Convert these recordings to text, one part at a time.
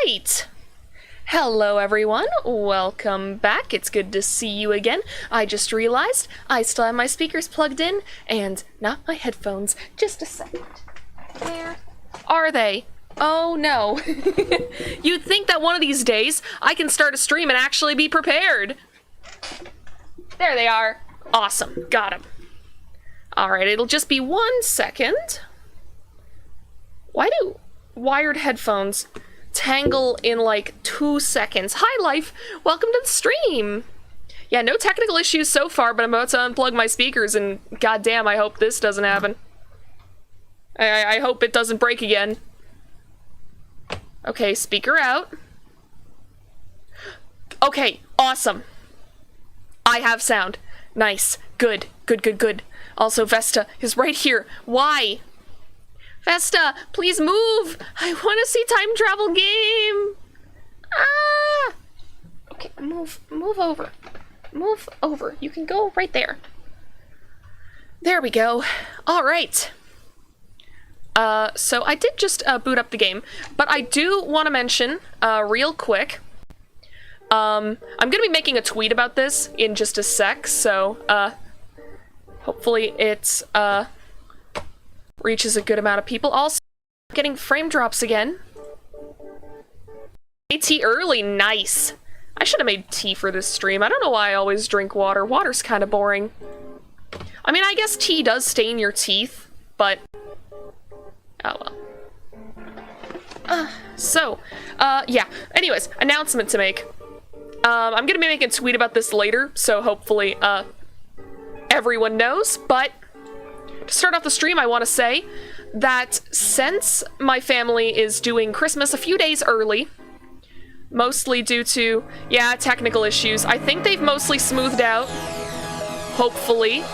right. Hello everyone, welcome back. It's good to see you again. I just realized I still have my speakers plugged in and not my headphones. Just a second. Where are they? Oh no. You'd think that one of these days I can start a stream and actually be prepared. There they are. Awesome, got them. Alright, it'll just be 1 second. Why do wired headphones tangle in like 2 seconds? Hi Life, welcome to the stream. Yeah, no technical issues so far, but I'm about to unplug my speakers and goddamn, I hope this doesn't happen. I hope it doesn't break again. Okay, speaker out. Okay, awesome. I have sound. Nice. Good. Good, good, good. Also, Vesta is right here. Why? Vesta, please move! I want to see time travel game! Ah! Okay, move over. Move over. You can go right there. There we go. Alright. So I did just boot up the game, but I do want to mention, real quick, I'm gonna be making a tweet about this in just a sec, so, hopefully it, reaches a good amount of people. Also, getting frame drops again. Tea early, nice. I should have made tea for this stream. I don't know why I always drink water. Water's kind of boring. I mean, I guess tea does stain your teeth, but oh well. Yeah. Anyways, announcement to make. I'm gonna be making a tweet about this later, so hopefully, everyone knows, but to start off the stream, I want to say that since my family is doing Christmas a few days early, mostly due to, yeah, technical issues, I think they've mostly smoothed out, hopefully.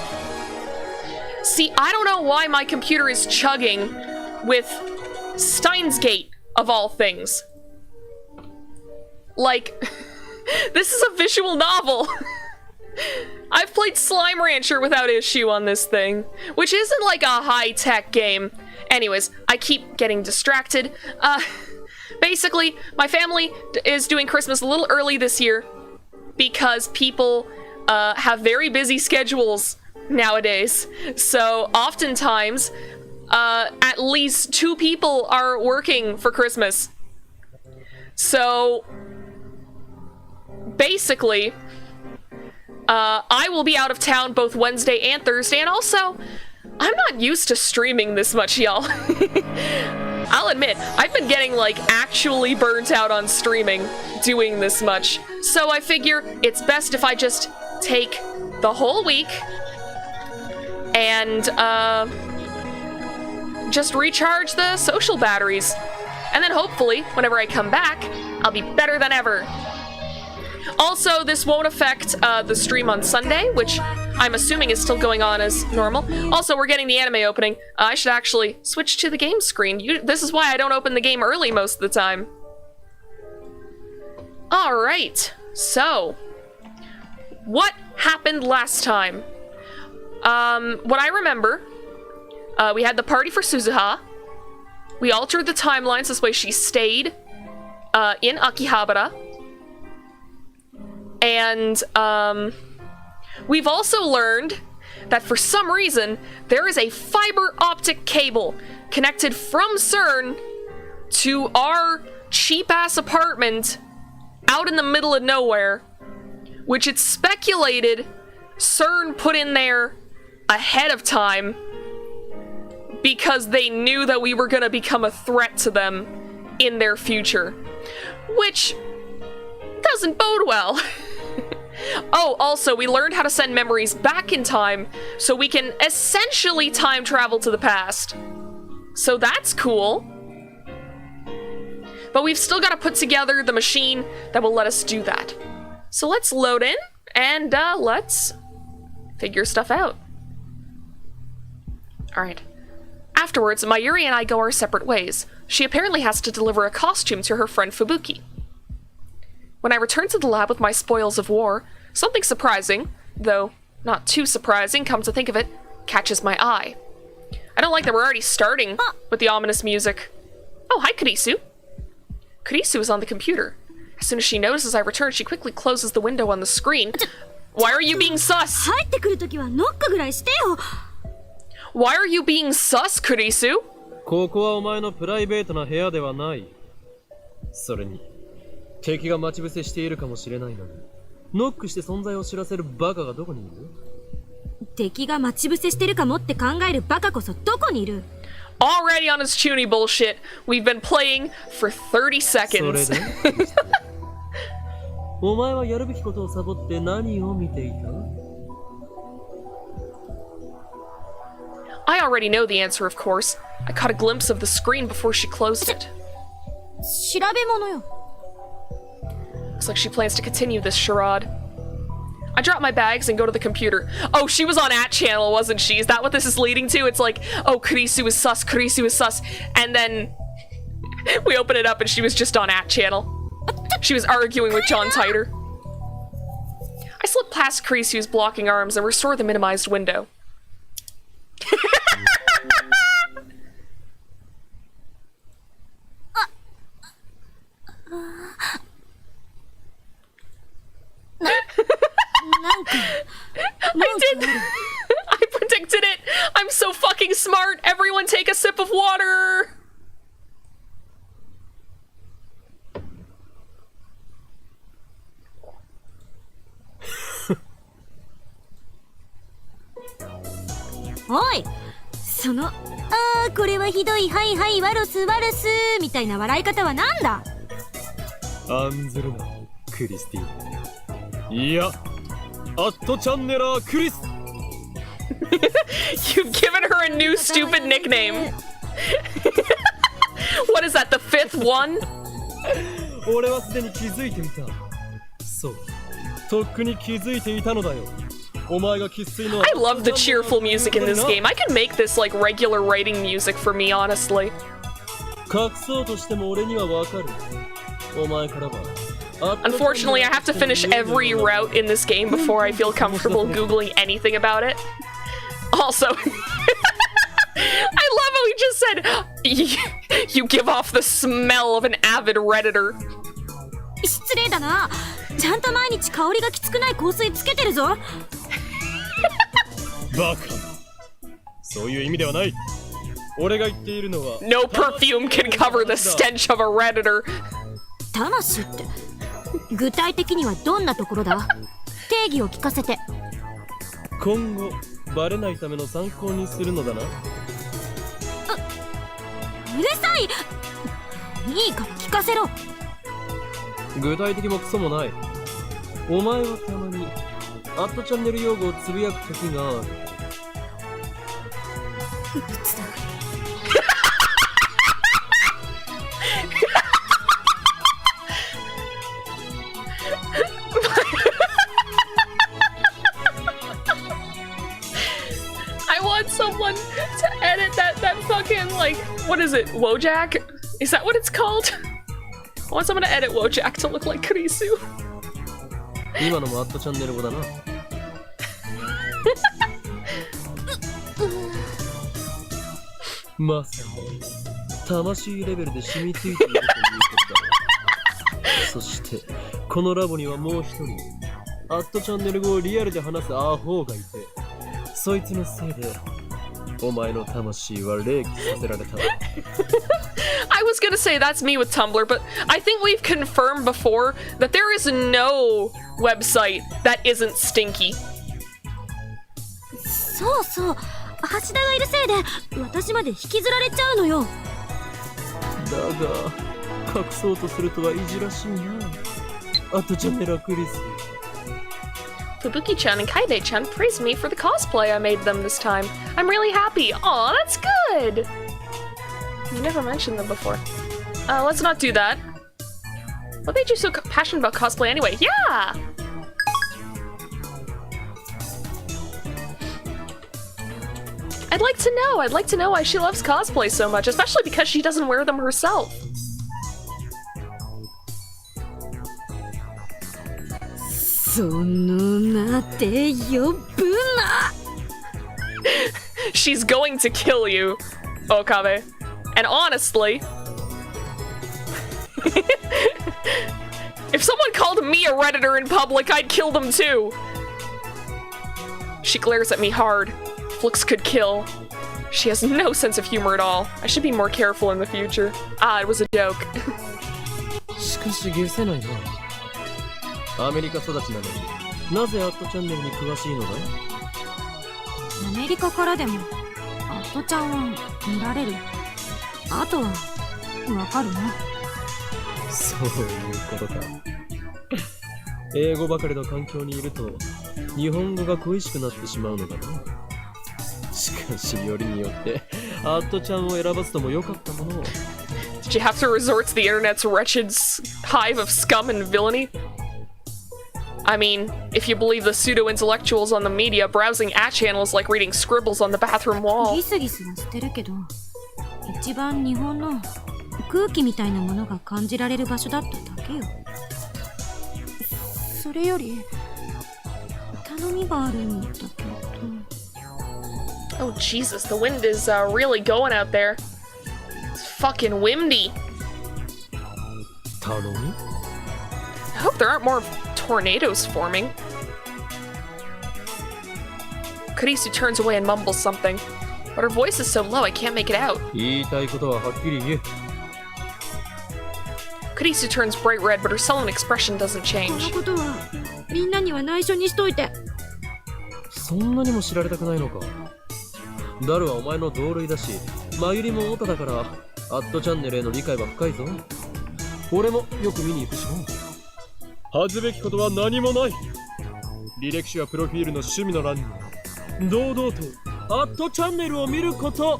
See, I don't know why my computer is chugging with Steins Gate, of all things. Like, this is a visual novel. I've played Slime Rancher without issue on this thing, which isn't like a high-tech game. Anyways, I keep getting distracted. Basically, my family is doing Christmas a little early this year because people have very busy schedules nowadays. So oftentimes, at least 2 people are working for Christmas. So basically, I will be out of town both Wednesday and Thursday, and also, I'm not used to streaming this much, y'all. I'll admit, I've been getting, like, actually burnt out on streaming doing this much. So I figure it's best if I just take the whole week and, just recharge the social batteries. And then hopefully, whenever I come back, I'll be better than ever. Also, this won't affect the stream on Sunday, which I'm assuming is still going on as normal. Also, we're getting the anime opening. I should actually switch to the game screen. This is why I don't open the game early most of the time. Alright, so what happened last time? What I remember, we had the party for Suzuha. We altered the timelines this way she stayed in Akihabara. And, we've also learned that for some reason, there is a fiber optic cable connected from SERN to our cheap-ass apartment out in the middle of nowhere, which it's speculated SERN put in there ahead of time because they knew that we were gonna become a threat to them in their future, which doesn't bode well. Oh, also, we learned how to send memories back in time, so we can essentially time travel to the past. So that's cool. But we've still got to put together the machine that will let us do that. So let's load in, and let's figure stuff out. Alright. Afterwards, Mayuri and I go our separate ways. She apparently has to deliver a costume to her friend Fubuki. When I return to the lab with my spoils of war, something surprising, though not too surprising, come to think of it, catches my eye. I don't like that we're already starting with the ominous music. Oh, hi, Kurisu. Kurisu is on the computer. As soon as she notices I return, she quickly closes the window on the screen. Why are you being sus? 入ってくるときはノックぐらいしてよ。 Why are you being sus, Kurisu? ここはお前のプライベートな部屋ではない。それに、敵が待ち伏せしているかもしれないのに、ノックして存在を知らせるバカがどこにいる？敵が待ち伏せしてるかもって考えるバカこそどこにいる？ Already on his chuny bullshit. We've been playing for 30 seconds. それでお前はやるべきことをサボって何を見ていた？ I already know the answer, of course. I caught a glimpse of the screen before she closed it. 調べ物よ。 Looks like she plans to continue this charade. I drop my bags and go to the computer. Oh, she was on @channel, wasn't she? Is that what this is leading to? It's like, oh, Kurisu is sus, Kurisu is sus. And then we open it up and she was just on @channel. She was arguing with John Titor. I slip past Kurisu's blocking arms and restore the minimized window. I did. I predicted it. I'm so fucking smart. Everyone take a sip of water. Oi! その、これはひどい、はいはい、ワルス、ワルス、みたいな笑い方はなんだ？案ずるな、クリスティーン。いや、チャンネラークリス。You've given her a new stupid nickname. What is that, the 5th one? 俺はすでに気づいていた。そう、とっくに気づいていたのだよ。お前が生粋の。I love the cheerful music in this game. I could make this like regular writing music for me, honestly. 隠そうとしても俺にはわかる。お前からは。Unfortunately, I have to finish every route in this game before I feel comfortable Googling anything about it. Also, I love how he just said, you give off the smell of an avid Redditor. 失礼だな。ちゃんと毎日香りがきつくない香水つけてるぞ。バカ。そういう意味ではない。俺が言っているのは。No perfume can cover the stench of a Redditor. 魂って具体的にはどんなところだ？定義を聞かせて。今後バレないための参考にするのだな。うるさい。いいから聞かせろ。具体的もクソもない。お前はたまにチャンネル用語をつぶやく時がある。うつだ。I want someone to edit that fucking, like, what is it, Wojak? Is that what it's called? I want someone to edit Wojak to look like Kurisu. 今のもチャンネル語だな。まさに魂レベルで染みついているということだ。そしてこのラボにはもう一人チャンネル語をリアルで話すアホがいて、そいつのせいでお前の魂は冷気させられた。I was gonna say that's me with Tumblr, but I think we've confirmed before that there is no website that isn't stinky. そうそう、橋田がいるせいで私まで引きずられちゃうのよ。だが隠そうとするとはいじらしいな。チャンネルクリス。Fubuki-chan and Kaide-chan praised me for the cosplay I made them this time. I'm really happy. Aw, that's good! You never mentioned them before. Let's not do that. What made you so passionate about cosplay anyway? Yeah! I'd like to know why she loves cosplay so much, especially because she doesn't wear them herself. She's going to kill you, Okabe. And honestly... If someone called me a Redditor in public, I'd kill them too. She glares at me hard. Looks could kill. She has no sense of humor at all. I should be more careful in the future. Ah, it was a joke. しかし解せないな。アメリカ育ちなのになぜアットチャンネルに詳しいのだ？アメリカからでもアットちゃんは見られる。あとはわかるな。そういうことか。英語ばかりの環境にいると日本語が恋しくなってしまうのだな。しかしよりによってアットちゃんを選ばずともよかったものを。Did you have to resort to the internet's wretched hive of scum and villainy? I mean, if you believe the pseudo-intellectuals on the media, browsing @channel is like reading scribbles on the bathroom wall. ギスギスはしてるけど、一番日本の空気みたいなものが感じられる場所だっただけよ。それより頼みがあるんだけど。Oh Jesus, the wind is really going out there. It's fucking windy. 頼み？ I hope there aren't more tornadoes forming. Kurisu turns away and mumbles something, but her voice is so low I can't make it out. 言いたいことははっきり言え。Kurisu turns bright red, but her sullen expression doesn't こ change. のことはみんなには内緒にしといて。そんなにも知られたくないのか。ダルはお前の同類だし、マユリもオタだから、アットチャンネルへの理解は深いぞ。俺もよく見に行くしな。恥ずべきことは何もない。履歴書やプロフィールの趣味の欄に堂々とアットチャンネルを見ること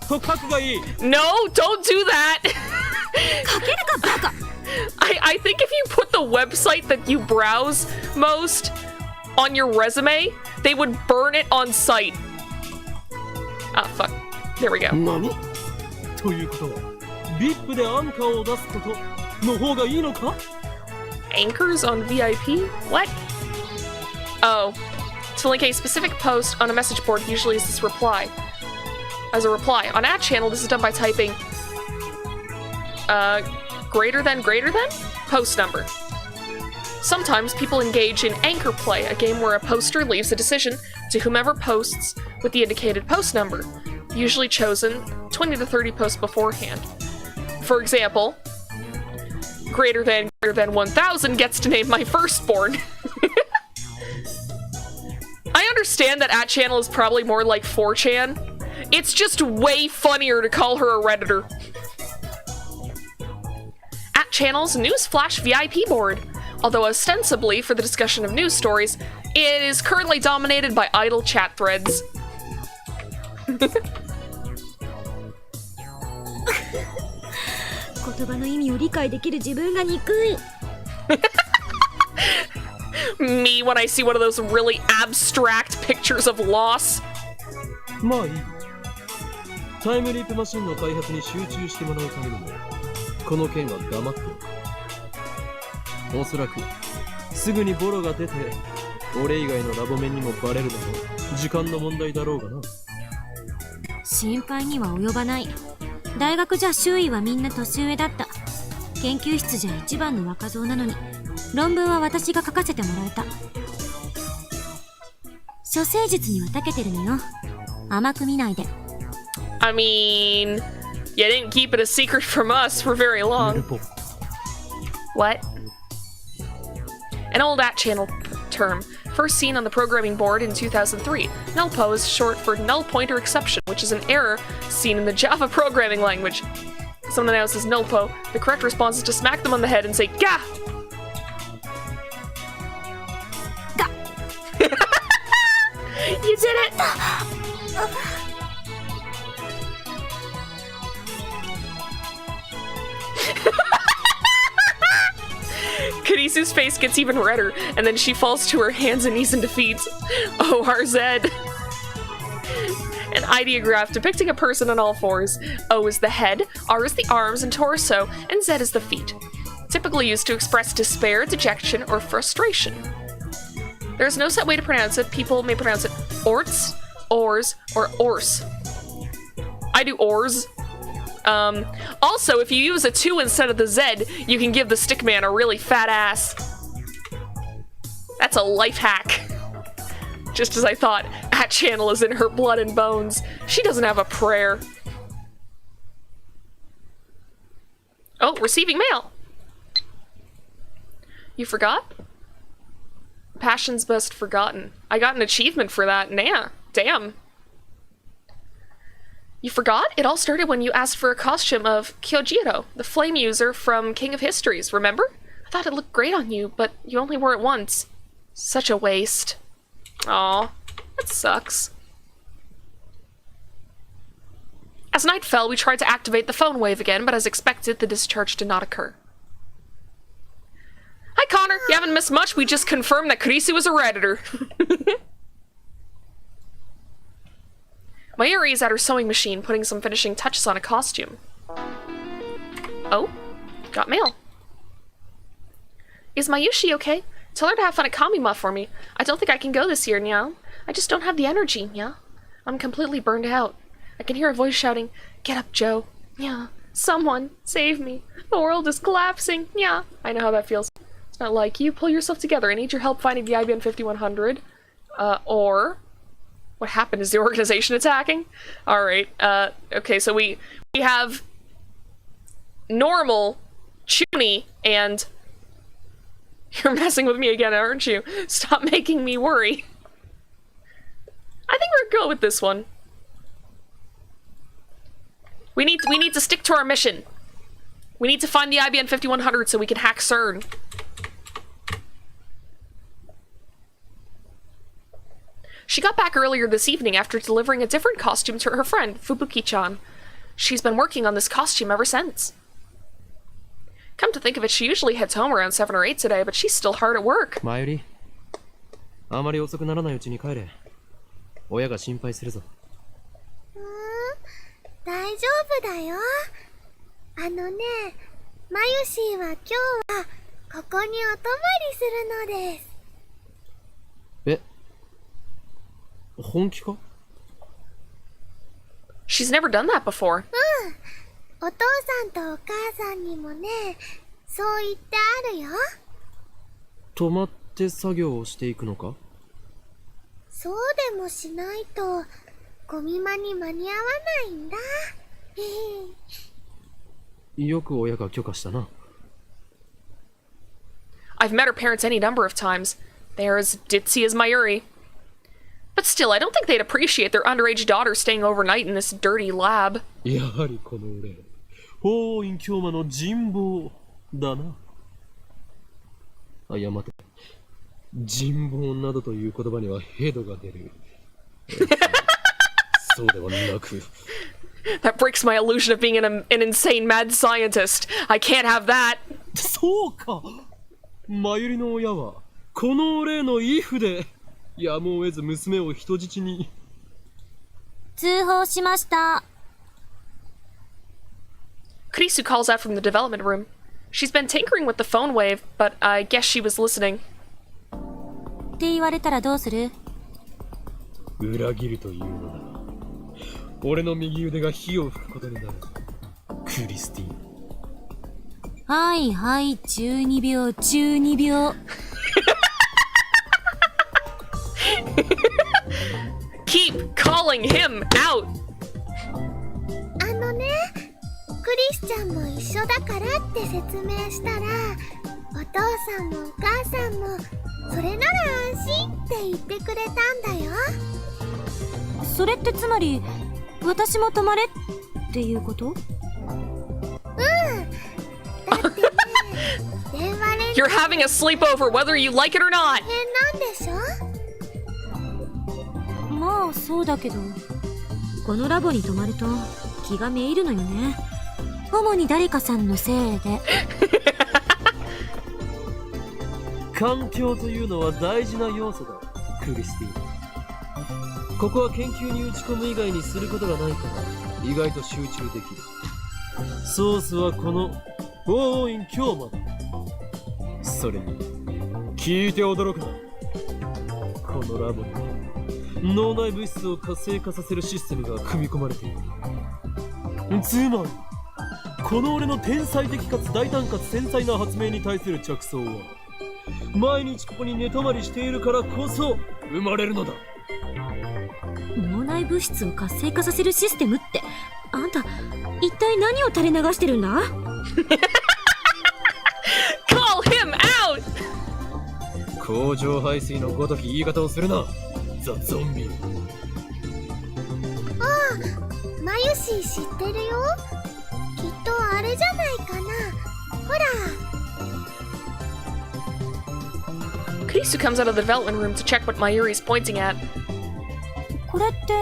と書くがいい。 No, don't do that! かけるかバカ。I think if you put the website that you browse most on your resume, they would burn it on site. Ah, fuck. There we go. 何ということは VIP でアンカーを出すことの方がいいのか？ Anchors on VIP? What? Oh. To link a specific post on a message board usually is this reply. As a reply. On @channel, this is done by typing greater than post number. Sometimes people engage in anchor play, a game where a poster leaves a decision to whomever posts with the indicated post number, usually chosen 20 to 30 posts beforehand. For example, greater than 1000 gets to name my firstborn. I understand that @channel is probably more like 4chan. It's just way funnier to call her a Redditor. @channel's News Flash VIP board. Although ostensibly for the discussion of news stories, it is currently dominated by idle chat threads. 言葉の意味を理解できる自分が憎い。Me when I see one of those really abstract pictures of loss. まあいい。タイムリープマシンの開発に集中してもらうためにも、この件は黙っておく。おそらくすぐにボロが出て、俺以外のラボメンにもバレるのも時間の問題だろうがな。心配には及ばない。大学じゃ周囲はみんな年上だった。研究室じゃ一番の若造なのに、論文は私が書かせてもらえた。処世術には長けてるのよ。甘く見ないで。I mean, you didn't keep it a secret from us for very long. What? An old @channel term, first seen on the programming board in 2003. Nullpo is short for null pointer exception, which is an error seen in the Java programming language. If someone announces nullpo, the correct response is to smack them on the head and say, "Gah!" Gah! You did it! Kurisu's face gets even redder, and then she falls to her hands and knees in defeat. Oh, RZ. An ideograph depicting a person on all fours. O is the head, R is the arms and torso, and Z is the feet. Typically used to express despair, dejection, or frustration. There's no set way to pronounce it. People may pronounce it orts, ors, or ors. I do ors. Also, if you use a 2 instead of the Z, you can give the stickman a really fat ass. That's a life hack. Just as I thought, that channel is in her blood and bones. She doesn't have a prayer. Oh, receiving mail. You forgot? Passion's best forgotten. I got an achievement for that. Nah, damn. You forgot? It all started when you asked for a costume of Kyojiro, the flame user from King of Histories, remember? I thought it looked great on you, but you only wore it once. Such a waste. Aw, that sucks. As night fell, we tried to activate the phone wave again, but as expected, the discharge did not occur. Hi, Connor. You haven't missed much. We just confirmed that Kurisu was a Redditor. Mayuri is at her sewing machine, putting some finishing touches on a costume. Oh, got mail. Is Mayushi okay? Tell her to have fun at Kamima for me. I don't think I can go this year, Nya. I just don't have the energy, Nya. I'm completely burned out. I can hear a voice shouting, "Get up, Joe. Nya, someone, save me. The world is collapsing. Nya." I know how that feels. It's not like you. Pull yourself together. I need your help finding the IBN 5100. Or... what happened? Is the organization attacking? Alright, okay, so we have normal, Chuni, and you're messing with me again, aren't you? Stop making me worry. I think we're good with this one. We need to stick to our mission. We need to find the IBN 5100 so we can hack SERN. She got back earlier this evening after delivering a different costume to her friend, Fubuki-chan. She's been working on this costume ever since. Come to think of it, she usually heads home around 7 or 8 today, but she's still hard at work. Mayuri, あまり遅くならないうちに帰れ。親が心配するぞ。大丈夫だよ。あのね、マユシーは今日はここにお泊まりするのです。え、本気か？ She's never done that before. お父さんとお母さんにもね、そう言ってあるよ。泊まって作業をしていくのか？そうでもしないと、ゴミ間に間に合わないんだ。よく親が許可したな。I've met her parents any number of times. They're as ditzy as Mayuri. But still, I don't think they'd appreciate their underage daughter staying overnight in this dirty lab. やはりこの俺、法院教魔の人望だな。あ、いや待て。人望などという言葉にはヘドが出る。そうではなく。That breaks my illusion of being an insane mad scientist. I can't have that. そうか。マユリの親はこの俺のイフでやむを得ず娘を人質に。通報しました。Kurisu calls out from the development room. She's been tinkering with the phone wave, but I guess she was listening. って言われたらどうする？裏切るというのだ。俺の右腕が火を吹くことになる。クリスティーン。はいはい、12秒、12秒。Keep calling him out! あのね、クリスちゃんも一緒だからって説明したら、お父さんもお母さんもそれなら安心って言ってくれたんだよ。それってつまり、私も泊まれっていうこと？だってね、電話連絡 You're having a sleepover whether you like it or not! 変なんでしょ？まあそうだけど、このラボに泊まると気がめいるのよね。主に誰かさんのせいで。環境というのは大事な要素だ、クリスティーン。ここは研究に打ち込む以外にすることがないから意外と集中できる。ソースはこの法院教魔だ。それに聞いて驚くな。このラボには脳内物質を活性化させるシステムが組み込まれている。つまりこの俺の天才的かつ大胆かつ繊細な発明に対する着想は毎日ここに寝泊まりしているからこそ生まれるのだ。脳内物質を活性化させるシステムって、あんた一体何を垂れ流してるんだ？ Call him out! 工場排水のごとき言い方をするな、ザ・ゾンビ。マユシー知ってるよ。きっとあれじゃないかな。ほら。Kurisu comes out of the development room to check what Mayuri's pointing at. これって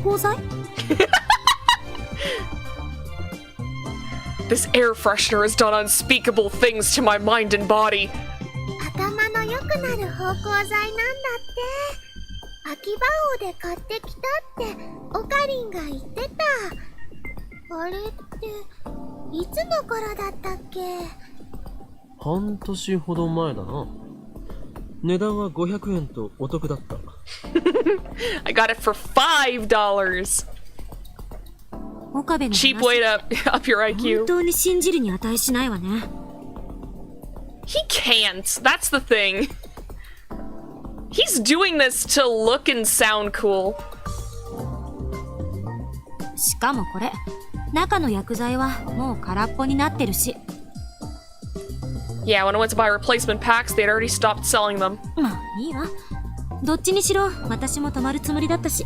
芳香剤？ This air freshener has done unspeakable things to my mind and body. 頭の良くなる芳香剤なんだって。秋葉王で買ってきたってオカリンが言ってた。あれっていつの頃だったっけ？半年ほど前だな。値段は500円とお得だった。I got it for $5. 岡部の Cheap 話、 way to up your 本 IQ. 当に信じるに値しないわね。 He can't. That's the thing. He's doing this to look and sound cool. しかもこれ、中の薬剤はもう空っぽになってるし。Yeah, when I went to buy replacement packs, they'd already stopped selling them. まあいいわ。どっちにしろ私も泊まるつもりだったし。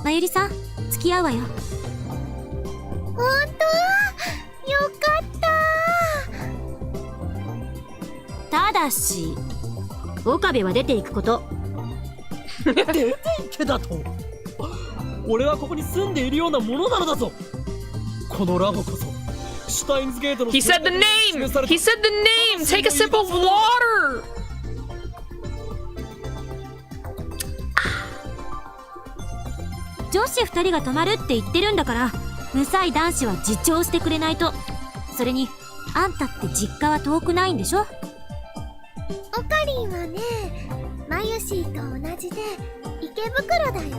まゆりさん、付き合うわよ。ほんと？よかった。ただし、岡部は出ていくこと。出ていけだと？俺はここに住んでいるようなものなのだぞ。このラボこそシュタインズゲートの He said the name! He said the name! Take a sip of water! 女子2人が泊まるって言ってるんだから、無才男子は自重してくれないと。それに、あんたって実家は遠くないんでしょ？オカリンはね、マユシーと同じで池袋だよ。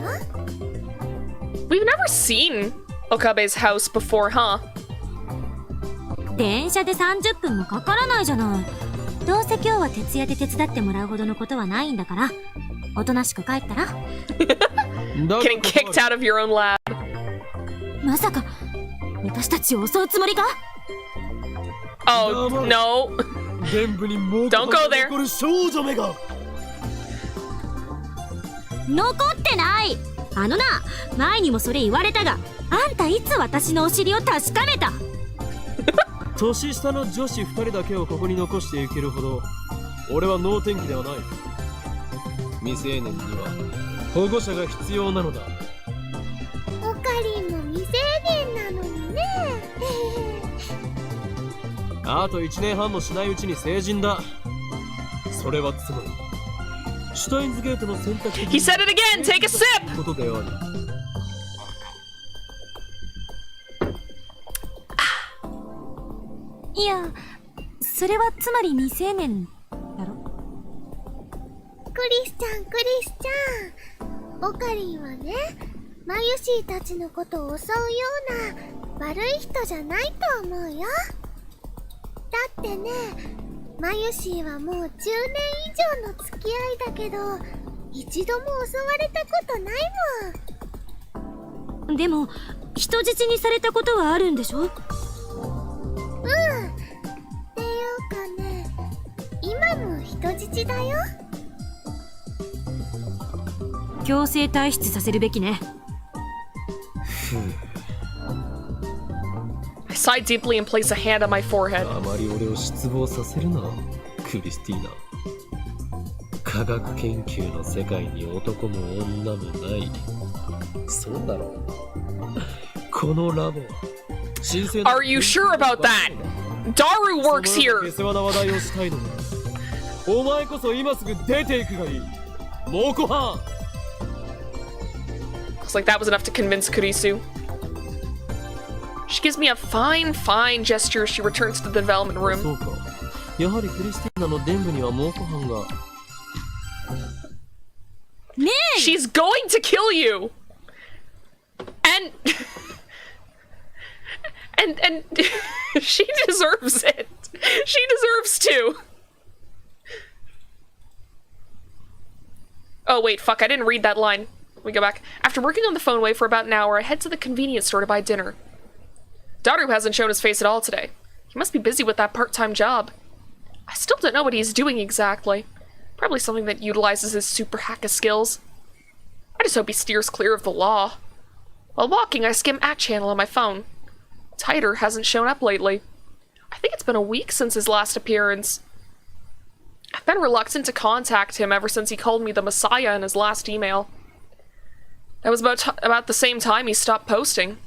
We've never seen Okabe's house before, huh? 電車で30分もかからないじゃない。どうせ今日は徹夜で手伝ってもらうほどのことはないんだから、おとなしく帰ったら？ Getting kicked out of your own lab. まさか、私たちを襲うつもりか？ Oh, no. 全部にもう Don't go there. 残る少女目が。残ってない。あのな、前にもそれ言われたが、あんたいつ私のお尻を確かめた？年下の女子2人だけをここに残していけるほど俺は能天気ではない。未成年には保護者が必要なのだ。オカリンも未成年なのにね。あと1年半もしないうちに成人だ。それはつまりシュタインズゲートの選択的 He said it again! Take a sip! ことである。いや、それはつまり未成年だろ？クリスちゃん、クリスちゃん。オカリンはね、マユシーたちのことを襲うような悪い人じゃないと思うよ。だってね、マユシーはもう10年以上の付き合いだけど、一度も襲われたことないもん。でも、人質にされたことはあるんでしょ？っていうかね、今も人質だよ。強制退出させるべきね。I sigh deeply and place a hand on my forehead. あまり俺を失望させるな、クリスティーナ。科学研究の世界に男も女もない。そうだろう。このラボは神聖な Are you sure about that? Daru works その here! 下世話な話題をしたいのにお前こそ今すぐ出ていくがいい。猛虎犯。 Looks like that was enough to convince Kurisu. She gives me a fine gesture as she returns to the development そ room. うか。やはりクリスティーナの伝部には猛虎犯が。ねえ、 She's going to kill you! And And she deserves it. She deserves to. Oh, wait, fuck, I didn't read that line. Let me go back. After working on the phone way for about an hour, I head to the convenience store to buy dinner. Daru hasn't shown his face at all today. He must be busy with that part-time job. I still don't know what he's doing exactly. Probably something that utilizes his super hacker skills. I just hope he steers clear of the law. While walking, I skim Act Channel on my phone. Tighter hasn't shown up lately. I think it's been a week since his last appearance. I've been reluctant to contact him ever since he called me the Messiah in his last email. That was about the same time he stopped posting.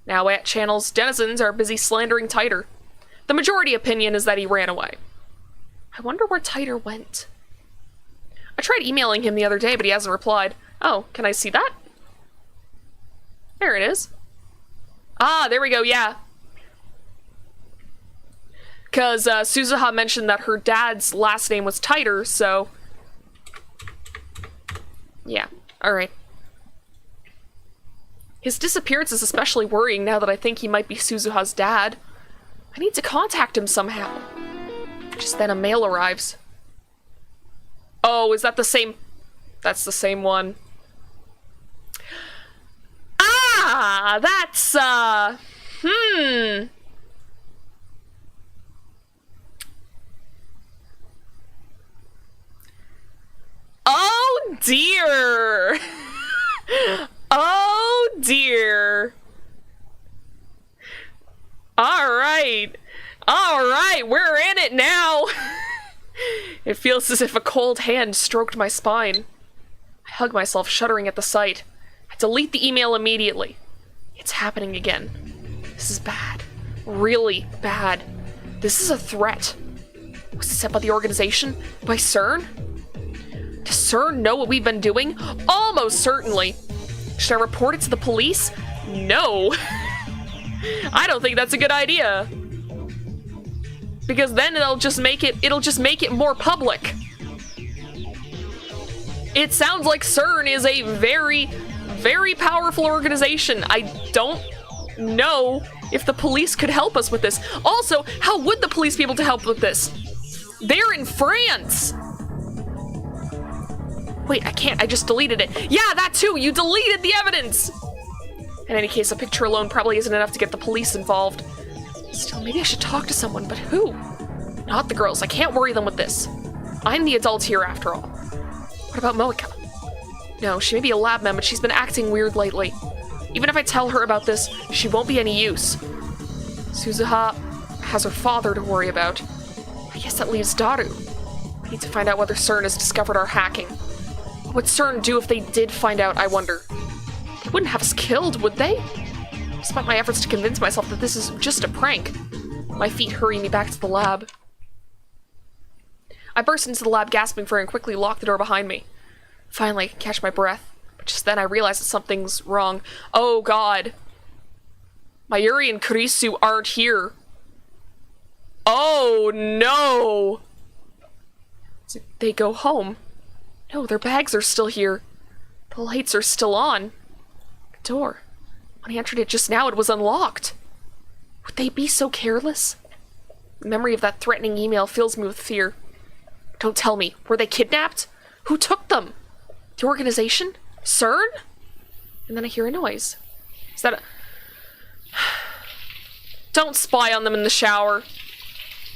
Now Act Channel's denizens are busy slandering Tighter. The majority opinion is that he ran away. I wonder where Tighter went. I tried emailing him the other day, but he hasn't replied. Oh, can I see that? There it is. Ah, there we go, yeah. Because SOOOO mentioned that her dad's last name was Tighter, so... yeah, alright. His disappearance is especially worrying now that I think he might be SOOOO's dad. I need to contact him somehow. Just then a mail arrives. Oh, is that the same... that's the same one. Ah, that's, Oh dear! Oh dear! Alright! Alright, we're in it now! It feels as if a cold hand stroked my spine. I hug myself, shuddering at the sight. I delete the email immediately. It's happening again. This is bad. Really bad. This is a threat. Was it sent by the organization? By SERN? Does SERN know what we've been doing? Almost certainly. Should I report it to the police? No. I don't think that's a good idea. Because then it'll just make it more public. It sounds like SERN is a very, very powerful organization. I don't know if the police could help us with this. Also, how would the police be able to help with this? They're in France! Wait, I can't, I just deleted it. Yeah, that too, you deleted the evidence! In any case, a picture alone probably isn't enough to get the police involved. Still, maybe I should talk to someone, but who? Not the girls, I can't worry them with this. I'm the adult here after all. What about Moeka? No, she may be a lab mem, but she's been acting weird lately. Even if I tell her about this, she won't be any use. SOOOO has her father to worry about. I guess that leaves Daru. We need to find out whether SERN has discovered our hacking. What would SERN do if they did find out, I wonder? They wouldn't have us killed, would they? Despite my efforts to convince myself that this is just a prank, my feet hurry me back to the lab. I burst into the lab gasping for air and quickly locked the door behind me. Finally, I can catch my breath, but just then I realize that something's wrong. Oh god. Mayuri and Kurisu aren't here. Oh no! Did they go home? No, their bags are still here. The lights are still on. The door. When I entered it just now, it was unlocked. Would they be so careless? The memory of that threatening email fills me with fear. Don't tell me. Were they kidnapped? Who took them? The organization? SERN? And then I hear a noise. Is that a... Don't spy on them in the shower.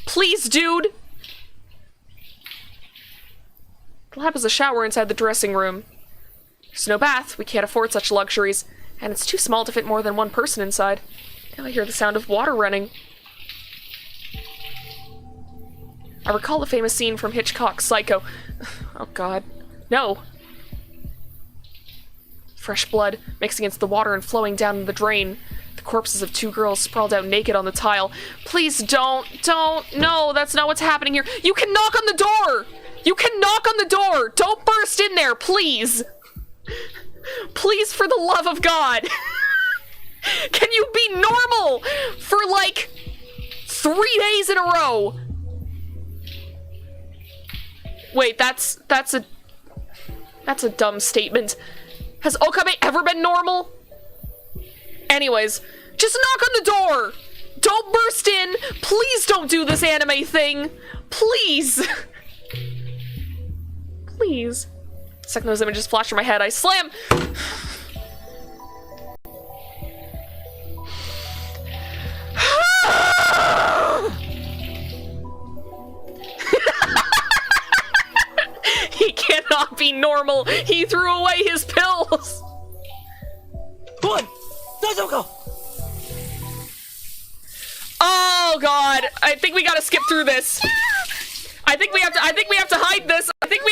Please, dude! The lab has a shower inside the dressing room. There's no bath. We can't afford such luxuries. And it's too small to fit more than one person inside. Now I hear the sound of water running. I recall the famous scene from Hitchcock's Psycho. Oh god. No. Fresh blood mixing into the water and flowing down the drain. The corpses of two girls sprawled out naked on the tile. Please don't. No, that's not what's happening here. You can knock on the door! You can knock on the door! Don't burst in there, please! Please, for the love of God! Can you be normal for, like, 3 days in a row? Wait, that's a dumb statement. Has Okabe ever been normal? Anyways, Just knock on the door! Don't burst in! Please don't do this anime thing! Please! Please. Second those images flash in my head, I slam! He cannot be normal! He threw away his pills! Oh god! I think we gotta skip through this. I think we have to hide this. I think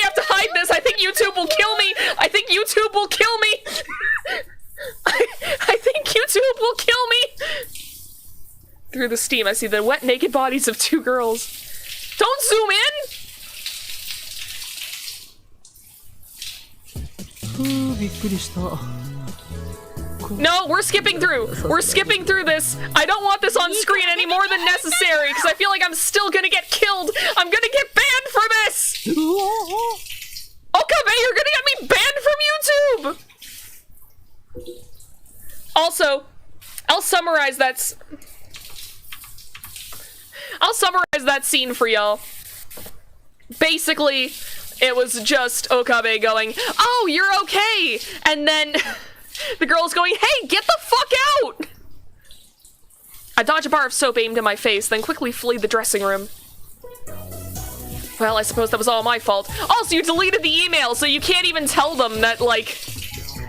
YouTube will kill me. I think YouTube will kill me. I think YouTube will kill me. Through the steam, I see the wet, naked bodies of two girls. Don't zoom in! No, we're skipping through. We're skipping through this. I don't want this on screen any more than necessary because I feel like I'm still gonna get killed. I'm gonna get banned for this. Okabe, you're gonna get me banned from YouTube. Also, I'll summarize that scene for y'all. Basically, it was just Okabe going, "Oh, you're okay," and then the girl's going, "Hey, get the fuck out!" I dodge a bar of soap aimed in my face, then quickly flee the dressing room. Well, I suppose that was all my fault. Also, you deleted the email, so you can't even tell them that, like,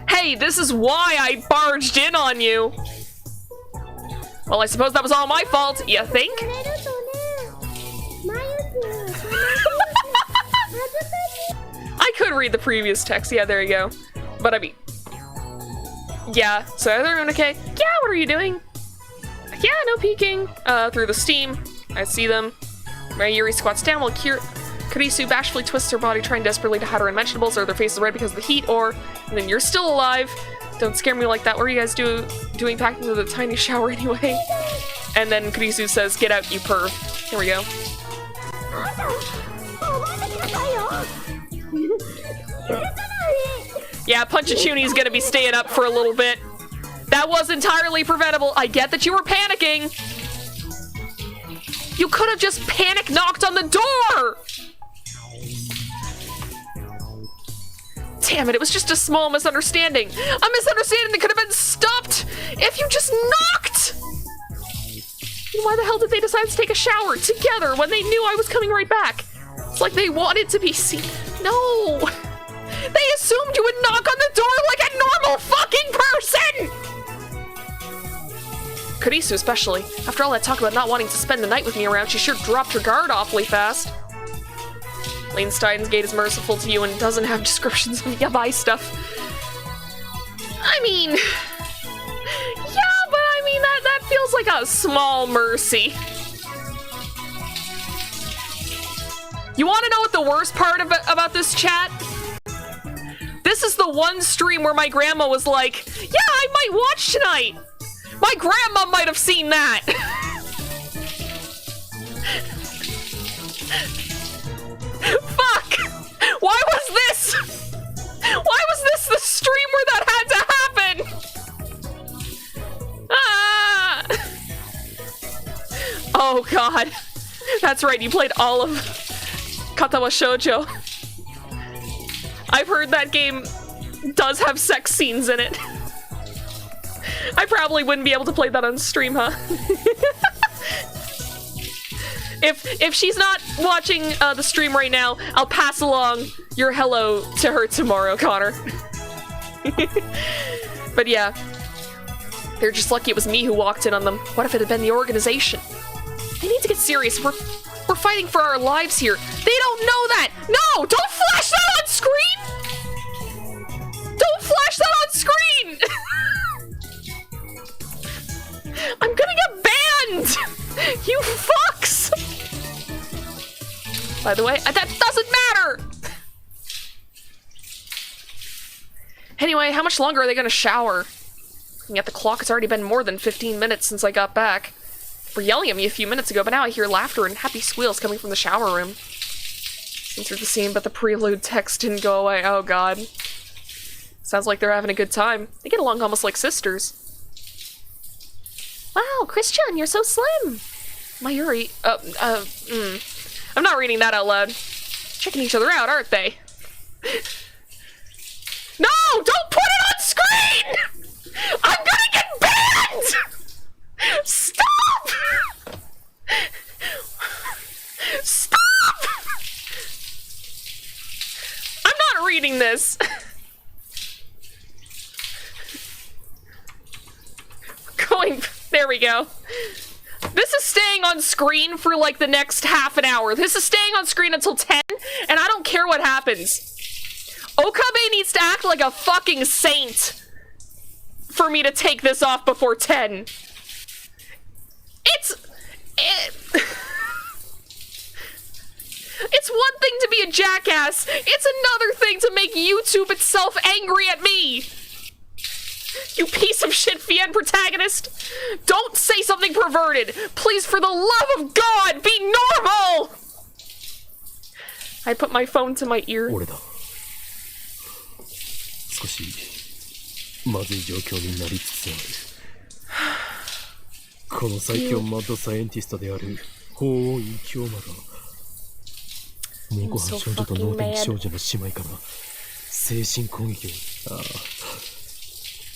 hey, this is why I barged in on you. Well, I suppose that was all my fault, you think? I could read the previous text, yeah, there you go. But I mean, yeah, so everyone okay? Yeah, what are you doing? Yeah, no peeking. Through the steam, I see them. Mayuri squats down while Kurisu bashfully twists her body, trying desperately to hide her in vegetables, or their faces red because of the heat, or, and then you're still alive. Don't scare me like that. What are you guys doing packing into the tiny shower anyway? And then Kurisu says, "Get out, you perv." Here we go. Yeah, Punchachuni's gonna be staying up for a little bit. That was entirely preventable. I get that you were panicking. You could have just panic knocked on the door! Damn it, it was just a small misunderstanding. A misunderstanding that could have been stopped if you just knocked! Why the hell did they decide to take a shower together when they knew I was coming right back? It's like they wanted to be seen. No! They assumed you would knock on the door like a normal fucking person! Kurisu especially. After all that talk about not wanting to spend the night with me around, she sure dropped her guard awfully fast. Lane Steins Gate is merciful to you and doesn't have descriptions of yabai stuff. I mean... yeah, but I mean, that feels like a small mercy. You want to know what the worst part about this chat? This is the one stream where my grandma was like, "Yeah, I might watch tonight." My grandma might have seen that. Fuck! Why was this the stream where that had to happen? Ah! Oh god. That's right, you played all of Katawa Shoujo. I've heard that game does have sex scenes in it. I probably wouldn't be able to play that on stream, huh? If she's not watching the stream right now, I'll pass along your hello to her tomorrow, Connor. But yeah, they're just lucky it was me who walked in on them. What if it had been the organization? They need to get serious. We're fighting for our lives here. They don't know that. No, don't flash that on screen. Don't flash that on screen. I'm gonna get banned! You fucks! By the way, that doesn't matter! Anyway, how much longer are they gonna shower? Looking at the clock, it's already been more than 15 minutes since I got back. They were yelling at me a few minutes ago, but now I hear laughter and happy squeals coming from the shower room. Censored the scene, but the prelude text didn't go away. Oh god. Sounds like they're having a good time. They get along almost like sisters. Wow, Christian, you're so slim. Mayuri, I'm not reading that out loud. Checking each other out, aren't they? No! Don't put it on screen! I'm gonna get banned! Stop! Stop! I'm not reading this. There we go. This is staying on screen for like the next half an hour. This is staying on screen until 10, and I don't care what happens. Okabe needs to act like a fucking saint for me to take this off before 10. It's one thing to be a jackass. It's another thing to make YouTube itself angry at me. You piece of shit Fien protagonist. Don't say something perverted. Please, for the love of God, be normal. I put my phone to my ear. 俺だ。少しまずい状況になりつつある。この最強マッドサイエンティストである法王院京馬がモコハ少女と能天気少女の姉妹から精神攻撃を。ああ。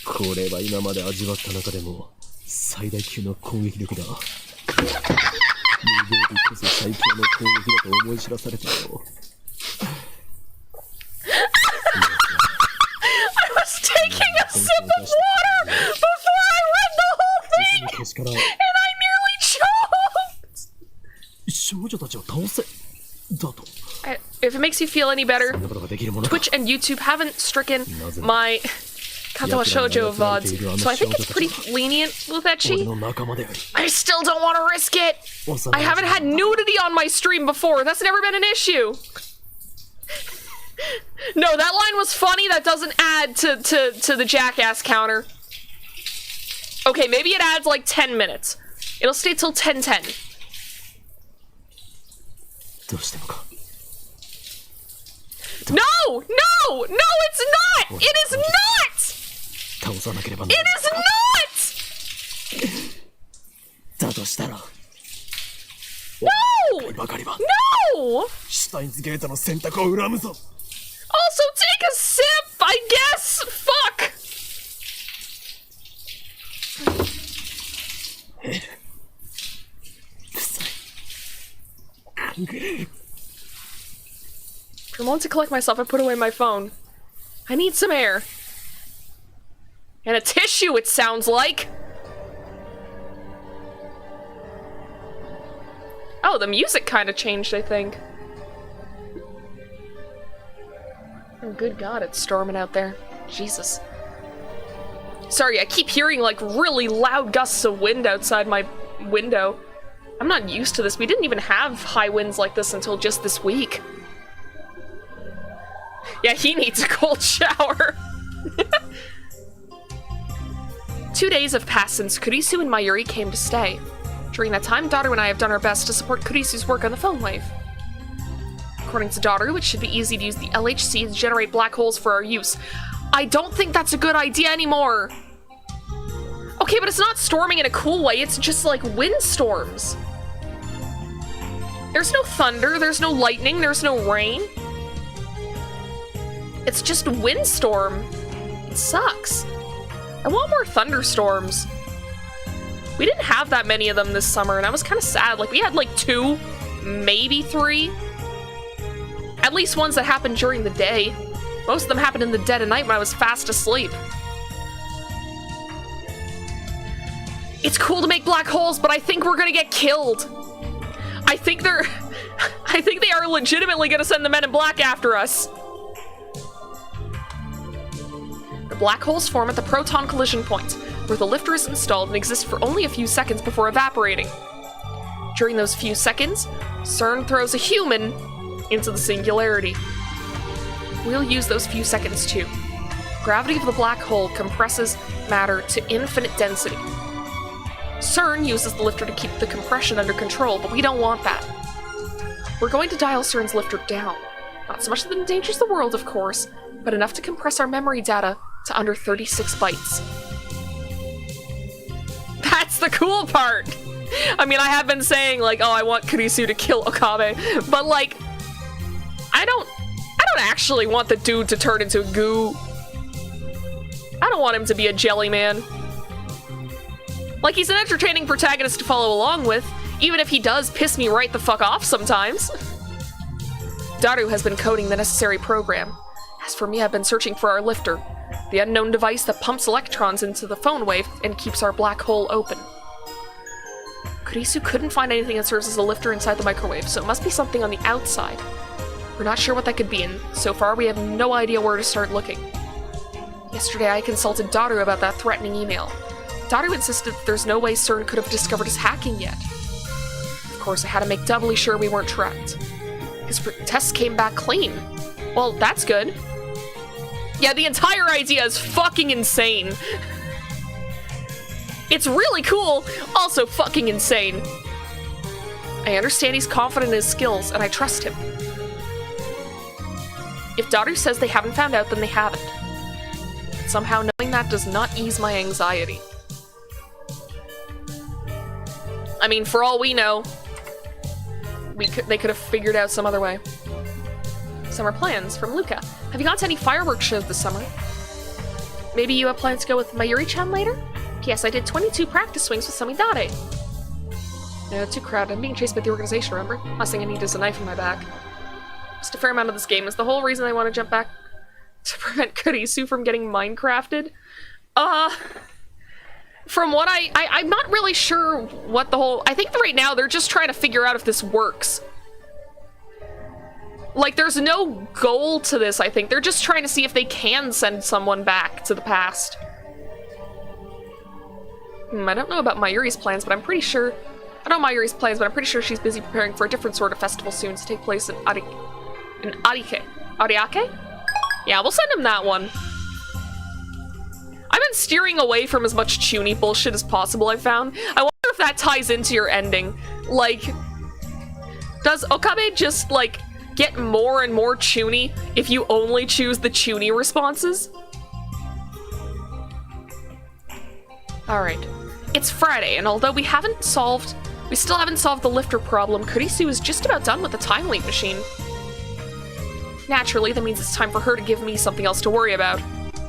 これは今まで味わった中でも最大級の攻撃力だ。無防備こそ最強の攻撃だと思い知らされたよ。I was taking a sip of water before I read the whole thing, and I nearly choked. 少女たちを倒せだと。If it makes you feel any better, Twitch and YouTube haven't stricken my Katawa Shoujo VODs, so I think it's pretty lenient with ecchi. I still don't want to risk it! I haven't had nudity on my stream before, that's never been an issue! No, that line was funny, that doesn't add to the jackass counter. Okay, maybe it adds like 10 minutes. It'll stay till 10:10. No! No! No, it's not! It is not! It is not! No! No! Steins ゲートの選択を恨むぞ。Also, take a sip, I guess! Fuck! For a moment to collect myself, I put away my phone. I need some air. And a tissue, it sounds like! Oh, the music kind of changed, I think. Oh, good God, it's storming out there. Jesus. Sorry, I keep hearing, like, really loud gusts of wind outside my window. I'm not used to this. We didn't even have high winds like this until just this week. Yeah, he needs a cold shower. 2 days have passed since Kurisu and Mayuri came to stay. During that time, Daru and I have done our best to support Kurisu's work on the phone wave. According to Daru, it should be easy to use the LHC to generate black holes for our use. I don't think that's a good idea anymore! Okay, but it's not storming in a cool way, it's just like windstorms. There's no thunder, there's no lightning, there's no rain. It's just a windstorm. It sucks. I want more thunderstorms. We didn't have that many of them this summer, and I was kind of sad. Like, we had like 2, maybe 3. At least ones that happened during the day. Most of them happened in the dead of night when I was fast asleep. It's cool to make black holes, but I think we're gonna get killed. I think they are legitimately gonna send the Men in Black after us. The black holes form at the proton collision point, where the lifter is installed and exists for only a few seconds before evaporating. During those few seconds, SERN throws a human into the singularity. We'll use those few seconds too. Gravity of the black hole compresses matter to infinite density. SERN uses the lifter to keep the compression under control, but we don't want that. We're going to dial SERN's lifter down. Not so much that it endangers the world, of course, but enough to compress our memory data to under 36 bytes. the cool part. I mean, I have been saying, like, oh, I want Kurisu to kill Okabe, but, like, I don't actually want the dude to turn into goo. I don't want him to be a jelly man. Like, he's an entertaining protagonist to follow along with, even if he does piss me right the fuck off sometimes. Daru has been coding the necessary program. As for me, I've been searching for our lifter, the unknown device that pumps electrons into the phone wave and keeps our black hole open. Kurisu couldn't find anything that serves as a lifter inside the microwave, so it must be something on the outside. We're not sure what that could be, and so far we have no idea where to start looking. Yesterday I consulted Daru about that threatening email. Daru insisted that there's no way SERN could have discovered his hacking yet. Of course, I had to make doubly sure we weren't tracked. His tests came back clean. Well, that's good. Yeah, the entire idea is fucking insane. It's really cool, also fucking insane. I understand he's confident in his skills, and I trust him. If Daru says they haven't found out, then they haven't. Somehow knowing that does not ease my anxiety. I mean, for all we know, they could have figured out some other way. Summer plans from Luca. Have you gone to any fireworks shows this summer? Maybe you have plans to go with Mayuri-chan later? Yes, I did 22 practice swings with Samidare. No, too crowded. I'm being chased by the organization, remember? Last thing I need is a knife in my back. Just a fair amount of this game is the whole reason I want to jump back to prevent Kurisu from getting Minecrafted. From what I'm not really sure what the whole... I think right now they're just trying to figure out if this works. Like, there's no goal to this, I think. They're just trying to see if they can send someone back to the past. I don't know about Mayuri's plans, but I'm pretty sure... I don't know Mayuri's plans, but I'm pretty sure she's busy preparing for a different sort of festival soon to take place in Ariake? Yeah, we'll send him that one. I've been steering away from as much Chuny bullshit as possible, I've found. I wonder if that ties into your ending. Like, does Okabe just, like, get more and more Chuny if you only choose the Chuny responses? Alright. It's Friday, and although we still haven't solved the lifter problem, Kurisu is just about done with the time leap machine. Naturally, that means it's time for her to give me something else to worry about.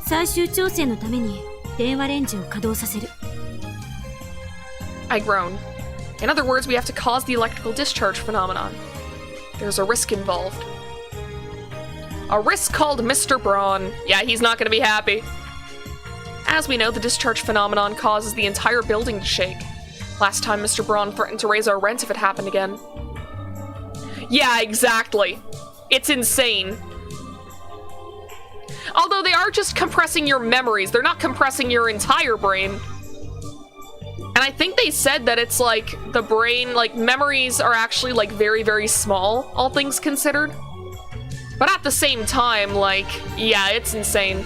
最終調整のために電話レンジを稼働させる。I groan. In other words, we have to cause the electrical discharge phenomenon. There's a risk involved. A risk called Mr. Braun. Yeah, he's not gonna be happy. As we know, the discharge phenomenon causes the entire building to shake. Last time Mr. Braun threatened to raise our rent if it happened again. Yeah, exactly. It's insane. Although they are just compressing your memories, they're not compressing your entire brain. And I think they said that it's like the brain, like memories are actually like very, very small, all things considered. But at the same time, like, yeah, it's insane.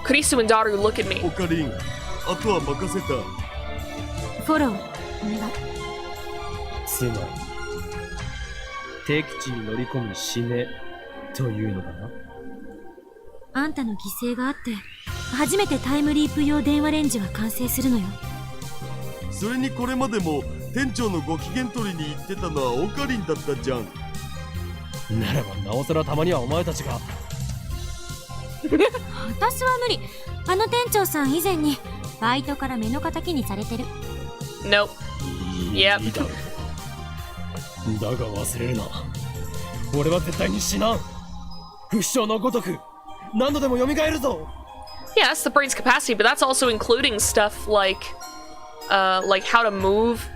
Kurisu and Daru look at me. オカリン、あとは任せた。フォローお願い。つまり敵地に乗り込み死ねというのだな。あんたの犠牲があって初めてタイムリープ用電話レンジは完成するのよ。それにこれまでも店長のご機嫌取りに行ってたのはオカリンだったじゃん。ならばなおさらたまにはお前たちが。私は無理。あの店長さん以前にバイトから目の敵にされてる。Nope. Yep. いいだろう。だが忘れるな。俺は絶対に死なん。不死鳥のごとく何度でも蘇るぞ。Yeah, that's the brain's capacity, but that's also including stuff like how to move,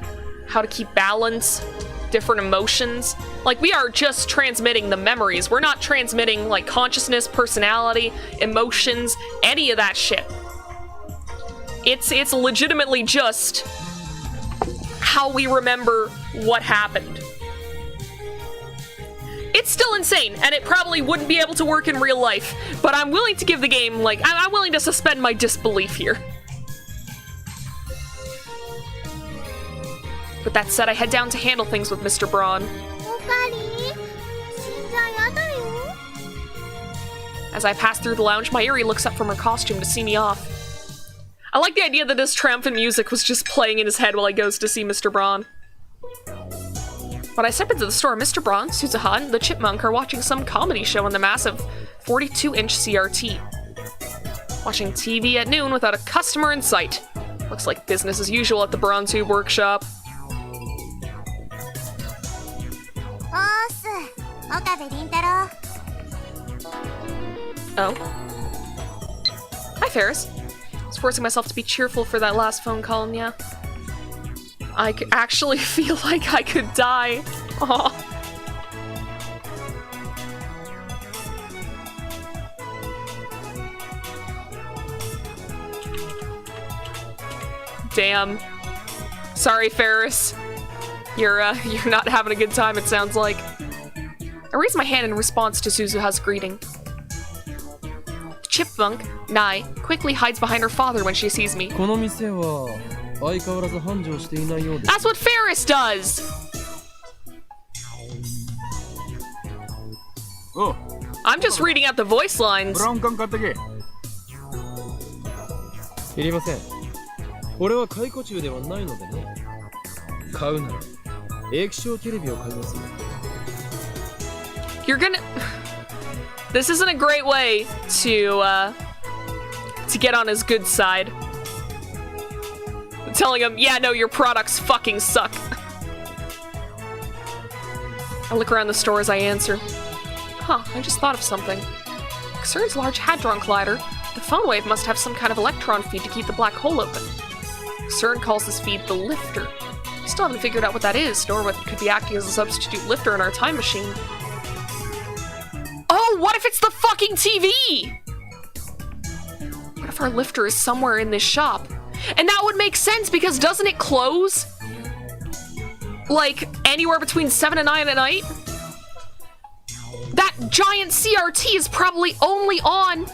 how to keep balance, different emotions. Like, we are just transmitting the memories. We're not transmitting, like, consciousness, personality, emotions, any of that shit. It's legitimately just how we remember what happened. It's still insane, and it probably wouldn't be able to work in real life, but I'm willing to give the game, like, I'm willing to suspend my disbelief here. With that said, I head down to handle things with Mr. Braun. オカリン、死んじゃやだよ。 As I pass through the lounge, Mayuri looks up from her costume to see me off. I like the idea that this triumphant music was just playing in his head while he goes to see Mr. Braun. When I step into the store, Mr. Braun, Suzuha, and the Chipmunk are watching some comedy show on the massive 42-inch CRT. Watching TV at noon without a customer in sight. Looks like business as usual at the Braun Tube workshop. おーす、岡部倫太郎。 Oh. Hi, Ferris. I was forcing myself to be cheerful for that last phone call, and yeah. I could actually feel like I could die. Aw. Damn. Sorry, Ferris. You're not having a good time, it sounds like. I raise my hand in response to Suzuha's greeting. The Chipmunk, Nai, quickly hides behind her father when she sees me. この店は相変わらず繁盛していないようです。 That's what Ferris does! Oh, I'm just reading out the voice lines. ブラウン管買ってけ。いりません。俺は解雇中ではないのでね。買うなら液晶テレビを買いますよ。 You're gonna... This isn't a great way to get on his good side. Telling him, yeah, no, your products fucking suck. I look around the store as I answer. Huh, I just thought of something. CERN's Large Hadron Collider. The phone wave must have some kind of electron feed to keep the black hole open. CERN calls this feed the lifter. We still haven't figured out what that is, nor what could be acting as a substitute lifter in our time machine. Oh, what if it's the fucking TV? What if our lifter is somewhere in this shop? And that would make sense because doesn't it close? Like, anywhere between 7 and 9 at night? That giant CRT is probably only on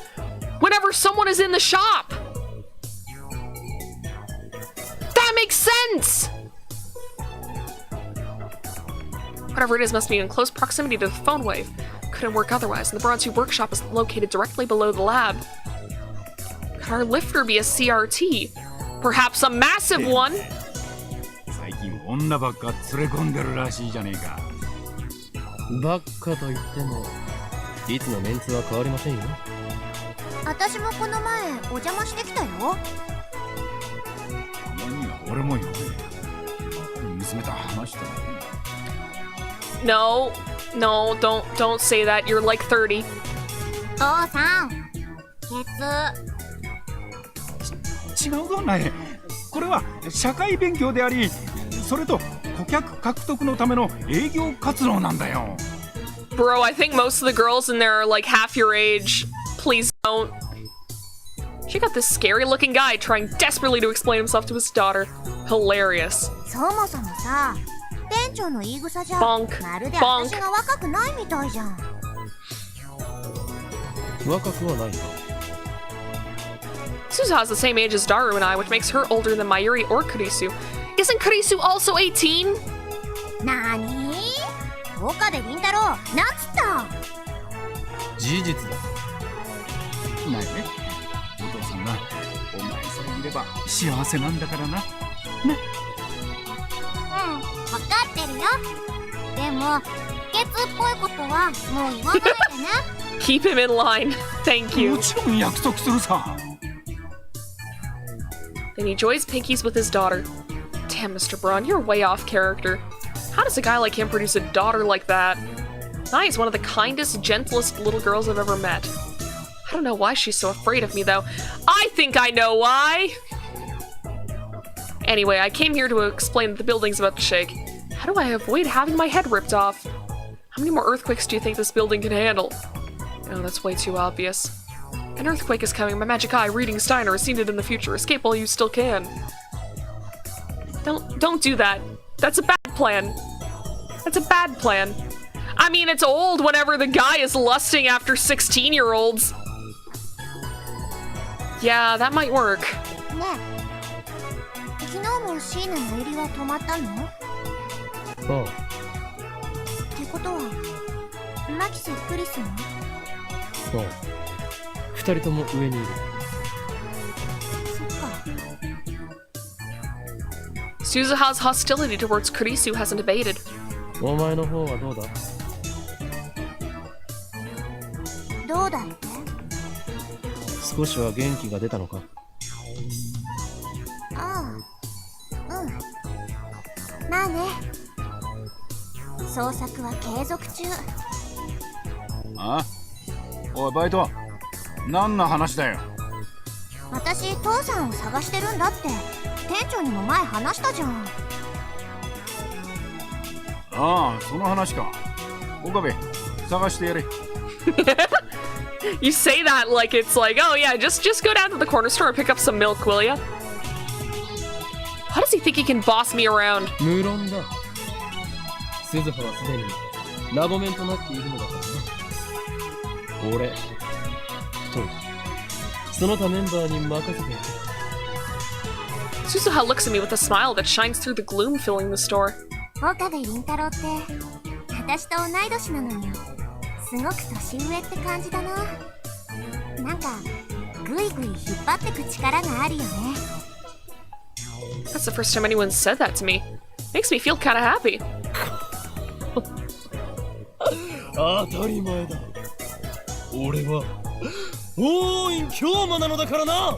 whenever someone is in the shop. That makes sense! Whatever it is must be in close proximity to the phone wave. Couldn't work otherwise, and the Bronze Tube workshop is located directly below the lab. Could our lifter be a CRT? Perhaps a massive one? 最近女ばっか連れ込んでるらしいじゃねえか。ばっかと言ってもいつもメンツは変わりませんよ。私もこの前お邪魔してきたよ。たまには俺も呼べ。娘と話したの。 No, no, don't say that. You're like 30. 父さん、ケツ。違うぞね。これは社会勉強であり、それと顧客獲得のための営業活動なんだよ。 Bro, I think most of the girls in there are like half your age. Please don't. She got this scary looking guy trying desperately to explain himself to his daughter. Hilarious. そもそもさ、店長の言い草じゃ、ボンクまるでボンク私が若くないみたいじゃん。若くはないか。 Suzuha has the same age as Daru and I, which makes her older than Mayuri or Kurisu. Isn't Kurisu also 18? なーにー？岡部倫太郎、なんつった？事実だ。ないね。お父さんがお前さえいれば幸せなんだからな。ね。うん、分かってるよ。でも、ケツっぽいことはもう言わないでね。Keep him in line. Thank も you. ちろん約束するさ。 Then he enjoys pinkies with his daughter. Damn, Mr. Braun, you're way off character. How does a guy like him produce a daughter like that? Nai is one of the kindest, gentlest little girls I've ever met. I don't know why she's so afraid of me, though. I think I know why! Anyway, I came here to explain that the building's about to shake. How do I avoid having my head ripped off? How many more earthquakes do you think this building can handle? Oh, that's way too obvious. An earthquake is coming. My magic eye, reading Steiner, has seen it in the future. Escape while you still can. Don't do that. That's a bad plan. That's a bad plan. I mean, it's old whenever the guy is lusting after 16-year-olds. Yeah, that might work. ねえ、昨日もシーナの入りは止まったの？あってことは、マキセ・クリスも？あ、ああ。二人とも上にいる。そっか。Suzuha's hostility towards Kurisu hasn't abated. お前の方はどうだ？どうだって？少しは元気が出たのか？ああ、うん。まあね。捜索は継続中。あ？おいバイト、何の話だよ。私父さんを探してるんだって店長にも前話したじゃん。ああ、その話か。岡部、探してやれ。You say that like it's like, oh yeah, just go down to the corner store and pick up some milk, will ya? How does he think he can boss me around? 無論だ。鈴葉はすでにラボメンとなっているのだからな。俺とその他メンバーに任せてやる。Suzuha looks at me with a smile that shines through the gloom filling the store. 岡部倫太郎って私と同い年なのにすごく年上って感じだな。なんかグイグイ引っ張ってく力があるよね。That's the first time anyone's said that to me. Makes me feel kind of happy. 当たり前だ。俺は大院京馬なのだからな。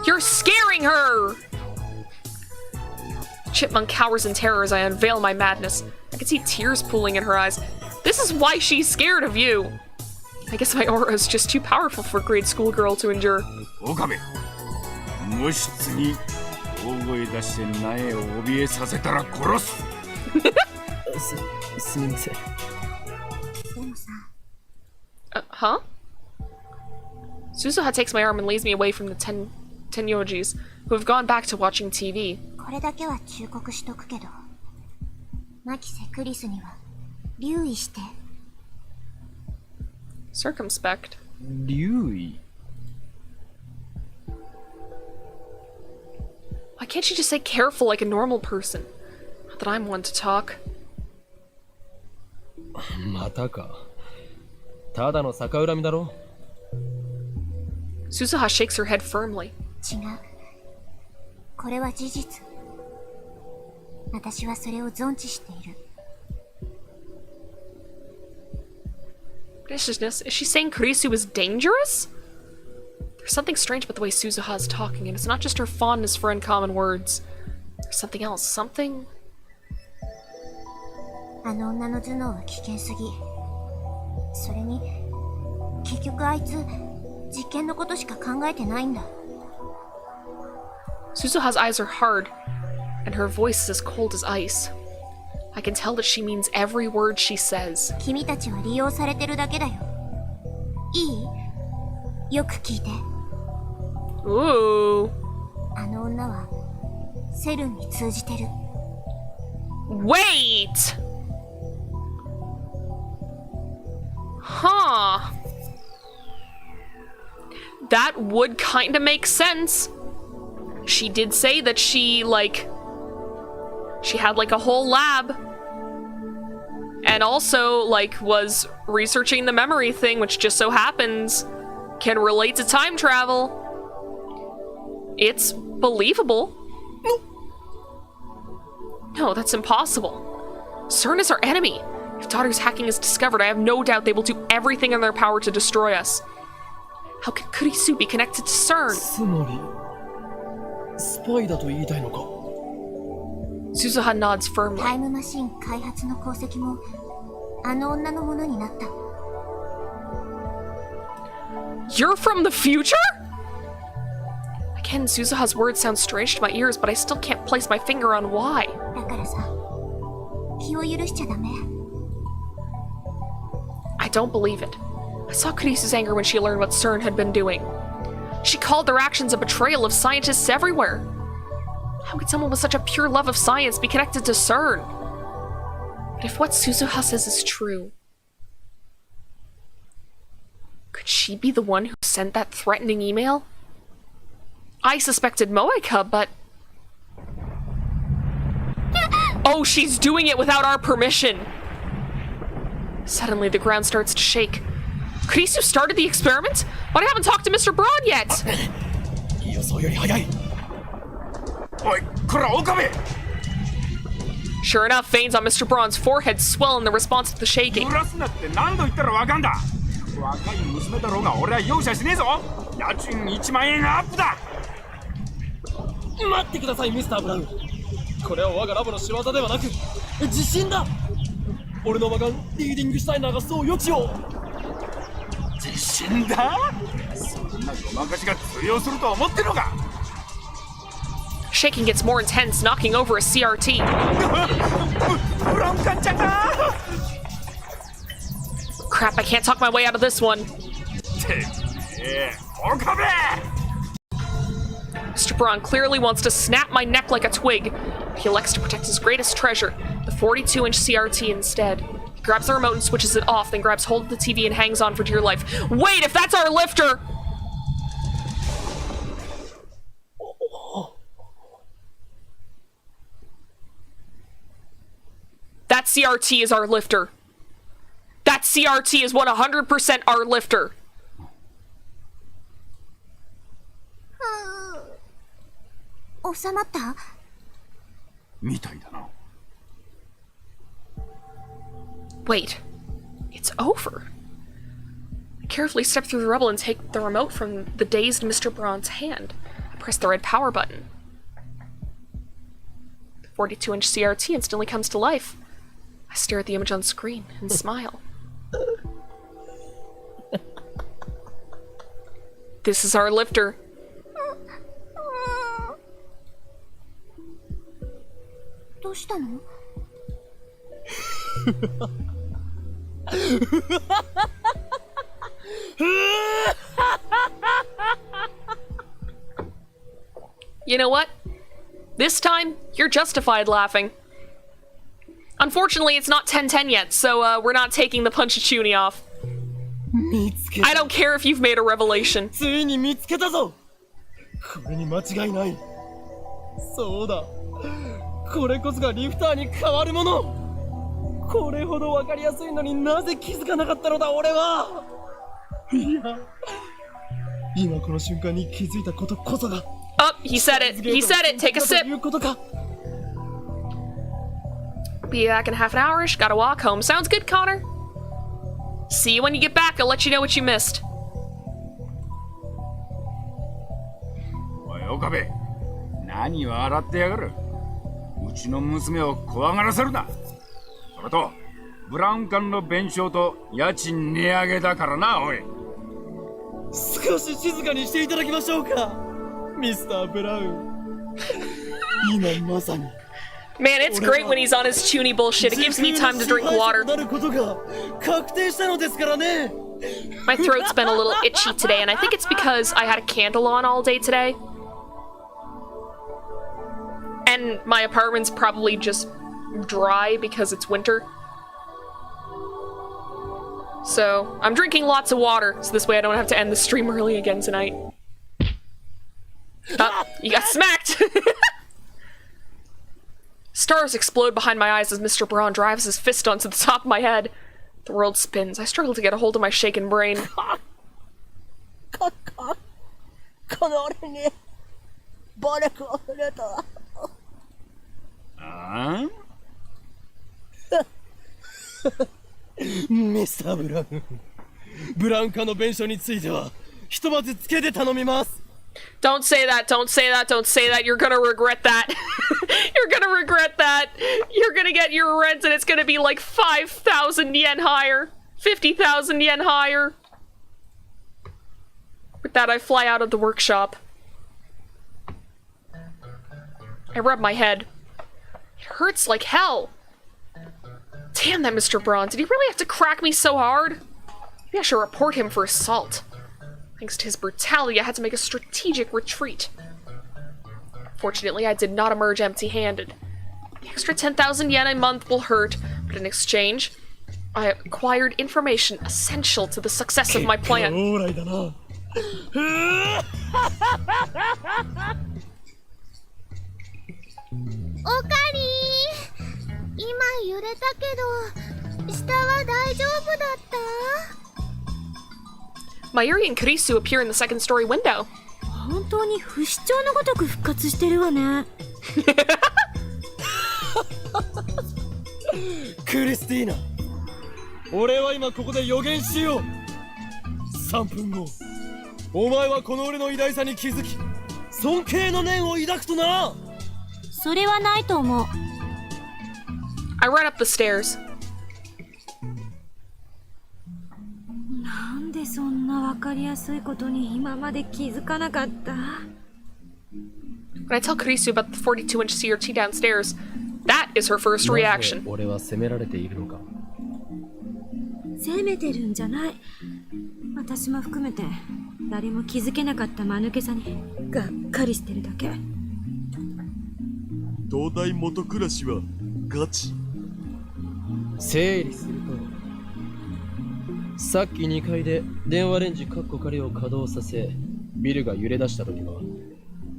You're scaring her! Chipmunk cowers in terror as I unveil my madness. I can see tears pooling in her eyes. This is why she's scared of you. I guess my aura is just too powerful for a grade school girl to endure. 岡部、無質に大声出して苗を怯えさせたら殺す。すみません。でもさ、Huh? Suzuha takes my arm and leads me away from the Tenyojis, who have gone back to watching TV. これだけは忠告しとくけど、マキセクリスには留意して。Circumspect. 留意。Why can't you just say careful like a normal person? Not that I'm one to talk. またか。ただの逆恨みだろ。Suzuha shakes her head firmly. 違う。これは事実。私はそれを存知している。Viciousness? Is she saying Kurisu is dangerous? There's something strange about the way Suzuha is talking, and it's not just her fondness for uncommon words. There's something else. Something... あの女の頭脳は危険すぎ。それに、結局あいつ、実験のことしか考えてないんだ。Suzuha's eyes are hard, and her voice is as cold as ice. I can tell that she means every word she says. 君たちは利用されてるだけだよ。いい？よく聞いて。Ooh. あの女は、セルンに通じてる。Wait! Huh. That would kinda make sense. She did say that she had like a whole lab. And also, like, was researching the memory thing, which just so happens can relate to time travel. It's believable. No, that's impossible. SERN is our enemy. If Daughter's hacking is discovered, I have no doubt they will do everything in their power to destroy us. How can Kurisu be connected to CERN? つまりスパイだと言いたいのか。 Suzuha nods firmly. タイムマシン開発の功績も、あの女のものになった。You're from the future? Again, Suzuha's words sound strange to my ears, but I still can't place my finger on why. だからさ、気を許しちゃダメ。I don't believe it. I saw Kurisu's anger when she learned what CERN had been doing. She called their actions a betrayal of scientists everywhere. How could someone with such a pure love of science be connected to CERN? But if what Suzuha says is true, could she be the one who sent that threatening email? I suspected Moeka, but... Oh, she's doing it without our permission! Suddenly, the ground starts to shake. Kurisu started the experiment? But I haven't talked to Mr. Broad yet! 予想より早い。おい、こら岡部。 Sure enough, veins on Mr. Braun's forehead swell in the response to the shaking. 揺らすなって何度言ったらわかんだ。若い娘だろうが俺は容赦しねえぞ。家賃1万円アップだ。待ってくださいミスターブラウン。これは我がラボの仕業ではなく自信だ。俺の魔眼リーディングシュタイナーがそう予知を。自信だ。そんなごまかしが通用すると思ってるのか。 Shaking gets more intense, knocking over a CRT. ブラウンカンちゃんが。 Crap, I can't talk my way out of this one. 岡部。 Mr. Braun clearly wants to snap my neck like a twig. He elects to protect his greatest treasure, the 42-inch CRT instead. He grabs the remote and switches it off, then grabs hold of the TV and hangs on for dear life. Wait, if that's our lifter! That CRT is our lifter. That CRT is 100% our lifter. 収まった？みたいだな。 Wait, it's over. I carefully step through the rubble and take the remote from the dazed Mr. Braun's hand. I press the red power button. The 42-inch CRT instantly comes to life. I stare at the image on screen and smile. This is our lifter. どうしたの？ You know what? This time, you're justified laughing. Unfortunately, it's not 10:10 yet, so we're not taking the Punchachuni off. I don't care if you've made a revelation. ついに見つけたぞ。これに間違いない。そうだ。これこそがリフターに変わるもの。これほどわかりやすいのになぜ気づかなかったのだ俺は。いや、今この瞬間に気づいたことこそが。Oh, he said it. He said it. Take a sip. Be back in half an hour-ish. Gotta walk home. Sounds good, Connor. See you when you get back. I'll let you know what you missed. おい岡部、何笑ってやがる。うちの娘を怖がらせるな。それとブラウン管の弁償と家賃値上げだからな。おい、少し静かにしていただきましょうかミスター・ブラウン。今まさに Man, it's great when he's on his chuny bullshit. It gives me time to drink water. My throat's been a little itchy today, and I think it's because I had a candle on all day today. And my apartment's probably just dry because it's winter. So, I'm drinking lots of water, so this way I don't have to end the stream early again tonight. Oh, you got smacked! Stars explode behind my eyes as Mr. Braun drives his fist onto the top of my head. The world spins. I struggle to get a hold of my shaken brain. Mr. ブラウン、ブラウン化の弁償についてはひとまずつけて頼みます。 Don't say that, don't say that, don't say that. You're gonna regret that. You're gonna regret that. You're gonna get your rent and it's gonna be like 5,000 yen higher. 50,000 yen higher. With that, I fly out of the workshop. I rub my head. It hurts like hell. Damn that Mr. Braun. Did he really have to crack me so hard? Maybe I should report him for assault. Thanks to his brutality, I had to make a strategic retreat. Fortunately, I did not emerge empty-handed. The extra 10,000 yen a month will hurt, but in exchange, I acquired information essential to the success of my plan. おかりー、今揺れたけど下は大丈夫だった？ Mayuri and Kurisu appear in the second-story window. 本当に不死鳥のごとく復活してるわね。クリスティーナ、俺は今ここで予言しよう。3分後、お前はこの俺の偉大さに気づき、尊敬の念を抱くとな。それはないと思う。 I ran up the stairs. なんでそんなわかりやすいことに今まで気づかなかった？ When I tell Kurisu about the 42-inch CRT downstairs, that is her first なぜ reaction. 俺は責められているのか。責めてるんじゃない。私も含めて誰も気づけなかった間抜けさにがっかりしてるだけ。東大元暮らしはガチ。整理すると、さっき2階で電話レンジカッコ仮を稼働させ、ビルが揺れ出した時は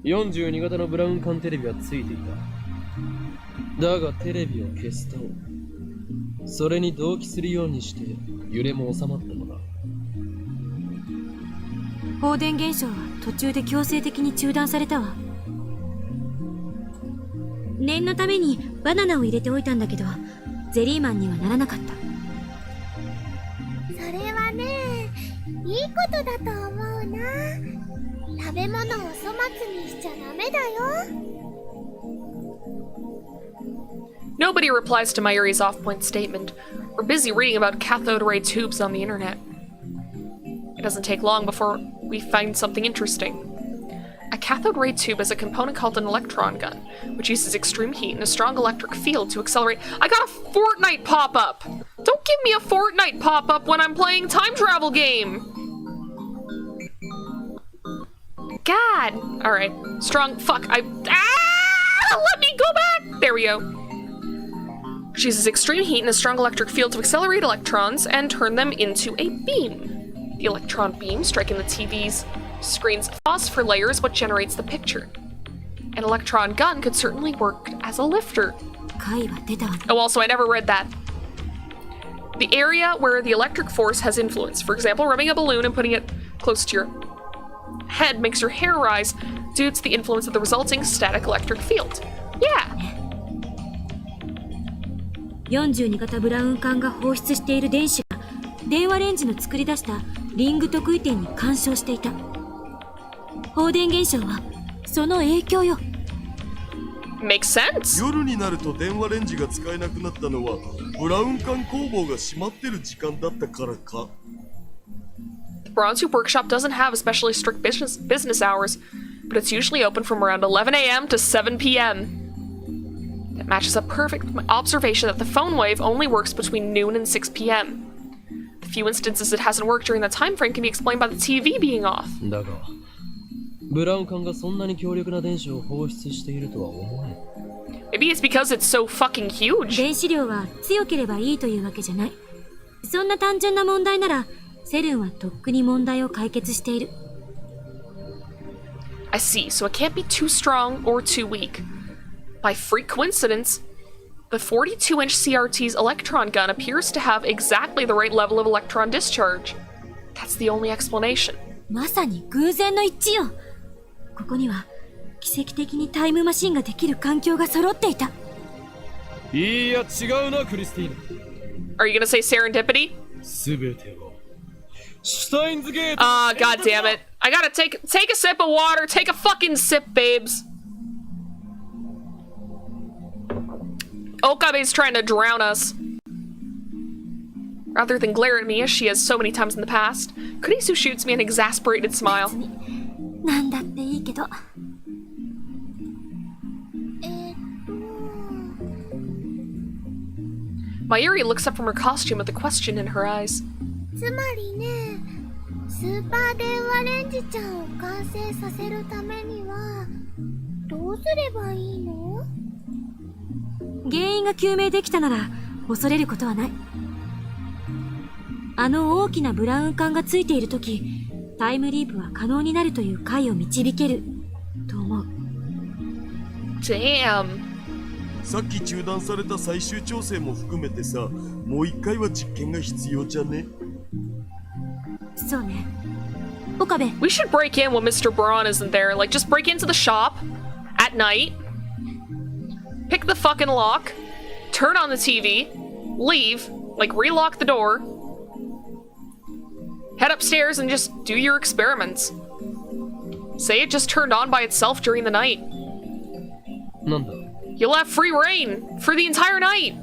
42型のブラウン管テレビはついていた。だがテレビを消すと、それに同期するようにして揺れも収まったのだ。放電現象は途中で強制的に中断されたわ。念のためにバナナを入れておいたんだけど、ゼリーマンにはならなかった。それはね、いいことだと思うな。食べ物を粗末にしちゃダメだよ。Nobody replies to Mayuri's off-point statement. We're busy reading about cathode ray tubes on the internet. It doesn't take long before we find something interesting. A cathode ray tube is a component called an electron gun, which uses extreme heat and a strong electric field to accelerate— I got a Fortnite pop-up! Don't give me a Fortnite pop-up when I'm playing time travel game! God! Alright. Strong— fuck, let me go back! There we go. Which uses extreme heat and a strong electric field to accelerate electrons and turn them into a beam. The electron beam, striking the TV's screen's phosphor layer, is what generates the picture. An electron gun could certainly work as a lifter. 回は出たわね。 Oh, also, I never read that. The area where the electric force has influence. For example, rubbing a balloon and putting it close to your head makes your hair rise due to the influence of the resulting static electric field. Yeah. 42型ブラウン管が放出している電子が電話レンジの作り出したリング特異点に干渉していた。放電現象はその影響よ。Makes sense. 夜になると電話レンジが使えなくなったのはブラウン管工房が閉まってる時間だったからか。 The Bronze Workshop doesn't have especially strict business hours, but it's usually open from around 11 a.m. to 7 p.m. That matches up perfect with my observation that the phone wave only works between noon and 6 p.m. The few instances it hasn't worked during that time frame can be explained by the TV being off. だが、ブラウン管がそんなに強力な電子を放出しているとは思えん。 Maybe it's because it's so fucking huge. 電子量は強ければいいというわけじゃない。そんな単純な問題ならセルンはとっくに問題を解決している。 I see, so it can't be too strong or too weak. By freak coincidence, the 42-inch CRT's electron gun appears to have exactly the right level of electron discharge. That's the only explanation. まさに偶然の一致よ。ここには奇跡的にタイムマシンができる環境が揃っていた。いや違うなクリスティーナ。 Are you gonna say serendipity? すべてをシュタインズゲート。Ah, god damn it. I gotta take a sip of water. Take a fucking sip, babes. Okabe's trying to drown us. Rather than glare at me as she has so many times in the past, Kurisu shoots me an exasperated smile. なんだっていいけど。Mayuri looks up from her costume with a question in her eyes. つまりね、スーパー電話レンジちゃんを完成させるためにはどうすればいいの？原因が究明できたなら恐れることはない。あの大きなブラウン管がついているとき、タイムリープは可能になるという解を導けると思う。Damn. さっき中断された最終調整も含めてさ、もう一回は実験が必要じゃね？そうね。岡部。 We should break in when Mr. Braun isn't there. Like, just break into the shop at night pick the fucking lock, turn on the TV, leave, like relock the door, head upstairs and just do your experiments. Say it just turned on by itself during the night. なんだ You'll have free reign for the entire night.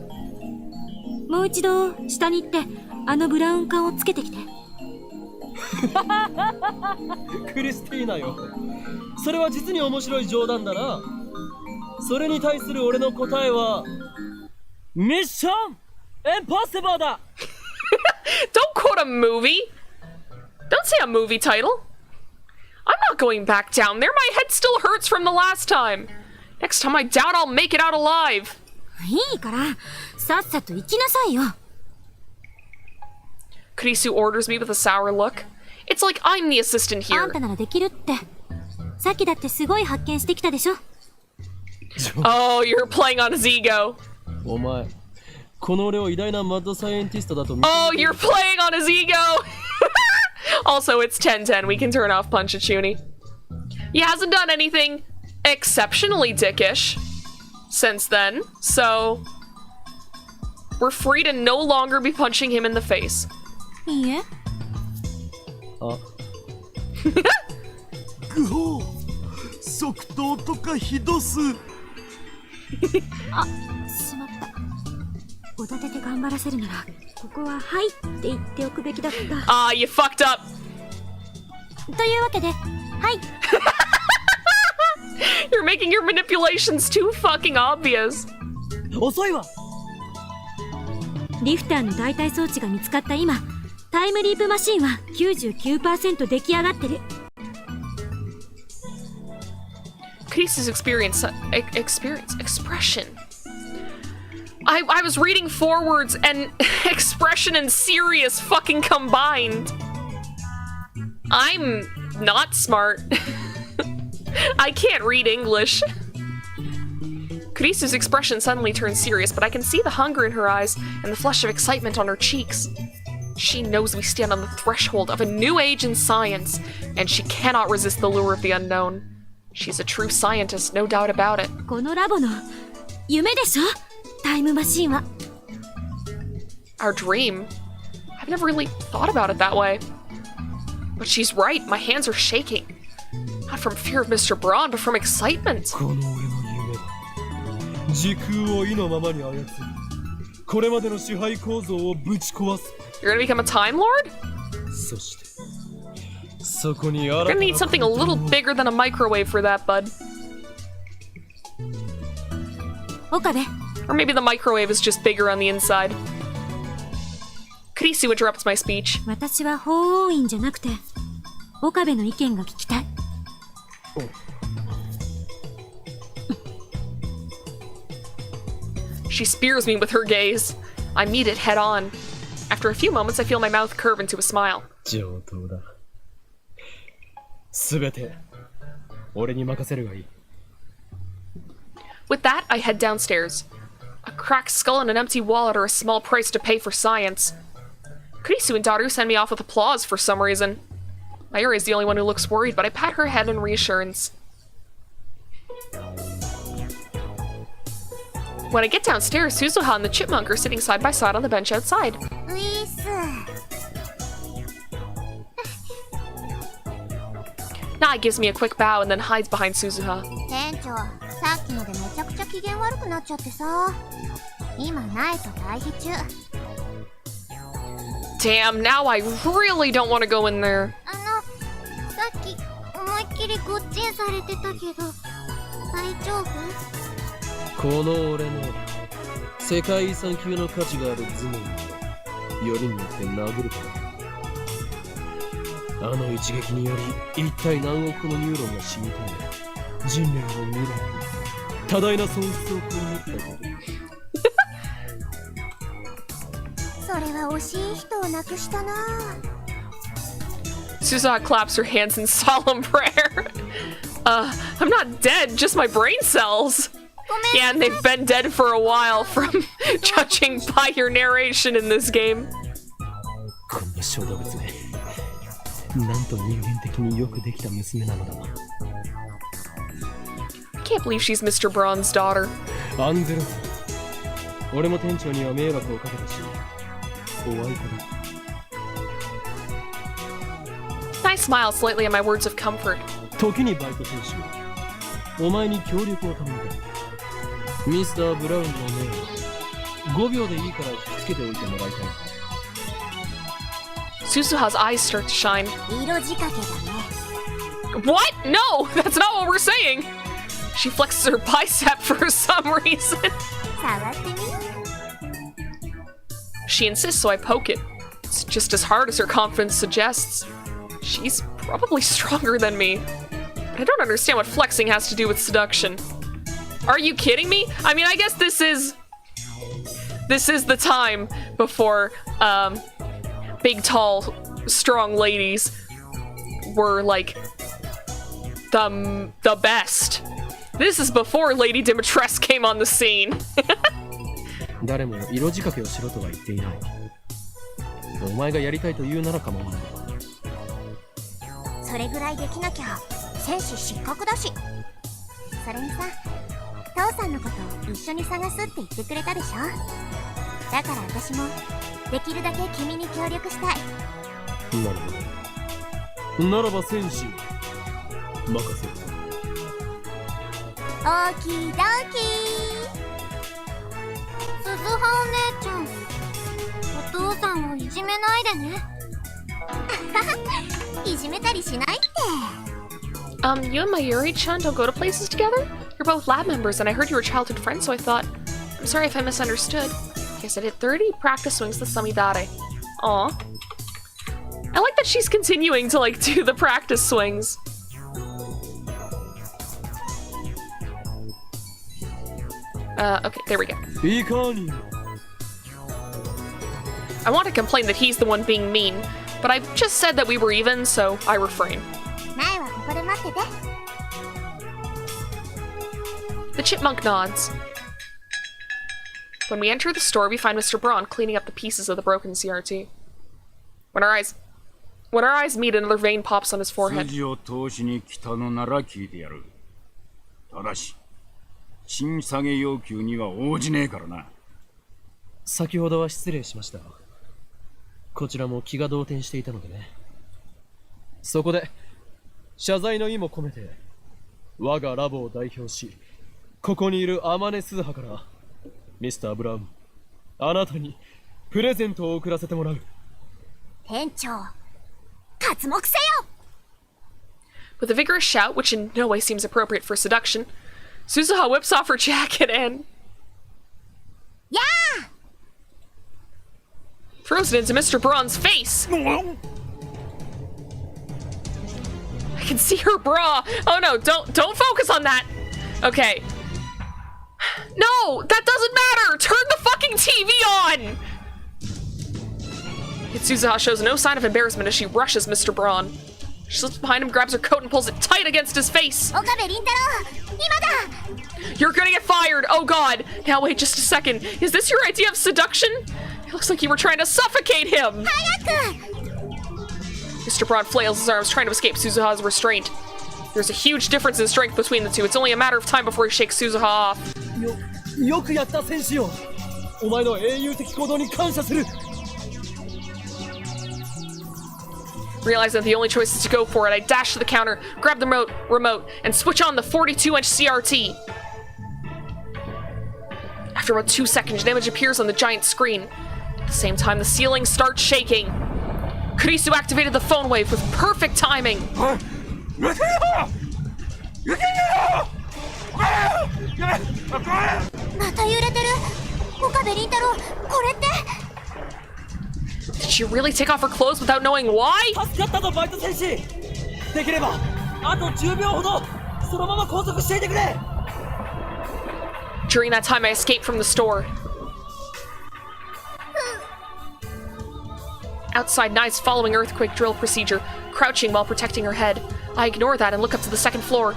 もう一度下に行ってあのブラウン管をつけてきて。クリスティーナよ。それは実に面白い冗談だな。それに対する俺の答えはミッションインポッシブルだ。Don't quote a movie. Don't say a movie title. I'm not going back down there. My head still hurts from the last time. Next time I doubt I'll make it out alive. いいからさっさと行きなさいよ。Kurisu orders me with a sour look. It's like I'm the assistant あん here. たならできるって。さっきだってすごい発見してきたでしょ。Oh, you're playing on his ego. お前、この俺を偉大なマッドサイエンティストだと。Oh, you're playing on his ego. Also, it's 10:10. We can turn off Punchachuni. He hasn't done anything exceptionally dickish since then, so we're free to no longer be punching him in the face. いいえ。あ、グホー即答とかひどす。あ、しまった。おだてて頑張らせるならここははいって言っておくべきだった。Ah, you fucked up. というわけで、はい。You're making your manipulations too fucking obvious. 遅いわ。リフターの代替装置が見つかった今、タイムリープマシンは 99% 出来上がってる。Kurisu's expression. I was reading forwards and expression and serious fucking combined. I'm not smart. I can't read English. Kurisu's expression suddenly turns serious, but I can see the hunger in her eyes and the flush of excitement on her cheeks. She knows we stand on the threshold of a new age in science, and she cannot resist the lure of the unknown. She's a true scientist, no doubt about it. このラボの夢でしょ？タイムマシンは。Our dream? I've never really thought about it that way. But she's right, my hands are shaking. Not from fear of Mr. Braun, but from excitement. この俺の夢だ。時空を意のままに操り、これまでの支配構造をぶち壊す。 You're gonna become a Time Lord? そして、そこに You're gonna need something a little bigger than a microwave for that, bud. 岡部。 Or maybe the microwave is just bigger on the inside. Kurisu interrupts my speech. 私は法王院じゃなくて岡部の意見が聞きたい。She spears me with her gaze. I meet it head on. After a few moments, I feel my mouth curve into a smile. 上等だ。すべて俺に任せるがいい。 With that, I head downstairs. A cracked skull and an empty wallet are a small price to pay for science. Kurisu and Daru send me off with applause for some reason. Mayuri is the only one who looks worried, but I pat her head in reassurance. When I get downstairs, Suzuha and the chipmunk are sitting side by side on the bench outside. ウィス Nai gives me a quick bow and then hides behind Suzuha. 店長、さっきのでめちゃくちゃ機嫌悪くなっちゃってさ。今ないと退避中。 Damn, now I really don't want to go in there. さっき思いっきりごっちんされてたけど大丈夫？この俺の世界遺産級の価値がある頭脳をよりによって殴るから。あの一撃により一体何億個のニューロンが染み込んで人類の未来に多大な損失を被ったこと。それは惜しい人を亡くしたな。 Suzuha claps her hands in solemn prayer. I'm not dead, just my brain cells. Yeah, and they've been dead for a while from judging by your narration in this game. こんな小動物め、なんと人間的によくできた娘なのだ。Can't believe she's Mr. Braun's daughter. アンゼロス俺も店長には迷惑をかけたしお相手だ I smile slightly at my words of comfort. 時にバイト選手お前に協力を頼みたいミスター・ブラウンの目を5秒でいいから引きつけておいてもらいたい Suzuha's eyes start to shine. 色仕掛けだね。 What? No, that's not what we're saying. She flexes her bicep for some reason. 触ってみ。 She insists, so I poke it. It's just as hard as her confidence suggests. She's probably stronger than me. But I don't understand what flexing has to do with seduction. Are you kidding me? I mean, I guess this is the time before big, tall, strong ladies were like the best. This is before Lady Dimitrescu came on the scene. 誰も色仕掛けをしろとは言っていないお前がやりたいと言うなら構わないそれぐらいできなきゃ選手失格だし。それにさ、父さんのことを一緒に探すって言ってくれたでしょ。だから私もできるだけ君に協力したい。なるほどならば戦士任せるオーキードーキー。鈴葉お姉ちゃん、お父さんをいじめないでね。いじめたりしないって。You and Mayuri-chan don't go to places together? You're both lab members, and I heard you were childhood friends, so I thought... I'm sorry if I misunderstood. Guess I did 30 practice swings to Samidare. Aw. I like that she's continuing to, like, do the practice swings. Okay, there we go. いかに I want to complain that he's the one being mean, but I've just said that we were even, so I refrain. 前はここで待ってて。 The chipmunk nods. When we enter the store, we find Mr. Braun cleaning up the pieces of the broken CRT. When our eyes meet, another vein pops on his forehead. 筋を通しに来たのなら聞いてやる。ただし、賃下げ要求には応じねえからな。先ほどは失礼しましたこちらも気が動転していたのでねそこで謝罪の意も込めて我がラボを代表しここにいるアマネスーハからミスター・ブラウンあなたにプレゼントを贈らせてもらう店長、刮目せよ。 With a vigorous shout, which in no way seems appropriate for seduction, Suzuha whips off her jacket and... Yeah! Throws it into Mr. Braun's face! I can see her bra! Oh no, don't focus on that! Okay. No! That doesn't matter! Turn the fucking TV on! Yet Suzuha shows no sign of embarrassment as she rushes Mr. Braun. She slips behind him, grabs her coat, and pulls it tight against his face. 岡部倫太郎、今だ。 You're gonna get fired! Oh god! Now wait just a second. Is this your idea of seduction? It looks like you were trying to suffocate him! 早く。 Mr. Braun flails his arms, trying to escape Suzuha's restraint. There's a huge difference in strength between the two. It's only a matter of time before he shakes Suzuha off. よくやった戦士よお前の英雄的行動に感謝する Realize that the only choice is to go for it. I dash to the counter, grab the remote, and switch on the 42-inch CRT. After about 2 seconds, an image appears on the giant screen. At the same time, the ceiling starts shaking. Kurisu activated the phone wave with perfect timing. また揺れてる。岡部倫太郎、これって。 Did she really take off her clothes without knowing why? 助かったぞバイト戦士できればあと10秒ほどそのまま拘束していてくれ During that time, I escaped from the store. Outside, Nai's following earthquake drill procedure, crouching while protecting her head. I ignore that and look up to the second floor.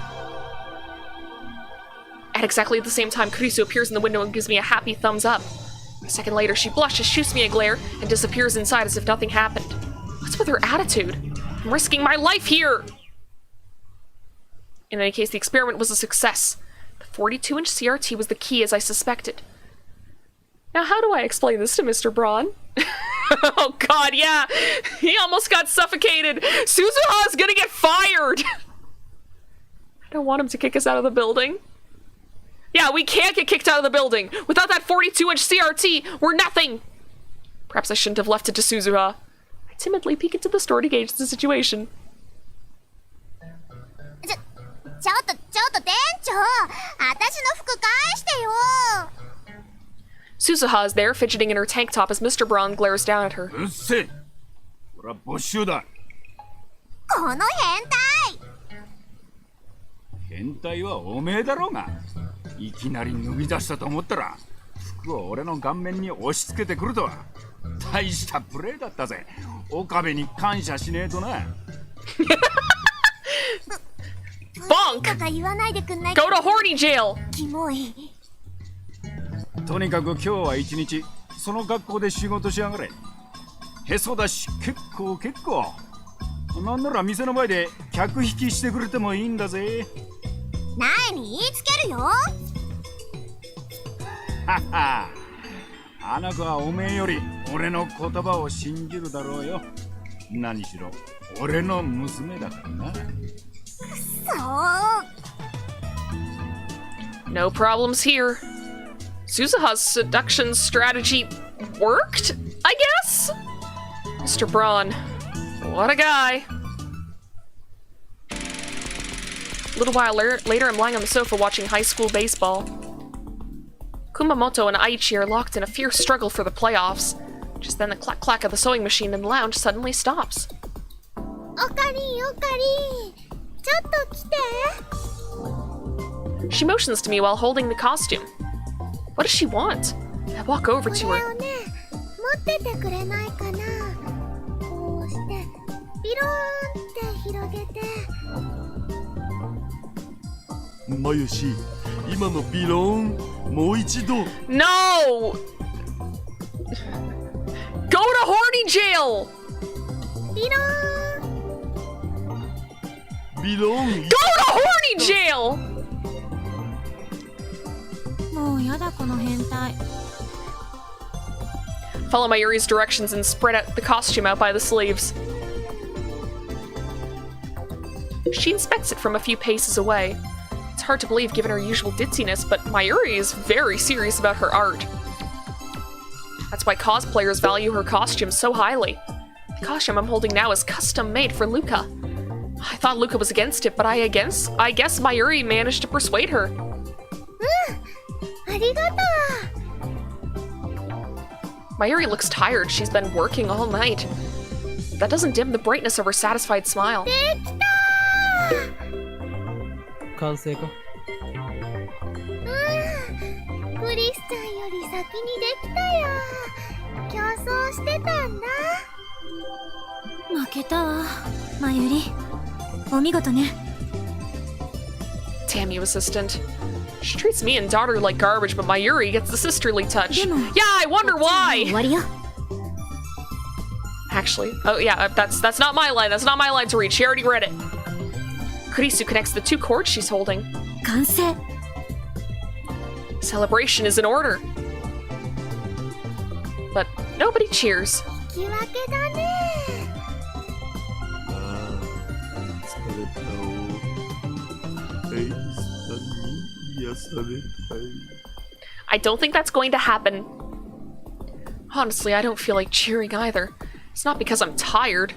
At exactly the same time, Kurisu appears in the window and gives me a happy thumbs up. A second later, she blushes, shoots me a glare, and disappears inside as if nothing happened. What's with her attitude? I'm risking my life here! In any case, the experiment was a success. 42-inch CRT was the key as I suspected. Now, how do I explain this to Mr. Braun? Oh god, yeah! He almost got suffocated! Suzuha's gonna get fired! I don't want him to kick us out of the building. Yeah, we can't get kicked out of the building! Without that 42-inch CRT, we're nothing! Perhaps I shouldn't have left it to Suzuha. I timidly peek into the store to gauge the situation. ちょっと店長、私の服返してよ。 Suzuha is there, fidgeting in her tank top as Mr. Braun glares down at her. うっせえ。これは没収だ。この変態。変態はおめえだろうが。いきなり脱ぎ出したと思ったら、服を俺の顔面に押し付けてくるとは。大したプレーだったぜ。岡部に感謝しねえとな。Bonk! とか言わないでくんない Go to horny jail! キモい。とにかく今日は一日その学校で仕事しやがれ。へそだし結構。なんなら店の前で客引きしてくれてもいいんだぜ。何言いつけるよ。はは。あの子はおめえより俺の言葉を信じるだろうよ。何しろ俺の娘だからな。そう。 No problems here. Suzuha's seduction strategy worked, I guess? Mr. Braun, what a guy. A little while later, I'm lying on the sofa watching high school baseball. Kumamoto and Aichi are locked in a fierce struggle for the playoffs. Just then the clack-clack of the sewing machine in the lounge suddenly stops. おかりん。ちょっと来て。 She motions to me while holding the costume. What does she want? I walk over こ to れ her. をね、持っててくれないかな。こうしてビローンって広げて。まよし、今のビローンもう一度。 No! Go to horny jail! ビローン。ビローン。 Go to horny jail! もうやだこの変態。 Follow Mayuri's directions and spread out the costume out by the sleeves. She inspects it from a few paces away. It's hard to believe given her usual ditziness, but Mayuri is very serious about her art. That's why cosplayers value her costume so highly. The costume I'm holding now is custom made for Luca. I thought Luca was against it, but I guess Mayuri managed to persuade her. ありがとう。 Mayuri looks tired. She's been working all night. That doesn't dim the brightness of her satisfied smile. できた完成か。ー。クリスちゃんより先にできたよ。競争してたんだ。負けたわ、まゆり。お見事ね。 Damn you, assistant. She treats me and daughter like garbage, but Mayuri gets the sisterly touch. Demo. Yeah, I wonder 終 why! わりよ。 Actually, oh yeah, that's not my line. That's not my line to read. She already read it. Kurisu connects the two cords she's holding. 完成。 Celebration is in order. But nobody cheers. 引き分けだね。ああ、疲れたお。エイジさんに癒されたい。 I don't think that's going to happen. Honestly, I don't feel like cheering either. It's not because I'm tired.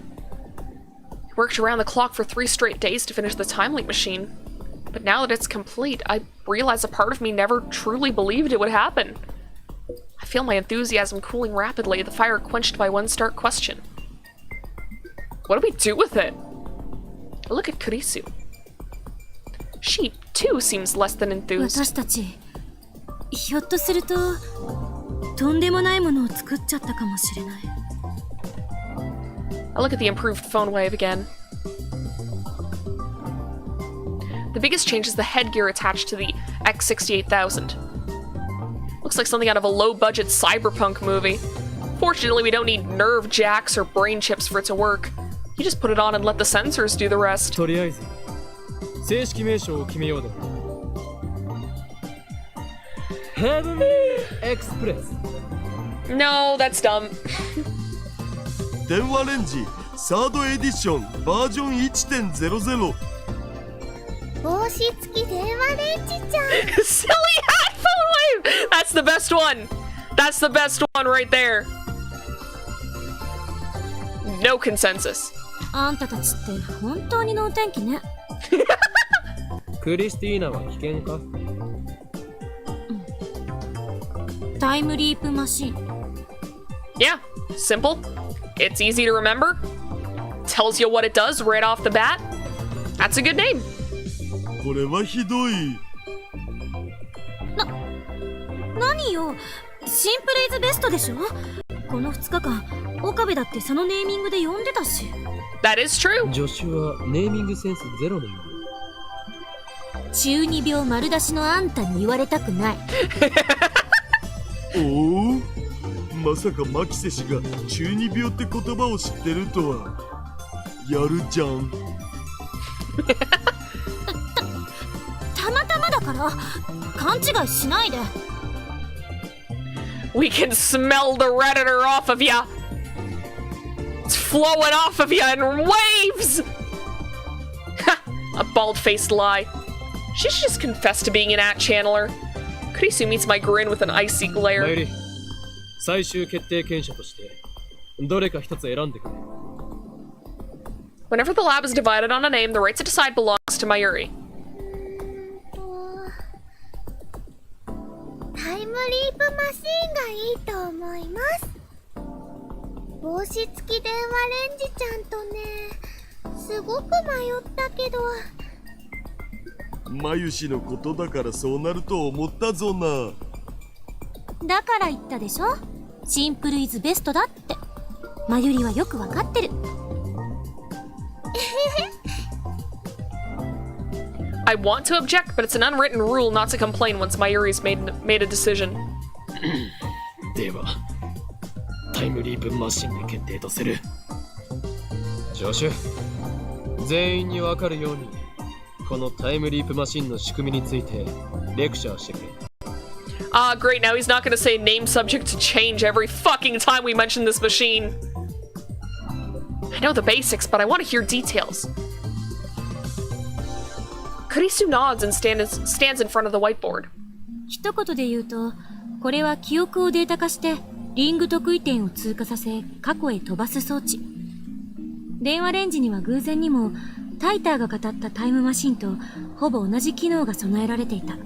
I worked around the clock for 3 straight days to finish the time leap machine. But now that it's complete, I realize a part of me never truly believed it would happen. I feel my enthusiasm cooling rapidly, the fire quenched by one stark question. What do we do with it? I look at Kurisu. She, too, seems less than enthused. 私たち、ひょっとすると、とんでもないものを作っちゃったかもしれない。I look at the improved phone wave again. The biggest change is the headgear attached to the X68000. Looks like something out of a low-budget cyberpunk movie. Fortunately, we don't need nerve jacks or brain chips for it to work. You just put it on and let the sensors do the rest. とりあえず正式名称を決めようで。ヘブンリーエクスプレス。 No, that's dumb. 電話レンジサードエディションバージョン 1.00。 帽子付き電話レンジちゃん。 Silly headphone wave! That's the best one. That's the best one right there. No consensus. あんたたちって本当に能天気ね。クリスティーナは危険か？タイムリープマシン。 Yeah, simple. It's easy to remember. Tells you what it does right off the bat. That's a good name. これはひどい。何よ、シンプルイズベストでしょ。この2日間岡部だってそのネーミングで呼んでたし。 That is true. 助手はネーミングセンスゼロのよう。中二病丸出しのあんたに言われたくない。おお、まさかマキセ氏が中二病って言葉を知ってるとは。やるじゃん。たまたまだから勘違いしないで。 We can smell the redditor off of ya. It's flowing off of ya in waves. A bald-faced lie. She should just confess to being an at channeler. Kurisu meets my grin with an icy マ glare. ユリ、最終決定権者としてどれか一つ選んでくれ。 Whenever the lab is divided on a name, the right to decide belongs to Mayuri. タイムリープマシンがいいと思います。帽子付き電話レンジちゃんとね、すごく迷ったけど。マユ氏のことだからそうなると思ったぞな。だから言ったでしょ、シンプルイズベストだって。マユリはよくわかってる。I want to object, but it's an unwritten rule not to complain once Mayuri's made a decision. ではタイムリープマシンで決定とする。助手、全員にわかるようにこのタイムリープマシンの仕組みについてレクチャーしてくれ。Ah, great, now he's not gonna say name subject to change every fucking time we mention this machine. I know the basics, but I want to hear details. Kurisu nods and stands in front of the whiteboard. 一言で言うと、これは記憶をデータ化してリング得意点を通過させ過去へ飛ばす装置。電話レンジには偶然にもタイターが語ったタイムマシンとほぼ同じ機能が備えられていた。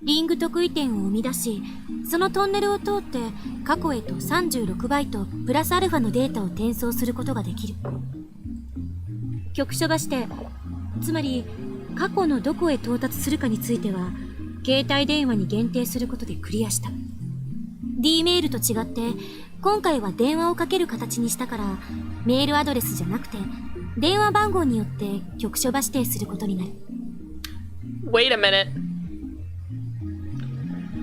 リング得意点を生み出し、そのトンネルを通って過去へと36バイトプラスアルファのデータを転送することができる。局所場して、つまり過去のどこへ到達するかについては携帯電話に限定することでクリアした。 D メールと違って今回は電話をかける形にしたから、メールアドレスじゃなくて電話番号によって局所場指定することになる。 Wait a minute.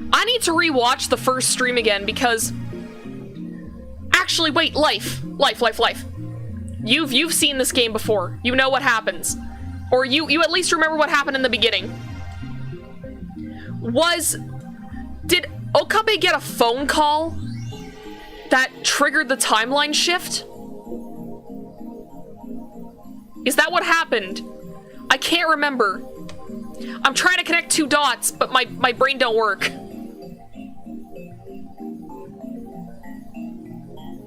I need to rewatch the first stream again because... Actually, wait, Life. You've seen this game before. You know what happens. Or you at least remember what happened in the beginning. Did Okabe get a phone call that triggered the timeline shift? Is that what happened? I can't remember. I'm trying to connect two dots, but my brain don't work.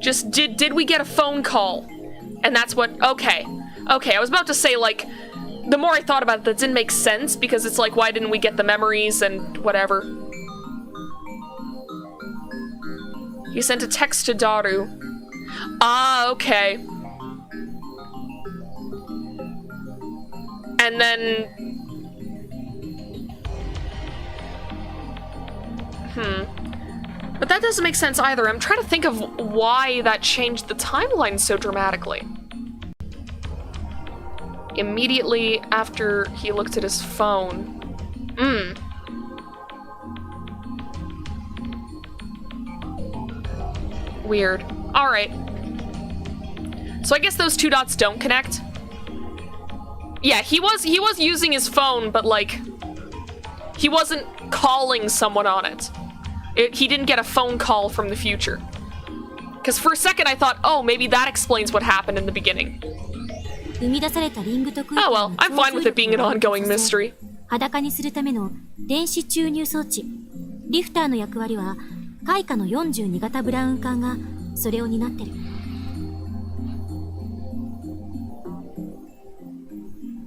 Just did we get a phone call? And that's what, okay, I was about to say, like, the more I thought about it, that didn't make sense, because it's like, why didn't we get the memories and whatever? He sent a text to Daru. Ah, okay. And then... But that doesn't make sense either. I'm trying to think of why that changed the timeline so dramatically. Immediately after he looked at his phone. Weird. Alright. So I guess those two dots don't connect. Yeah, he was using his phone, but like he wasn't calling someone on it. He didn't get a phone call from the future. Because for a second I thought, oh, maybe that explains what happened in the beginning. 生み出されたリングと空 Oh 間 well, の I'm fine with it being an ongoing mystery. 裸にするための電子注入装置リフターの役割は開花の42型ブラウン管がそれを担ってる。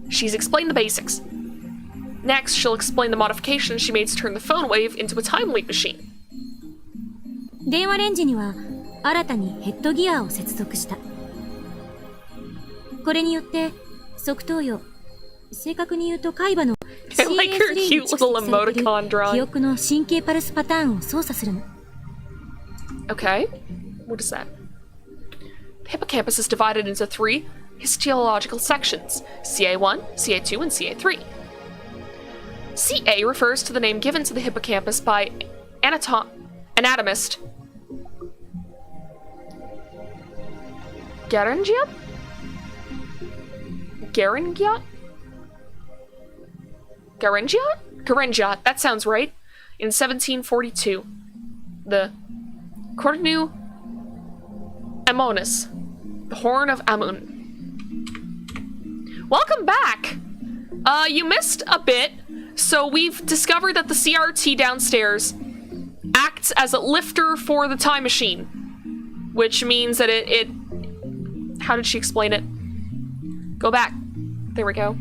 She's explained the basics. Next, she'll explain the modifications she made to turn the phone wave into a time leap machine. 電話レンジには新たにヘッドギアを接続した。これによって側頭葉、正確に言うと海馬の I like her CA3 に cute 蓄積 little されてい emoticon る drawing. 記憶の神経パルスパターンを操作するの。 Okay, what is that? The hippocampus is divided into 3 histological sections, CA1, CA2, and CA3. CA refers to the name given to the hippocampus by anatomist Garangiot? Garangiot, that sounds right. In 1742. The Cornu Amonis, the Horn of Amun. Welcome back! You missed a bit, so we've discovered that the CRT downstairs acts as a lifter for the time machine, which means that it how did she explain it? Go back. There we go.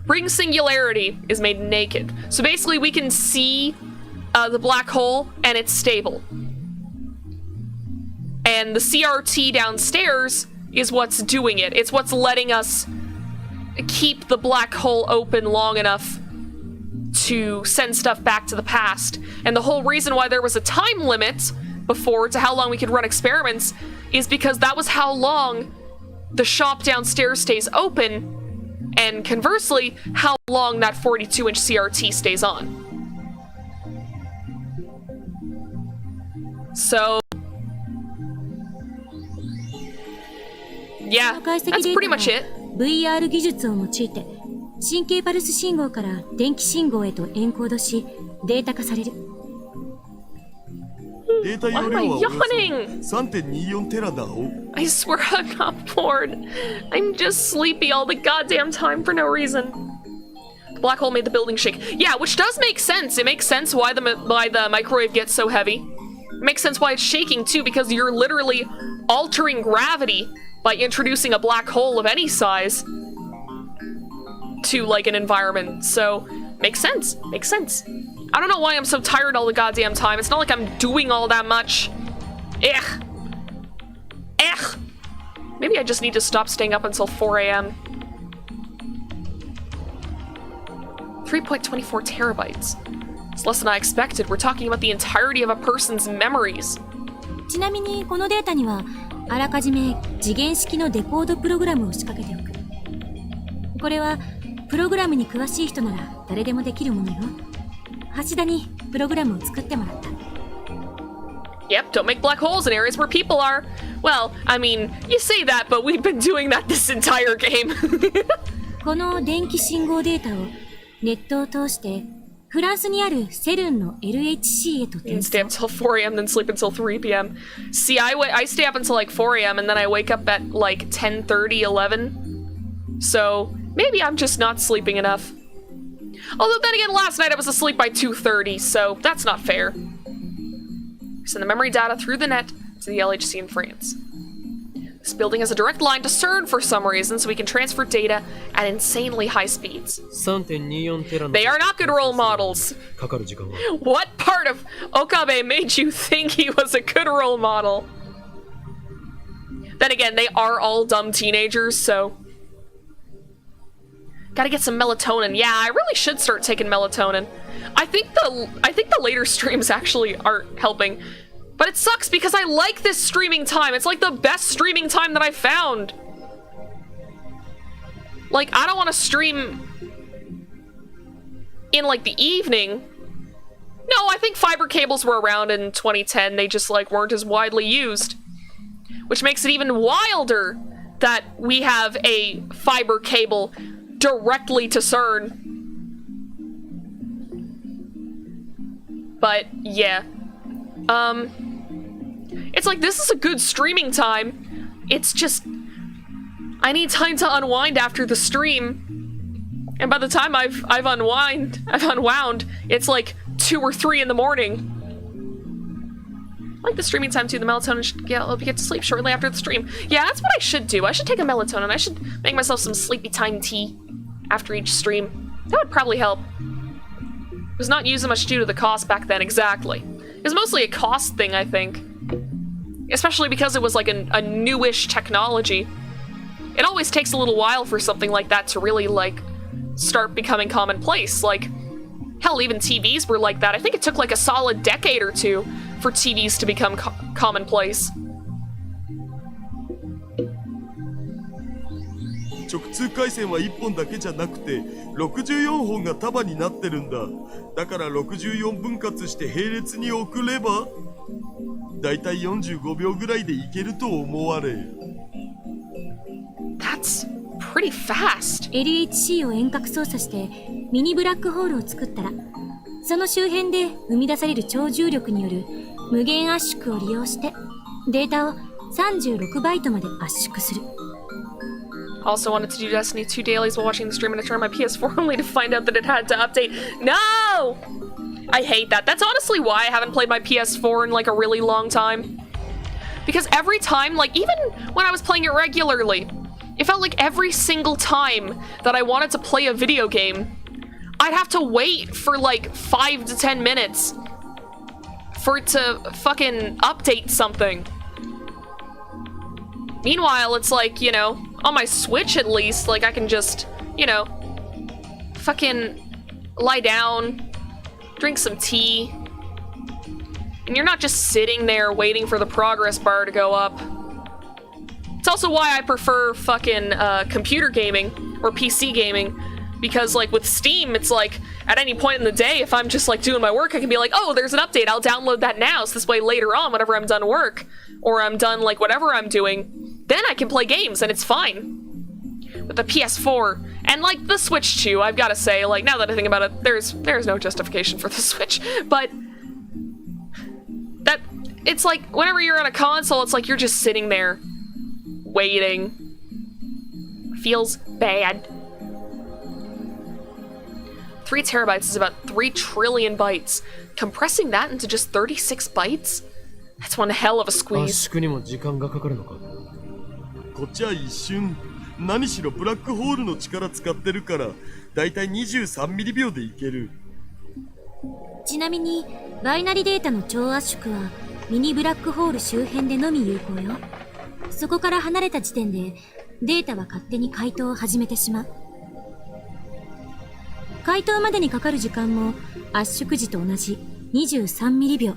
Ring singularity is made naked. So basically we can see the black hole and it's stable. And the CRT downstairs is what's doing it. It's what's letting us keep the black hole open long enough to send stuff back to the past. And the whole reason why there was a time limit before to how long we could run experiments is because that was how long the shop downstairs stays open, and conversely, how long that 42-inch CRT stays on. So, yeah, that's pretty much it. VR 技術を用いて神経パルス信号から電気信号へとエンコードしデータ化される。データ Why 容 am I 量はおよ yawning? そ 3.24 テラだお。 I swear I'm not bored. I'm just sleepy all the goddamn time for no reason. The black hole made the building shake. Yeah, which does make sense. It makes sense why the microwave gets so heavy. It makes sense why it's shaking too, because you're literally altering gravity by introducing a black hole of any size to like an environment. So, makes sense. Makes sense. I don't know why I'm so tired all the goddamn time. It's not like I'm doing all that much. Ugh. Ugh. Maybe I just need to stop staying up until 4 a.m. 3.24 terabytes. It's less than I expected. We're talking about the entirety of a person's memories. ちなみにこのデータにはあらかじめ次元式のデコードプログラムを仕掛けておく。これはプログラムに詳しい人なら誰でもできるものよ。橋田にプログラムを作ってもらった。Yep, don't make black holes in areas where people are. Well, I mean, you say that, but we've been doing that this entire game. この電気信号データをネットを通してフランスにあるSERNの LHC へと転 Stay 送。 up till 4 a.m. then sleep until 3 p.m. See, I stay up until like 4 a.m. and then I wake up at like 10:30, 11. So maybe I'm just not sleeping enough. Although then again, last night I was asleep by 2:30, so that's not fair. Send the memory data through the net to the LHC in France. This building has a direct line to CERN for some reason, so we can transfer data at insanely high speeds. 3.24 テラの They are not good role models. かかる時間は What part of Okabe made you think he was a good role model? Then again, they are all dumb teenagers, so... Gotta get some melatonin. Yeah, I really should start taking melatonin. I think the later streams actually aren't helping. But it sucks because I like this streaming time. It's like the best streaming time that I've found. Like, I don't want to stream in like the evening. No, I think fiber cables were around in 2010. They just like weren't as widely used. Which makes it even wilder that we have a fiber cable directly to CERN. But yeah. It's like, this is a good streaming time. It's just, I need time to unwind after the stream. And by the time I've unwound, it's like 2 or 3 in the morning. I like the streaming time too. The melatonin should help you get to sleep shortly after the stream. Yeah, that's what I should do. I should take a melatonin. I should make myself some sleepy time tea after each stream. That would probably help. It was not using much due to the cost back then, exactly. It was mostly a cost thing, I think. Especially because it was like a newish technology. It always takes a little while for something like that to really, like, start becoming commonplace. Like, hell, even TVs were like that. I think it took like a solid decade or 2 for TVs to become commonplace. 直通回線は1本だけじゃなくて64本が束になってるんだ。だから64分割して並列に送ればだいたい45秒ぐらいでいけると思われ。That's pretty fast. LHC を遠隔操作してミニブラックホールを作ったら、その周辺で生み出される超重力による無限圧縮を利用してデータを36バイトまで圧縮する。Also wanted to do Destiny 2 dailies while watching the stream and I turned my PS4 only to find out that it had to update. No! I hate that. That's honestly why I haven't played my PS4 in like a really long time. Because every time, like even when I was playing it regularly, it felt like every single time that I wanted to play a video game, I'd have to wait for like 5 to 10 minutes for it to fucking update something. Meanwhile, it's like, you know, on my Switch at least, like I can just, you know, fucking lie down, drink some tea, and you're not just sitting there waiting for the progress bar to go up. It's also why I prefer fucking computer gaming or PC gaming, because like with Steam, it's like at any point in the day, if I'm just like doing my work, I can be like, oh, there's an update, I'll download that now, so this way later on, whenever I'm done work, or I'm done like whatever I'm doing, then I can play games and it's fine. With the PS4 and like the Switch too, I've got to say, like now that I think about it, there's no justification for the Switch, but that it's like whenever you're on a console, it's like you're just sitting there waiting. Feels bad. 3 terabytes is about 3 trillion bytes. Compressing that into just 36 bytes? That's one hell of a squeeze. 圧縮にも時間がかかるのか。こっちは一瞬。何しろブラックホールの力使ってるからだいたい23ミリ秒でいける。ちなみにバイナリデータの超圧縮はミニブラックホール周辺でのみ有効よ。そこから離れた時点でデータは勝手に解凍を始めてしまう。解凍までにかかる時間も圧縮時と同じ23ミリ秒。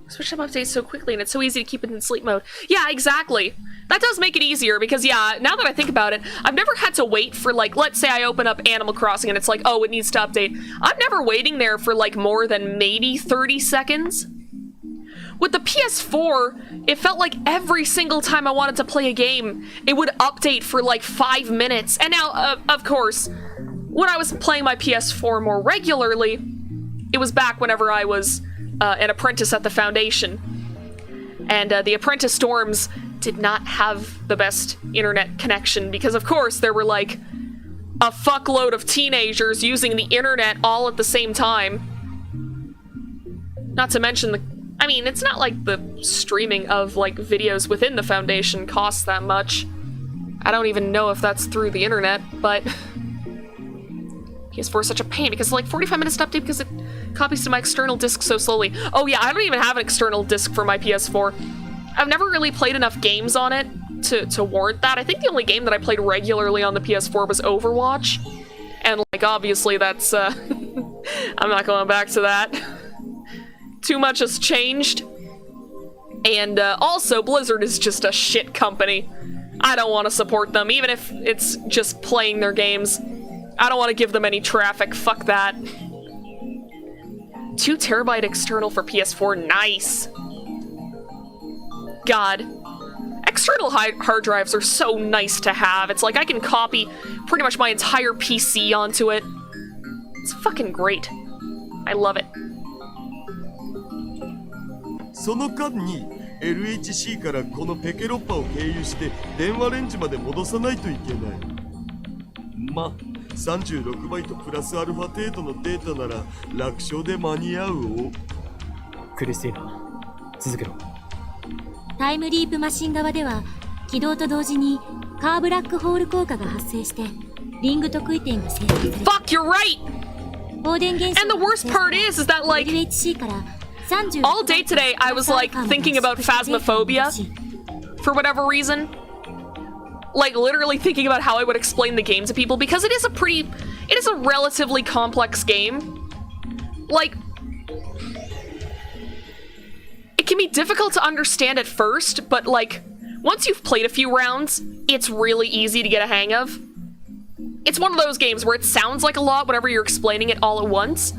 Switch up updates so quickly and it's so easy to keep it in sleep mode. Yeah, exactly. That does make it easier because, yeah, now that I think about it, I've never had to wait for, like, let's say I open up Animal Crossing and it's like, oh, it needs to update. I'm never waiting there for, like, more than maybe 30 seconds. With the PS4, it felt like every single time I wanted to play a game, it would update for, like, 5 minutes. And now, of course, when I was playing my PS4 more regularly, it was back whenever I was an apprentice at the Foundation. And the apprentice dorms did not have the best internet connection because, of course, there were, like, a fuckload of teenagers using the internet all at the same time. Not to mention I mean, it's not like the streaming of, like, videos within the Foundation costs that much. I don't even know if that's through the internet, but PS4 is such a pain because it's like 45 minutes to update because it copies to my external disk so slowly. Oh yeah, I don't even have an external disk for my PS4. I've never really played enough games on it to warrant that. I think the only game that I played regularly on the PS4 was Overwatch. And, like, obviously that's, I'm not going back to that. Too much has changed. And, also, Blizzard is just a shit company. I don't want to support them, even if it's just playing their games. I don't want to give them any traffic, fuck that. 2 terabyte external for PS4, nice. God. External hard drives are so nice to have. It's like I can copy pretty much my entire PC onto it. It's fucking great. I love it. その間に LHC からこのペケロッパを経由して電話レンジまで戻さないといけない。まあ36バイトプラスアルファ程度のデータなら楽勝で間に合うを。クリスティーナ、続けろ。タイムリープマシン側では起動と同時にカーブラックホール効果が発生してリング特異点が生成される。 Fuck, you're right! 放電現象 And the worst part is that like LHC から30 all day today I was like thinking about phasmophobia for whatever reason. Like literally thinking about how I would explain the game to people because it is a relatively complex game. Like it can be difficult to understand at first, but like once you've played a few rounds, it's really easy to get a hang of. It's one of those games where it sounds like a lot whenever you're explaining it all at once,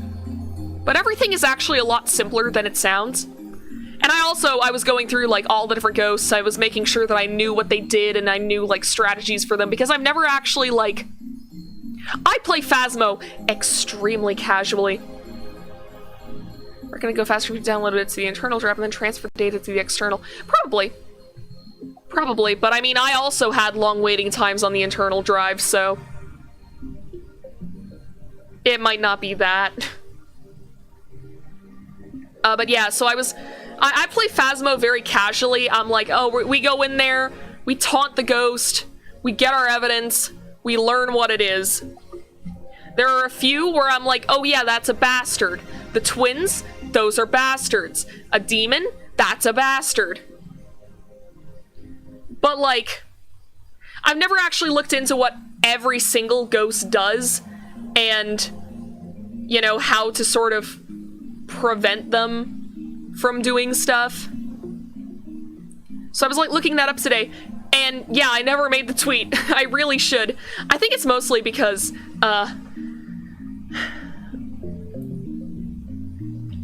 but everything is actually a lot simpler than it sounds. And I was going through like all the different ghosts. I was making sure that I knew what they did and I knew like strategies for them because I've never actually like... I play Phasmo extremely casually. We're gonna go faster if we download it to the internal drive and then transfer the data to the external. Probably, but I mean, I also had long waiting times on the internal drive, so... it might not be that. But yeah, so I play Phasmo very casually. I'm like, oh, we go in there, we taunt the ghost, we get our evidence, we learn what it is. There are a few where I'm like, oh yeah, that's a bastard. The twins, those are bastards. A demon, that's a bastard. But like, I've never actually looked into what every single ghost does and, you know, how to sort of prevent them from doing stuff. So I was like looking that up today, and yeah, I never made the tweet. I really should. I think it's mostly because,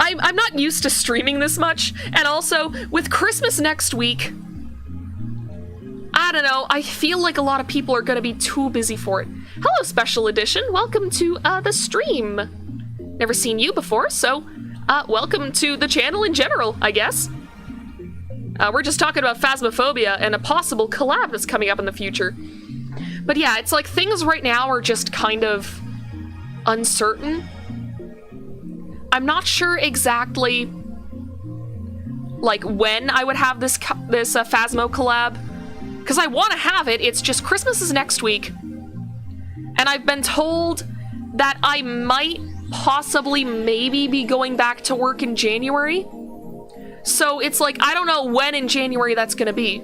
I'm not used to streaming this much, and also, with Christmas next week, I don't know, I feel like a lot of people are gonna be too busy for it. Hello, Special Edition. Welcome to, the stream. Never seen you before, so, welcome to the channel in general, I guess. We're just talking about Phasmophobia and a possible collab that's coming up in the future. But yeah, it's like things right now are just kind of uncertain. I'm not sure exactly, like, when I would have this Phasmo collab. Because I want to have it, it's just Christmas is next week. And I've been told that I might possibly maybe be going back to work in January. So it's like, I don't know when in January that's gonna be.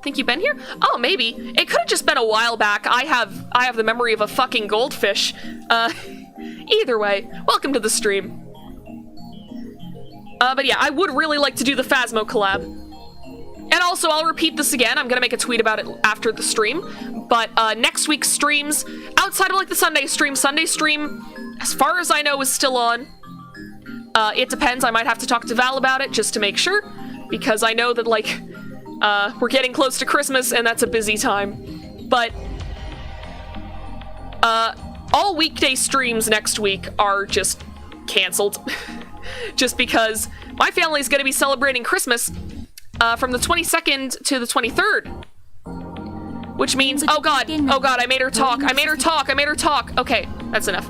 Think you've been here? Oh, maybe. It could have just been a while back. I have the memory of a fucking goldfish. Either way, welcome to the stream. But yeah, I would really like to do the Phasmo collab. And also, I'll repeat this again, I'm gonna make a tweet about it after the stream, but next week's streams, outside of like the Sunday stream, as far as I know, is still on. It depends, I might have to talk to Val about it just to make sure, because I know that like, we're getting close to Christmas and that's a busy time. But, all weekday streams next week are just canceled. Just because my family's gonna be celebrating Christmas from the 22nd to the 23rd. Which means, oh god, I made her talk. Okay, that's enough.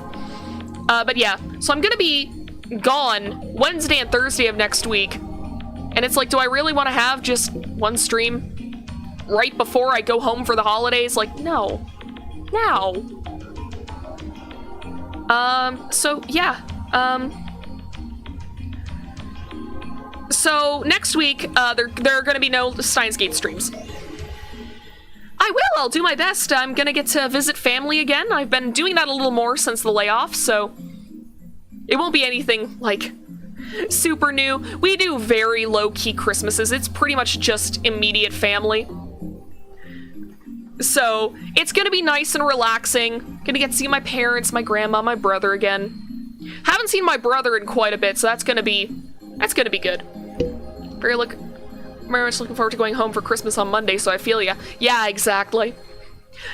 But yeah, so I'm gonna be gone Wednesday and Thursday of next week. And it's like, do I really want to have just one stream right before I go home for the holidays? Like, no. Now. So yeah, so next week, there are going to be no Steins Gate streams. I'll do my best. I'm going to get to visit family again. I've been doing that a little more since the layoff, so it won't be anything, like, super new. We do very low-key Christmases. It's pretty much just immediate family. So, it's going to be nice and relaxing. Gonna get to see my parents, my grandma, my brother again. Haven't seen my brother in quite a bit, so that's gonna be good. Very much looking forward to going home for Christmas on Monday, so I feel ya. Yeah, exactly.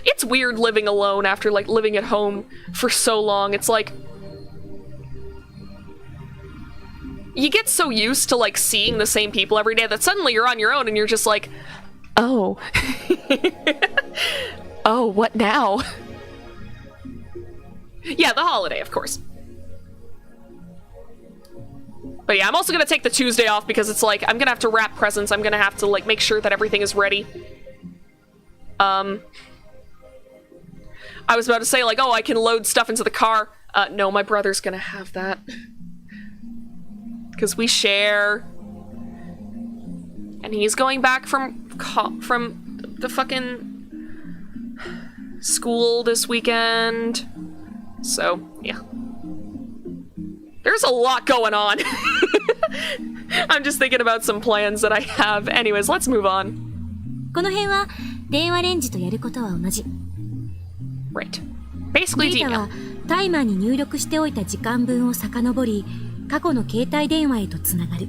It's weird living alone after, like, living at home for so long. It's like, you get so used to like seeing the same people every day that suddenly you're on your own and you're just like, oh. Oh, what now? Yeah, the holiday, of course. But yeah, I'm also gonna take the Tuesday off because it's like, I'm gonna have to wrap presents, I'm gonna have to like make sure that everything is ready. I was about to say like, oh, I can load stuff into the car. No, my brother's gonna have that. Because we share. And he's going back from the fucking school this weekend. So, yeah. There's a lot going on. I'm just thinking about some plans that I have. Anyways, let's move on. この辺は電話レンジとやることは同じ。Right. Basically, データはタイマーに入力しておいた時間分を遡り、過去の携帯電話へとつながる。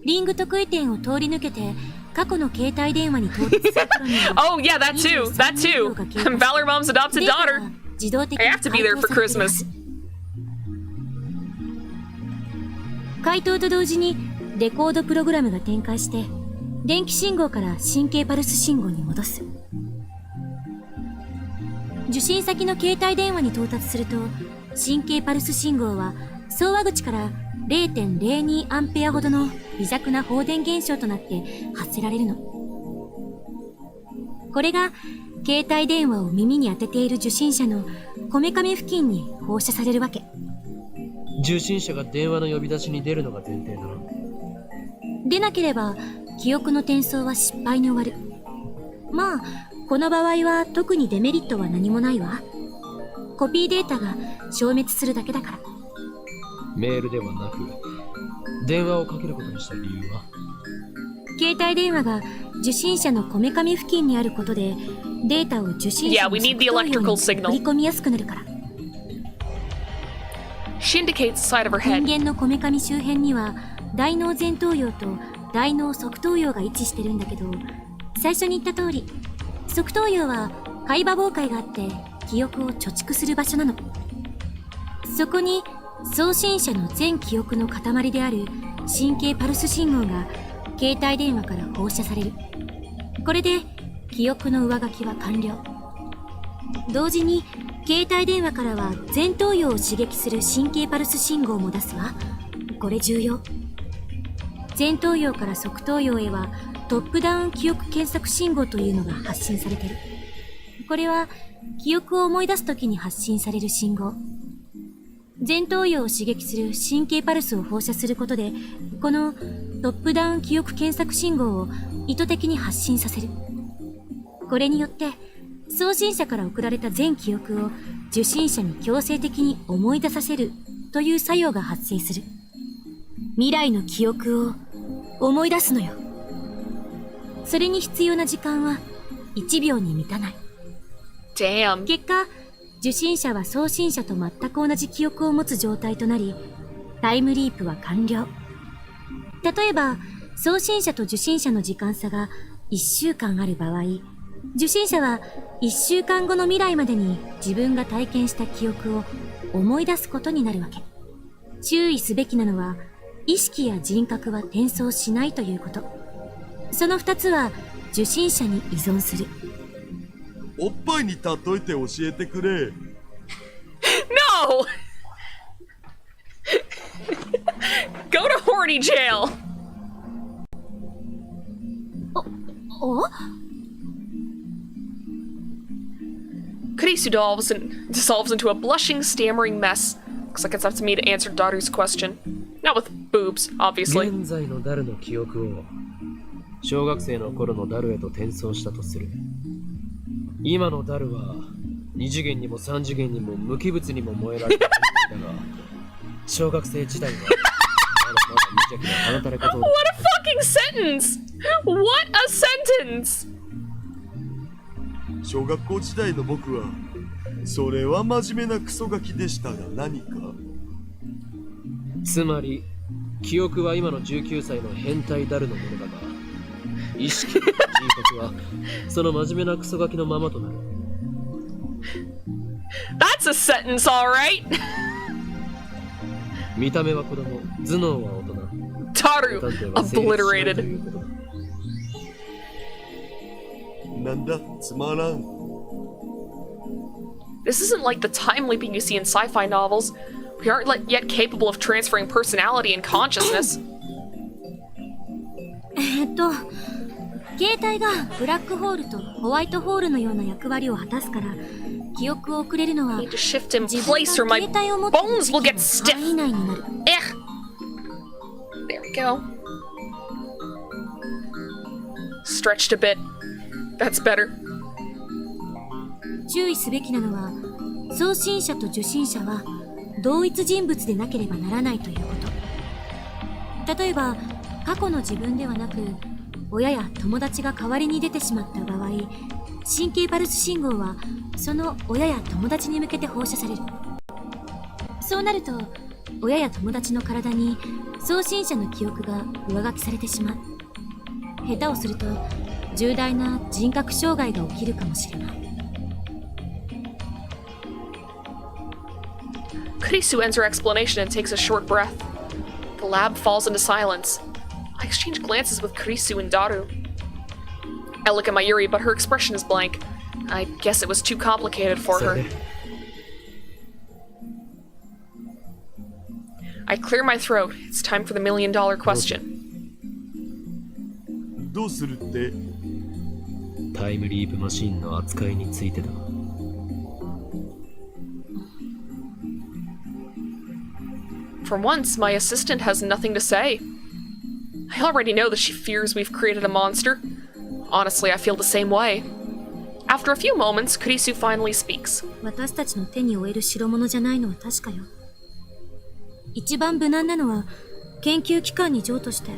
リング得意点を通り抜けて過去の携帯電話に到達する頃には Oh, yeah, that too. That too. Valor Mom's adopted daughter. 自動的に I have to be there for 回答されています。回答と同時にレコードプログラムが展開して電気信号から神経パルス信号に戻す。受信先の携帯電話に到達すると神経パルス信号は送話口から 0.02 アンペアほどの微弱な放電現象となって発せられるの。これが携帯電話を耳に当てている受信者のこめかみ付近に放射されるわけ。受信者が電話の呼び出しに出るのが前提だな。出なければ記憶の転送は失敗に終わる。まあこの場合は特にデメリットは何もないわ。コピーデータが消滅するだけだから。メールではなく電話をかけることにした理由は？携帯電話が受信者のこめかみ付近にあることでデータを受信者の側頭葉に送り込みやすくなるから。She indicates the side of her head. 人間のこめかみ周辺には大脳前頭葉と大脳側頭葉が位置してるんだけど、最初に言った通り側頭葉は海馬妨害があって記憶を貯蓄する場所なの。そこに送信者の全記憶の塊である神経パルス信号が携帯電話から放射される。これで記憶の上書きは完了。同時に携帯電話からは前頭葉を刺激する神経パルス信号も出すわ。これ重要。前頭葉から側頭葉へはトップダウン記憶検索信号というのが発信されてる。これは記憶を思い出すときに発信される信号。前頭葉を刺激する神経パルスを放射することで、このトップダウン記憶検索信号を意図的に発信させる。これによって送信者から送られた全記憶を受信者に強制的に思い出させるという作用が発生する。未来の記憶を思い出すのよ。それに必要な時間は1秒に満たない。Damn. 結果、受信者は送信者と全く同じ記憶を持つ状態となり、タイムリープは完了。例えば、送信者と受信者の時間差が1週間ある場合、受信者は1週間後の未来までに自分が体験した記憶を思い出すことになるわけ。注意すべきなのは、意識や人格は転送しないということ。その2つは受信者に依存する。おっぱいに例えて教えてくれ。No! Go to horny jail! お Kurisu dissolves into a blushing, stammering mess. Looks like it's up to me to answer Daru's question. Not with boobs, obviously. 現在のダルの記憶を小学生の頃のダルへと転送したとする。今のダルは2次元にも3次元にも無機物にも燃えられていたが、小学生時代はまだまだ無邪気な放たれ方を。 What a fucking sentence! What a sentence! 小学校時代の僕はそれは真面目なクソガキでしたが何か。つまり記憶は今の19歳の変態ダルのものだが、意識人格はその真面目なクソガキのままとなる。 That's a sentence, alright! 見た目は子供、頭脳は大人。 Taru 探偵は成立しないと obliterated. いうことだ。なんだつまらん。 This isn't like the time leaping you see in sci-fi novels. We aren't yet capable of transferring personality and consciousness. 携帯がブラックホールとホワイトホールのような役割を果たすから、記憶を送れるのは I need to shift in 自分 place or が my 携帯を持っている bones will get 時期 stiff. の範囲内になる。 There we go. Stretched a bit. That's better. 注意すべきなのは、送信者と受信者は同一人物でなければならないということ。例えば、過去の自分ではなく、親や友達が代わりに出てしまった場合、神経パルス信号はその親や友達に向けて放射される。そうなると、親や友達の体に送信者の記憶が上書きされてしまう。下手をすると、重大な人格障害が起きるかもしれない。Kurisu ends her explanation and takes a short breath. The lab falls into silence. I exchange glances with Kurisu and Daru. I look at Mayuri, but her expression is blank. I guess it was too complicated for そ her. れで I clear my throat. It's time for the million-dollar question. どうするって。タイムリープマシンの扱いについてだ。For once, my assistant has nothing to say. I already know that she fears we've created a monster. Honestly, I feel the same way. After a few moments, Kurisu finally speaks. 私たちの手に負える代物じゃないのは確かよ。一番無難なのは、研究機関に譲渡して、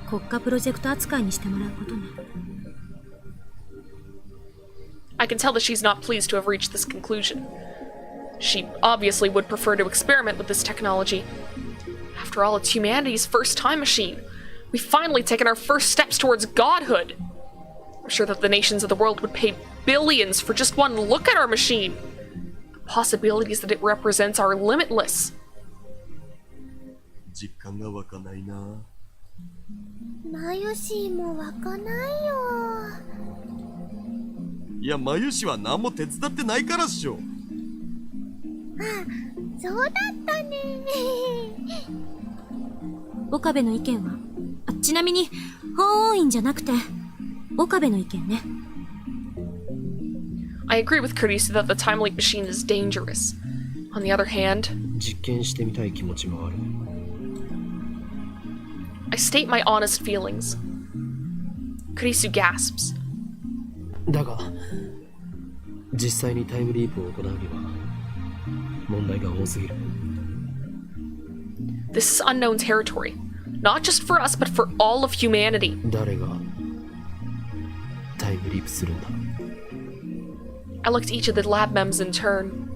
国家プロジェクト扱いにしてもらうことね。I can tell that she's not pleased to have reached this conclusion. She obviously would prefer to experiment with this technology. After all, it's humanity's first time machine. We've finally taken our first steps towards godhood. I'm sure that the nations of the world would pay billions for just one look at our machine. The possibilities that it represents are limitless. 実感が湧かないな。マユシーも湧かないよ。いや、マユシは何も手伝ってないからっしょ。そうだったね。岡部の意見は、ちなみに法王院じゃなくて岡部の意見ね。I agree with Kurisu that the time leap machine is dangerous. On the other hand, 実験してみたい気持ちもある。 I state my honest feelings. Kurisu gasps. だが実際にタイムリープを行うには問題が多すぎる。 This is unknown territory, not just for us, but for all of humanity. 誰がタイムリープするんだ。 I looked at each of the lab mems in turn.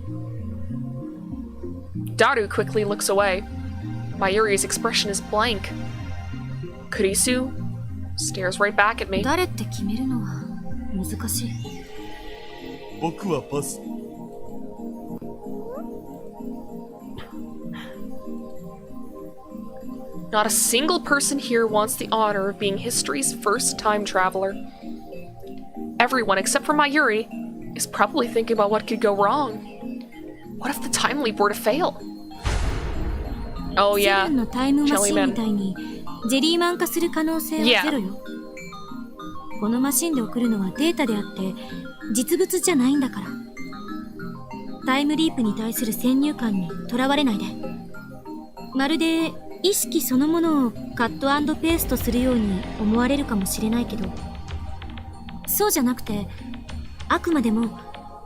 Daru quickly looks away. Mayuri's expression is blank. Kurisu stares right back at me. 誰って決めるのは難しい。僕はパス。Not a single person here wants the honor of being history's first time traveler. Everyone except for Mayuri is probably thinking about what could go wrong. What if the time leap were to fail? Oh セ yeah, レンのタイムマシン Jellyman. みたいにジェリーマン化する可能性はゼロよ。このマシンで送るのはデータであって実物じゃないんだから。タイムリープに対する先入観にとらわれないで。まるで意識そのものをカット&ペーストするように思われるかもしれないけど、そうじゃなくてあくまでも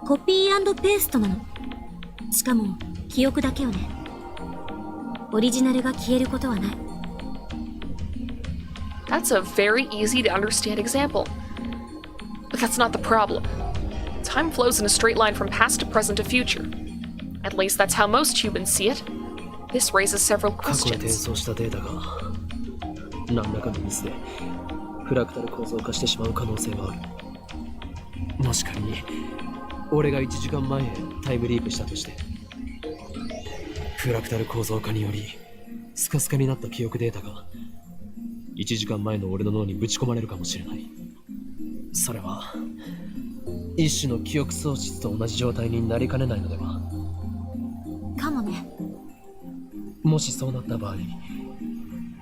コピー&ペーストなの。しかも記憶だけをね。オリジナルが消えることはない。That's a very easy to understand example. But that's not the problem. Time flows in a straight line from past to present to future. At least that's how most humans see it. This raises several 過去へ転 questions. 送したデータが何らかのミスでフラクタル構造化してしまう可能性もある。もし仮に俺が1時間前へタイムリープしたとして、フラクタル構造化によりスカスカになった記憶データが1時間前の俺の脳にぶち込まれるかもしれない。それは一種の記憶喪失と同じ状態になりかねないのでは。かもね。もしそうなった場合、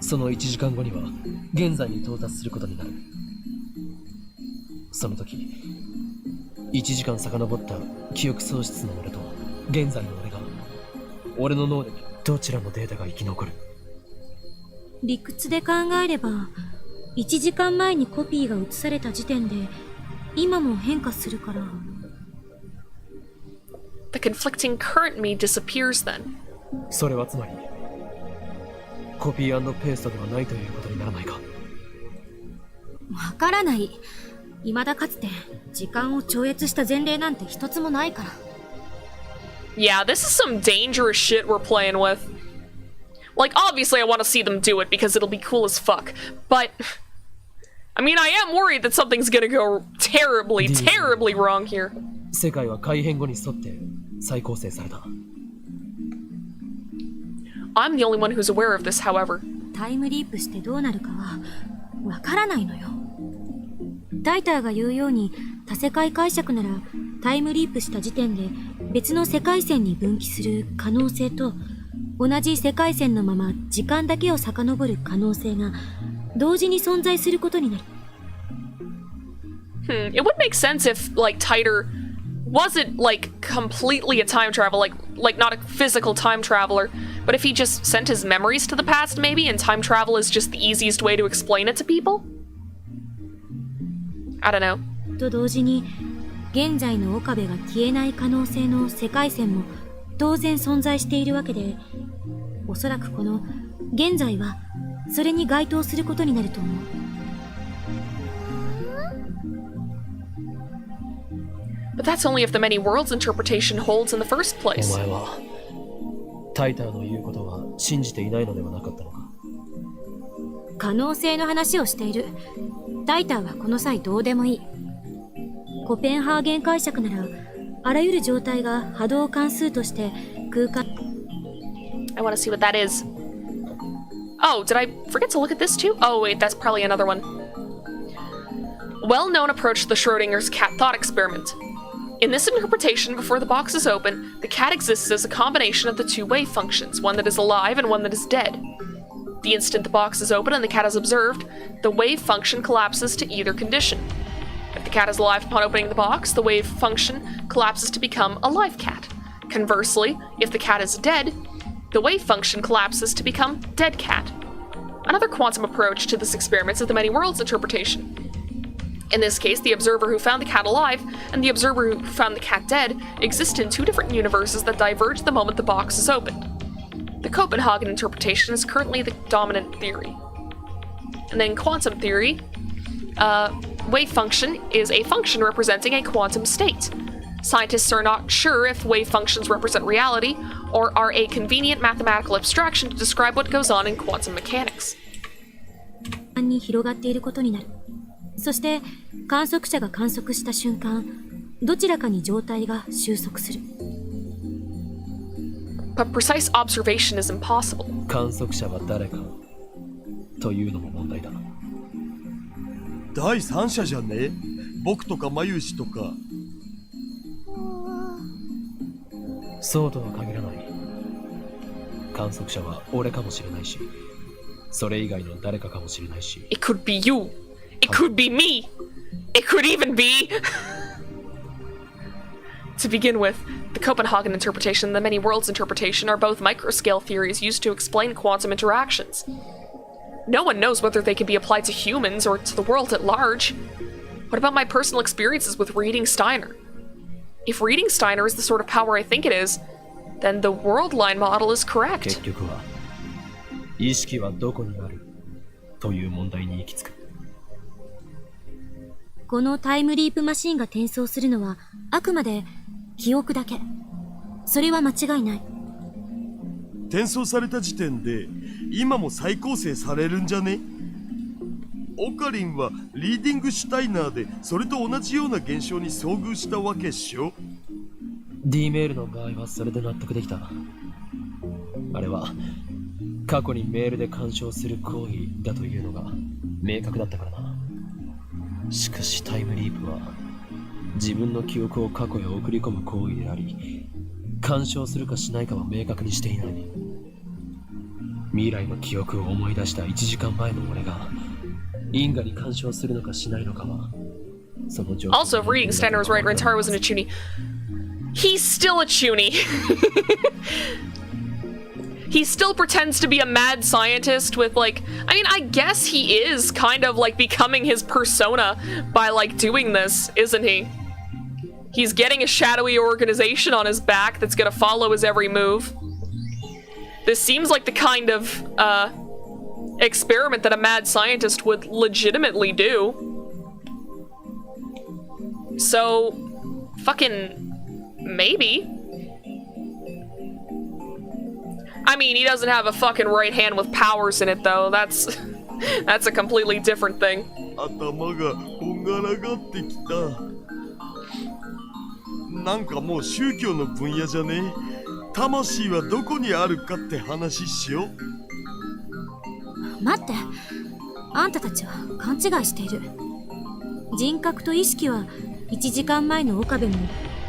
その1時間後には現在に到達することになる。その時1時間遡った記憶喪失の俺と現在の俺が、俺の脳でどちらのデータが生き残る？理屈で考えれば、1時間前にコピーが移された時点で今も変化するから。 The conflicting current me disappears then. それはつまりコピー&ペーストではないということにならないか？わからない。未だかつて時間を超越した前例なんて一つもないから。 Yeah, this is some dangerous shit we're playing with. Like, obviously I want to see them do it because it'll be cool as fuck, but I mean, I am worried that something's gonna go terribly, terribly wrong here. 世界は改変後に沿って再構成された。I'm the only one who's aware of this, however. タイムリープしてどうなるかはわからないのよ。タイターが言うように多世界解釈なら、タイムリープした時点で別の世界線に分岐する可能性と、同じ世界線のまま時間だけを遡る可能性が同時に存在することになる。It would make sense if, like, Tighter wasn't, like, completely a time travel, like not a physical time traveler, but if he just sent his memories to the past, maybe, and time travel is just the easiest way to explain it to people? I don't know. と同時に、現在の岡部が消えない可能性の世界線も当然存在しているわけで、おそらくこの現在はそれに該当することになると思う。But that's only if the many worlds interpretation holds in the first お place. 前はタイターの言うことは信じていないのではなかったのか？可能性の話をしている。タイターはこの際どうでもいい。コペンハーゲン解釈なら、あらゆる状態が波動関数として空間。 I want to see what that is. Oh, did I forget to look at this too? Oh wait, that's probably another one. Well-known approach to the Schrodinger's cat thought experiment. In this interpretation, before the box is open, the cat exists as a combination of the two wave functions, one that is alive and one that is dead. The instant the box is open and the cat is observed, the wave function collapses to either condition. If the cat is alive upon opening the box, the wave function collapses to become a live cat. Conversely, if the cat is dead, the wave function collapses to become dead cat. Another quantum approach to this experiment is the many worlds interpretation. In this case, the observer who found the cat alive and the observer who found the cat dead exist in two different universes that diverge the moment the box is opened. The Copenhagen interpretation is currently the dominant theory. And then quantum theory, wave function is a function representing a quantum state. Scientists are not sure if wave functions represent reality or are a convenient mathematical abstraction to describe what goes on in quantum mechanics. に広がっていることになる。そして観測者が観測した瞬間、どちらかに状態が収束する。But precise observation is impossible. 観測者は誰かというのも問題だ。第三者じゃね？僕とかマユシとか。そうとは限らない。観測者は俺かもしれないし、それ以外の誰かかもしれないし。It could be you. It could be me. It could even be... To begin with, the Copenhagen interpretation and the many worlds interpretation are both microscale theories used to explain quantum interactions. No one knows whether they can be applied to humans or to the world at large. What about my personal experiences with reading Steiner? If reading Steiner is the sort of power I think it is, then the world line model is correct. 結局は意識はどこにあるという問題に行き着く。このタイムリープマシンが転送するのはあくまで記憶だけ。それは間違いない。転送された時点で今も再構成されるんじゃね？オカリンはリーディングシュタイナーでそれと同じような現象に遭遇したわけっしょ？ D メールの場合はそれで納得できた。あれは過去にメールで干渉する行為だというのが明確だったからな。しかしタイムリープは自分の記憶を過去へ送り込む行為であり、干渉するかしないかは明確にしていない。未来の記憶を思い出した1時間前の俺が因果に干渉するのかしないのかはその状況。 Also, if reading Steiner was right, Rentaro wasn't a chuny. He's still a chuny. He still pretends to be a mad scientist with, like, I mean, I guess he is kind of, like, becoming his persona by, like, doing this, isn't he? He's getting a shadowy organization on his back that's gonna follow his every move. This seems like the kind of, experiment that a mad scientist would legitimately do. So, fucking, maybe. I mean, he doesn't have a fucking right hand with powers in it, though. That's a completely different thing. 頭がこんがらがってきた。なんかもう宗教の分野じゃね？魂はどこにあるかって話しよう。待って、あんたたちは勘違いしている。人格と意識は1時間前の岡部も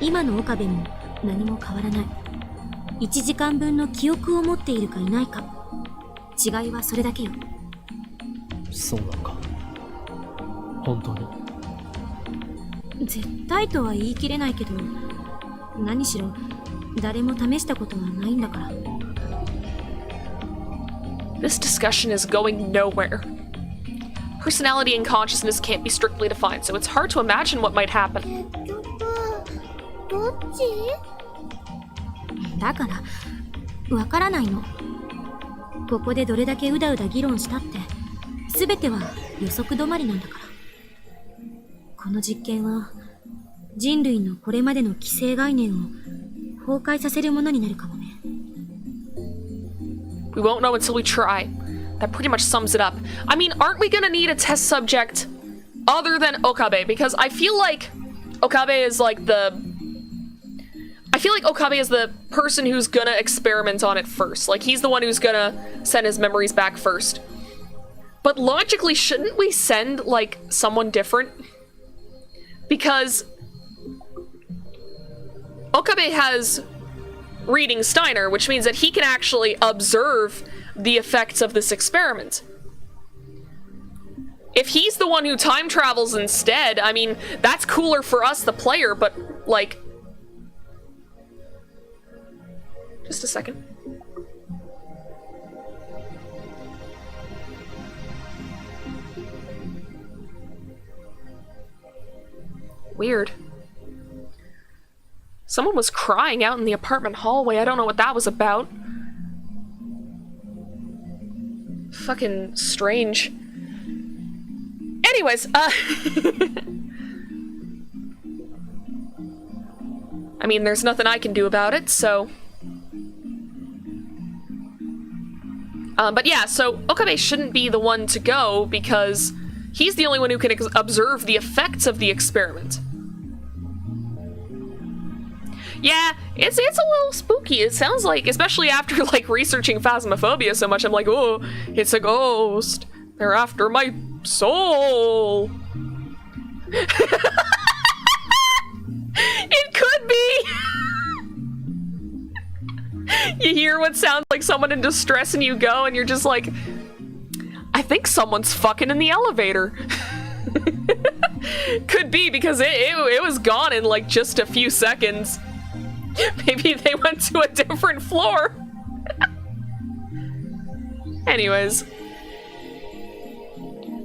今の岡部も何も変わらない。1時間分の記憶を持っているかいないか、違いはそれだけよ。そうなのか？本当に？絶対とは言い切れないけど、何しろ誰も試したことはないんだから。This discussion is going nowhere. Personality and consciousness can't be strictly defined, so it's hard to imagine what might happen. どっち？だからわからないの。ここでどれだけうだうだ議論したって全ては予測止まりなんだから。この実験は人類のこれまでの既成概念を崩壊させるものになるかもね。We won't know until we try. That pretty much sums it up. I mean, aren't we gonna need a test subject other than Okabe? Because I feel like Okabe is like the... I feel like Okabe is the person who's gonna experiment on it first. Like, he's the one who's gonna send his memories back first. But logically, shouldn't we send, like, someone different? Because Okabe has reading Steiner, which means that he can actually observe the effects of this experiment. If he's the one who time travels instead, I mean, that's cooler for us, the player, but, like... Just a second. Weird. Someone was crying out in the apartment hallway. I don't know what that was about. Fucking strange. Anyways, I mean, there's nothing I can do about it, so... but yeah, so Okabe shouldn't be the one to go because he's the only one who can observe the effects of the experiment. Yeah, it's a little spooky. It sounds like, especially after like researching phasmophobia so much, I'm like, oh, it's a ghost. They're after my soul. It could be. You hear what sounds like someone in distress and you go and you're just like, I think someone's fucking in the elevator. Could be because it was gone in like just a few seconds. Maybe they went to a different floor. Anyways.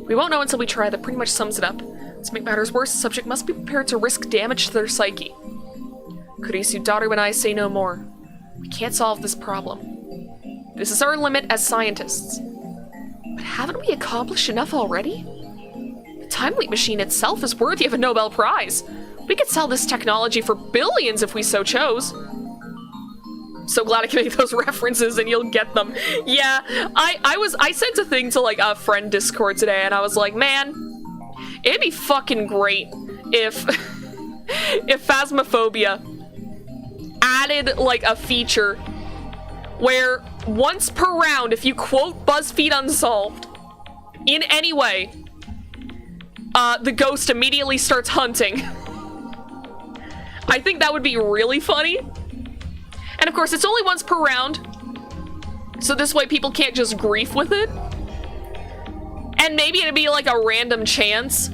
We won't know until we try. That pretty much sums it up. To make matters worse, the subject must be prepared to risk damage to their psyche. Kurisu, Daru, and I say no more. We can't solve this problem. This is our limit as scientists. But haven't we accomplished enough already? The time leap machine itself is worthy of a Nobel Prize. We could sell this technology for billions if we so chose. So glad I can make those references and you'll get them. Yeah, I sent a thing to like a friend Discord today and I was like, man, it'd be fucking great if if Phasmophobia added like a feature where once per round, if you quote BuzzFeed Unsolved in any way, the ghost immediately starts hunting. I think that would be really funny. And of course, it's only once per round, so this way people can't just grief with it. And maybe it'd be like a random chance.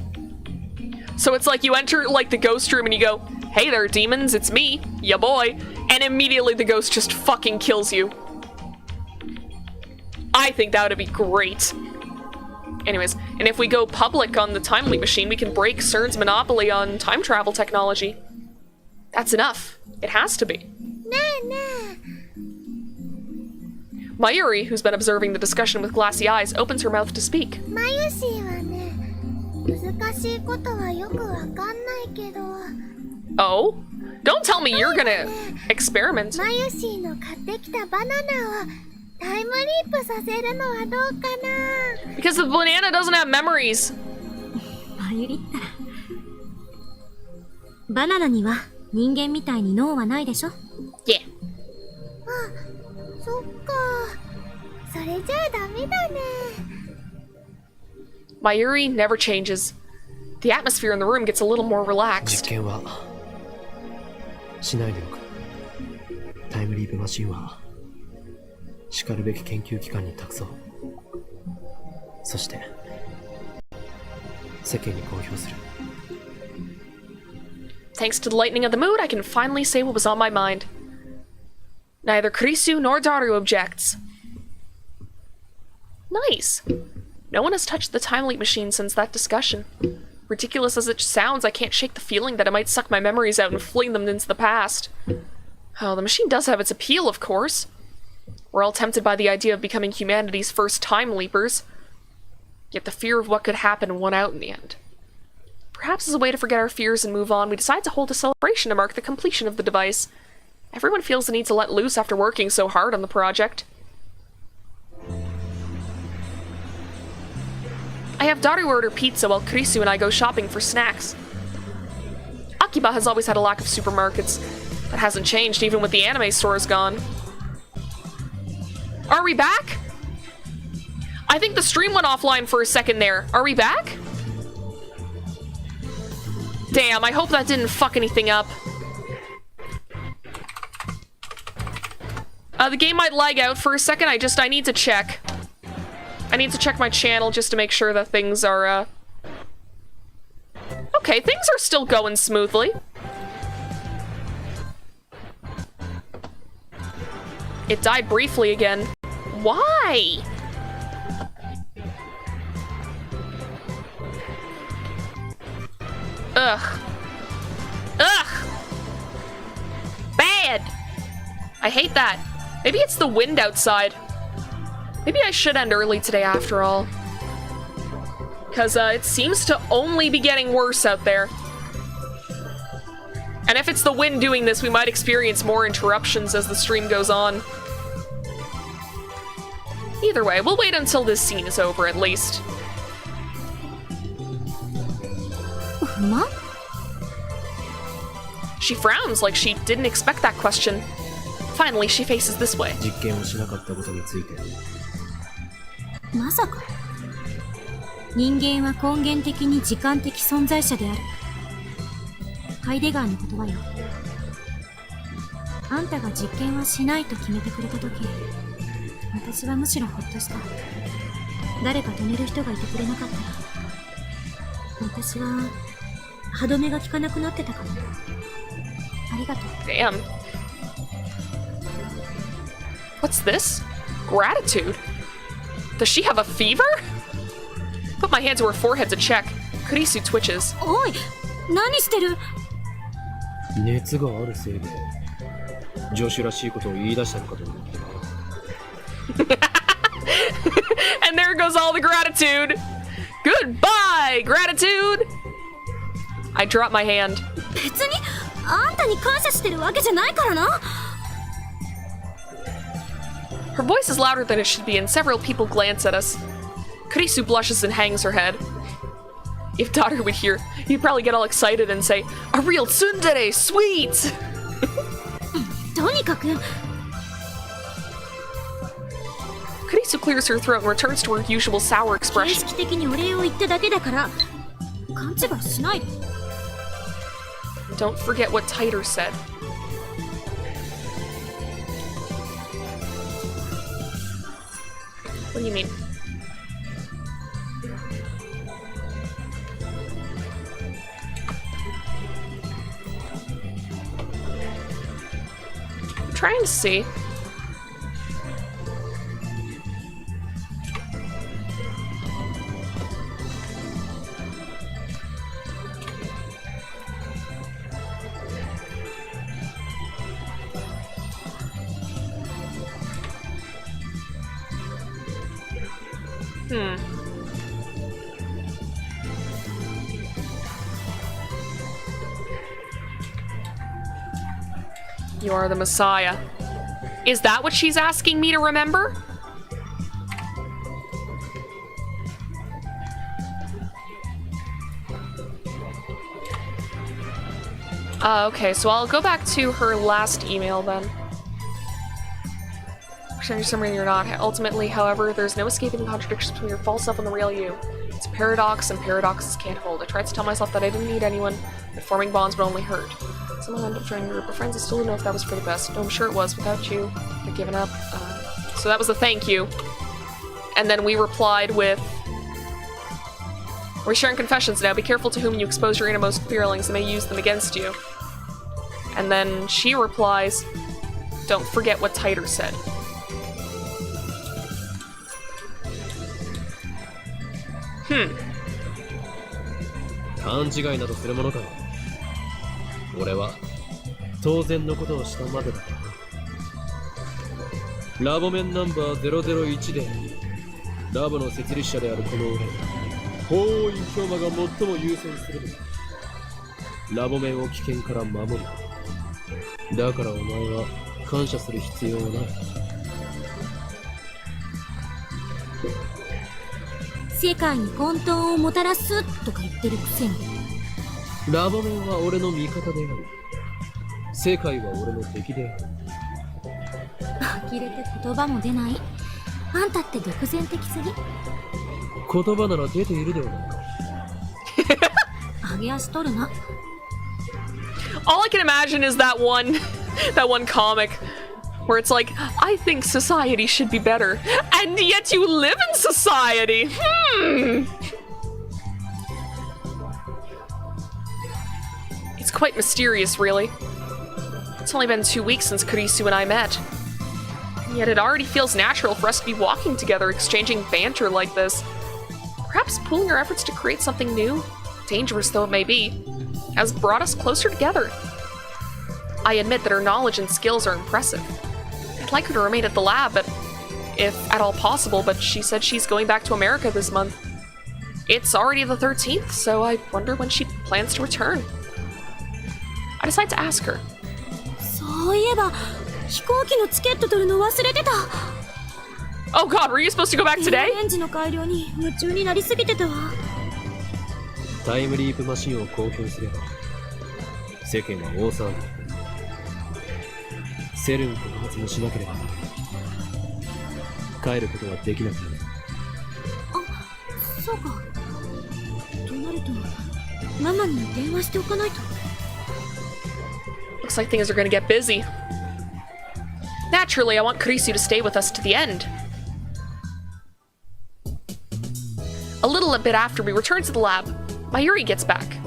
So it's like you enter like the ghost room and you go, "Hey there, demons, it's me, ya boy," and immediately the ghost just fucking kills you. I think that would be great. Anyways, and if we go public on the time leap machine, we can break CERN's monopoly on time travel technology. That's enough. It has to be. Mayuri, who's been observing the discussion with glassy eyes, opens her mouth to speak. マユシーはね、難しいことはよくわかんないけど。Oh? Don't tell me you're gonna experiment. マユシーの買ってきたバナナをタイムリープさせるのはどうかな。 Because the banana doesn't have memories. マユリったら。バナナには人間みたいに脳はないでしょ？ Yeah. そっか。それじゃあダメだね。 Mayuri never changes. The atmosphere in the room gets a little more relaxed. 実験はしないでおく。タイムリープマシンはしかるべき研究機関に託そう。そして世間に公表する。 Thanks to the lightening of the mood, I can finally say what was on my mind. Neither Kurisu nor Daru objects. Nice. No one has touched the time leap machine since that discussion. Ridiculous as it sounds, I can't shake the feeling that it might suck my memories out and fling them into the past. Oh, the machine does have its appeal, of course. We're all tempted by the idea of becoming humanity's first time leapers. Yet the fear of what could happen won out in the end. Perhaps as a way to forget our fears and move on, we decide to hold a celebration to mark the completion of the device. Everyone feels the need to let loose after working so hard on the project. I have Daru order pizza while Kurisu and I go shopping for snacks. Akiba has always had a lack of supermarkets. That hasn't changed even with the anime stores gone. Are we back? I think the stream went offline for a second there. Are we back? Damn, I hope that didn't fuck anything up. The game might lag out for a second. I need to check. I need to check my channel just to make sure that things are, Okay, things are still going smoothly. It died briefly again. Why? Ugh. Ugh! Bad! I hate that. Maybe it's the wind outside. Maybe I should end early today after all. Because it seems to only be getting worse out there. And if it's the wind doing this, we might experience more interruptions as the stream goes on. Either way, we'll wait until this scene is over at least. Ma? She frowns like she didn't expect that question. Finally, she faces this way. 実験をしなかったことについて。まさか。人間は根源的に時間的存在者である。ハイデガーの言葉よ。あんたが実験はしないと決めてくれたとき、私はむしろほっとした。誰か止める人がいてくれなかったら、私は歯止めが効かなくなってたかも。ありがとう。Damn. What's this? Gratitude? Does she have a fever? Put my hand to her forehead to check. Kurisu twitches. おい、何してる？熱があるせいで助手らしいことを言い出したのかと思った。And there goes all the gratitude. Goodbye, gratitude. I drop my hand. 別にあんたに感謝してるわけじゃないからな。Her voice is louder than it should be, and several people glance at us. Kurisu blushes and hangs her head. If Daru would hear, he'd probably get all excited and say, "A real tsundere, sweet!" とにかく Kurisu clears her throat and returns to her usual sour 形 expression. 式的にお礼を言っただけだから勘違いしないで。 Don't forget what Titer said. What do you mean? I'm trying to see. You are the Messiah. Is that what she's asking me to remember? Okay, so I'll go back to her last email then. For some reason you're not. Ultimately, however, there's no escaping the contradictions between your false self and the real you. It's a paradox, and paradoxes can't hold. I tried to tell myself that I didn't need anyone, that forming bonds would only hurt. Somehow I ended up joining a group of friends. I still don't know if that was for the best. No, I'm sure it was. Without you, I'd given up. So that was the thank you. And then we replied with, we're sharing confessions now. Be careful to whom you expose your innermost feelings. They may use them against you. And then she replies, don't forget what Titer said. Hmm. 勘違いなどするものか。俺は当然のことをしたまでだ。ラボ面ナンバー001でラボの設立者であるこの俺、法院氷馬が最も優先するのだ。ラボ面を危険から守る。だからお前は感謝する必要はない。世界に混沌をもたらすとか言ってるくせに。ラボ面は俺の味方である。世界は俺の敵である。呆れて言葉も出ない。あんたって独善的すぎ。言葉なら出ているではないか。上げ足取るな。All I can imagine is that one comic where it's like, I think society should be better, and yet you live in society. It's quite mysterious, really. It's only been 2 weeks since Kurisu and I met. And yet it already feels natural for us to be walking together, exchanging banter like this. Perhaps pooling our efforts to create something new, dangerous though it may be, has brought us closer together. I admit that her knowledge and skills are impressive. I'd like her to remain at the lab, but if at all possible, but she said she's going back to America this month. It's already the 13th, so I wonder when she plans to return. I decide to ask her. そういえば飛行機のチケット取るの忘れてた。 Oh god, were you supposed to go back today? レンジの改良に夢中になりすぎてたわ。タイムリープマシンを公表すれば世間は大騒ぎ。セルン告発もしなければ帰ることはできなくなる。あ、そうか。となるとママに電話しておかないと。 Looks like things are gonna get busy. Naturally, I want Kurisu to stay with us to the end. A little bit after we return to the lab, Mayuri gets back.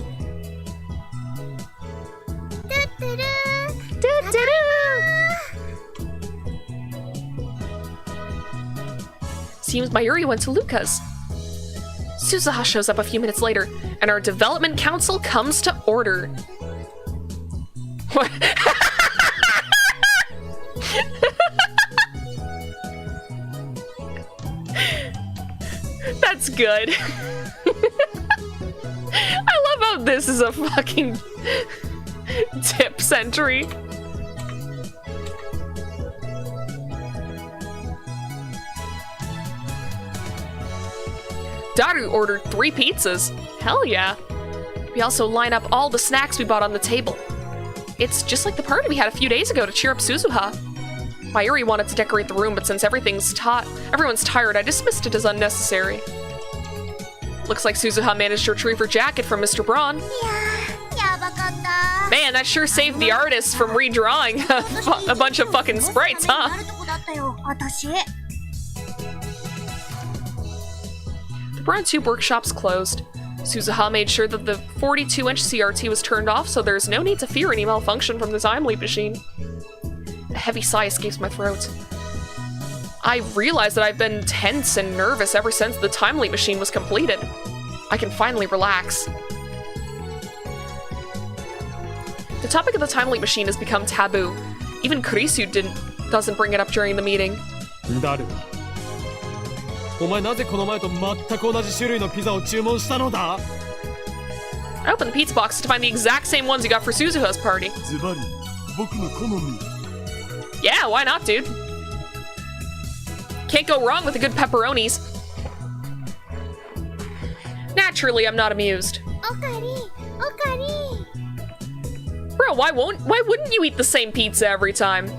Seems Mayuri went to Luca's. Suzuha shows up a few minutes later, and our development council comes to order. What? That's good. I love how this is a fucking tips entry. Daru ordered 3 pizzas. Hell yeah. We also line up all the snacks we bought on the table. It's just like the party we had a few days ago to cheer up Suzuha. Mayuri wanted to decorate the room, but since everyone's tired, I dismissed it as unnecessary. Looks like Suzuha managed to retrieve her jacket from Mr. Braun. いやー、やばかった。 Man, that sure saved the artist from redrawing a bunch of fucking sprites, huh? なるとこだったよ、私。 The Braun Tube workshop's closed. Suzuha made sure that the 42-inch CRT was turned off, so there's no need to fear any malfunction from the time leap machine. A heavy sigh escapes my throat. I realized that I've been tense and nervous ever since the time leap machine was completed. I can finally relax. The topic of the time leap machine has become taboo. Even Kurisu doesn't bring it up during the meeting. ダルお前なぜこの前と全く同じ種類のピザを注文したのだ I opened the pizza box to find the exact same ones you got for Suzuha's party. ズバリ、僕の好み。 Yeah, why not, dude? Can't go wrong with the good pepperonis. Naturally, I'm not amused. おかり、おかり。 Bro, why wouldn't you eat the same pizza every time?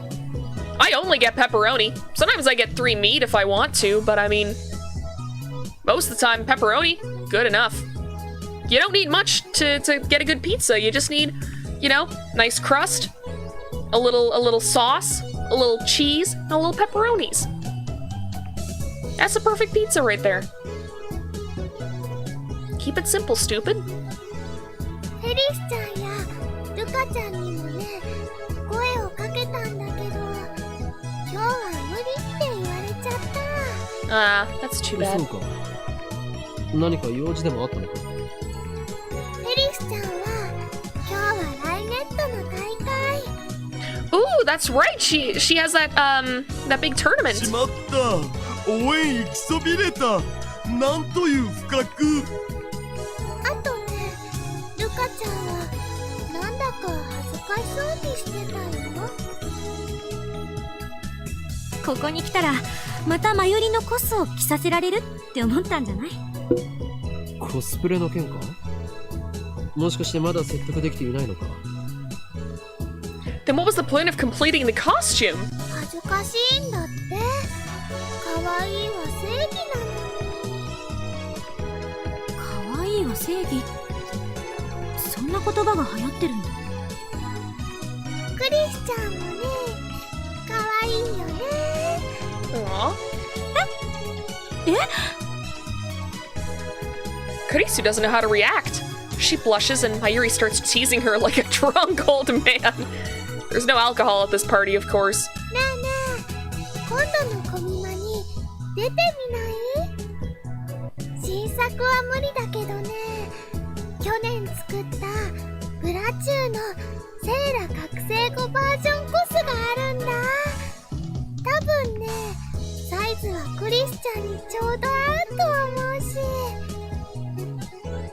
I only get pepperoni. Sometimes I get 3 meat if I want to, but I mean, most of the time, pepperoni, good enough. You don't need much to get a good pizza. You just need, you know, nice crust, a little sauce, a little cheese, and a little pepperonis. That's a perfect pizza right there. Keep it simple, stupid. フェリスちゃんやルカちゃんにもね、声をかけたんだけど、今日は無理って言われちゃった。 Ah, that's too bad. そうか何か用事でもあったのかフェリスちゃんは今日はライネットの大会。 Ooh, that's right. She has that big tournament. しまった。応援行きそびれた。なんという不覚。あとね、ルカちゃんはなんだか恥ずかしそうにしてたよ。ここに来たらまたマユリのコスを着させられるって思ったんじゃない？コスプレの件かもしかしてまだ説得できていないのか Then what was the point of completing the costume? 恥ずかしいんだって。可愛いは正義なのに。可愛いは正義ってそんな言葉が流行ってるんだ。クリスちゃんもね、可愛いよね。 Aww. Kurisu doesn't know how to react. She blushes and Mayuri starts teasing her like a drunk old man. There's no alcohol at this party, of course. ねえねえ、今度のコミマに出てみない？新作は無理だけどね、去年作ったブラチューのセーラ覚醒後バージョンコスがあるんだ。多分ね、サイズはクリスちゃんにちょうど合うと思うし。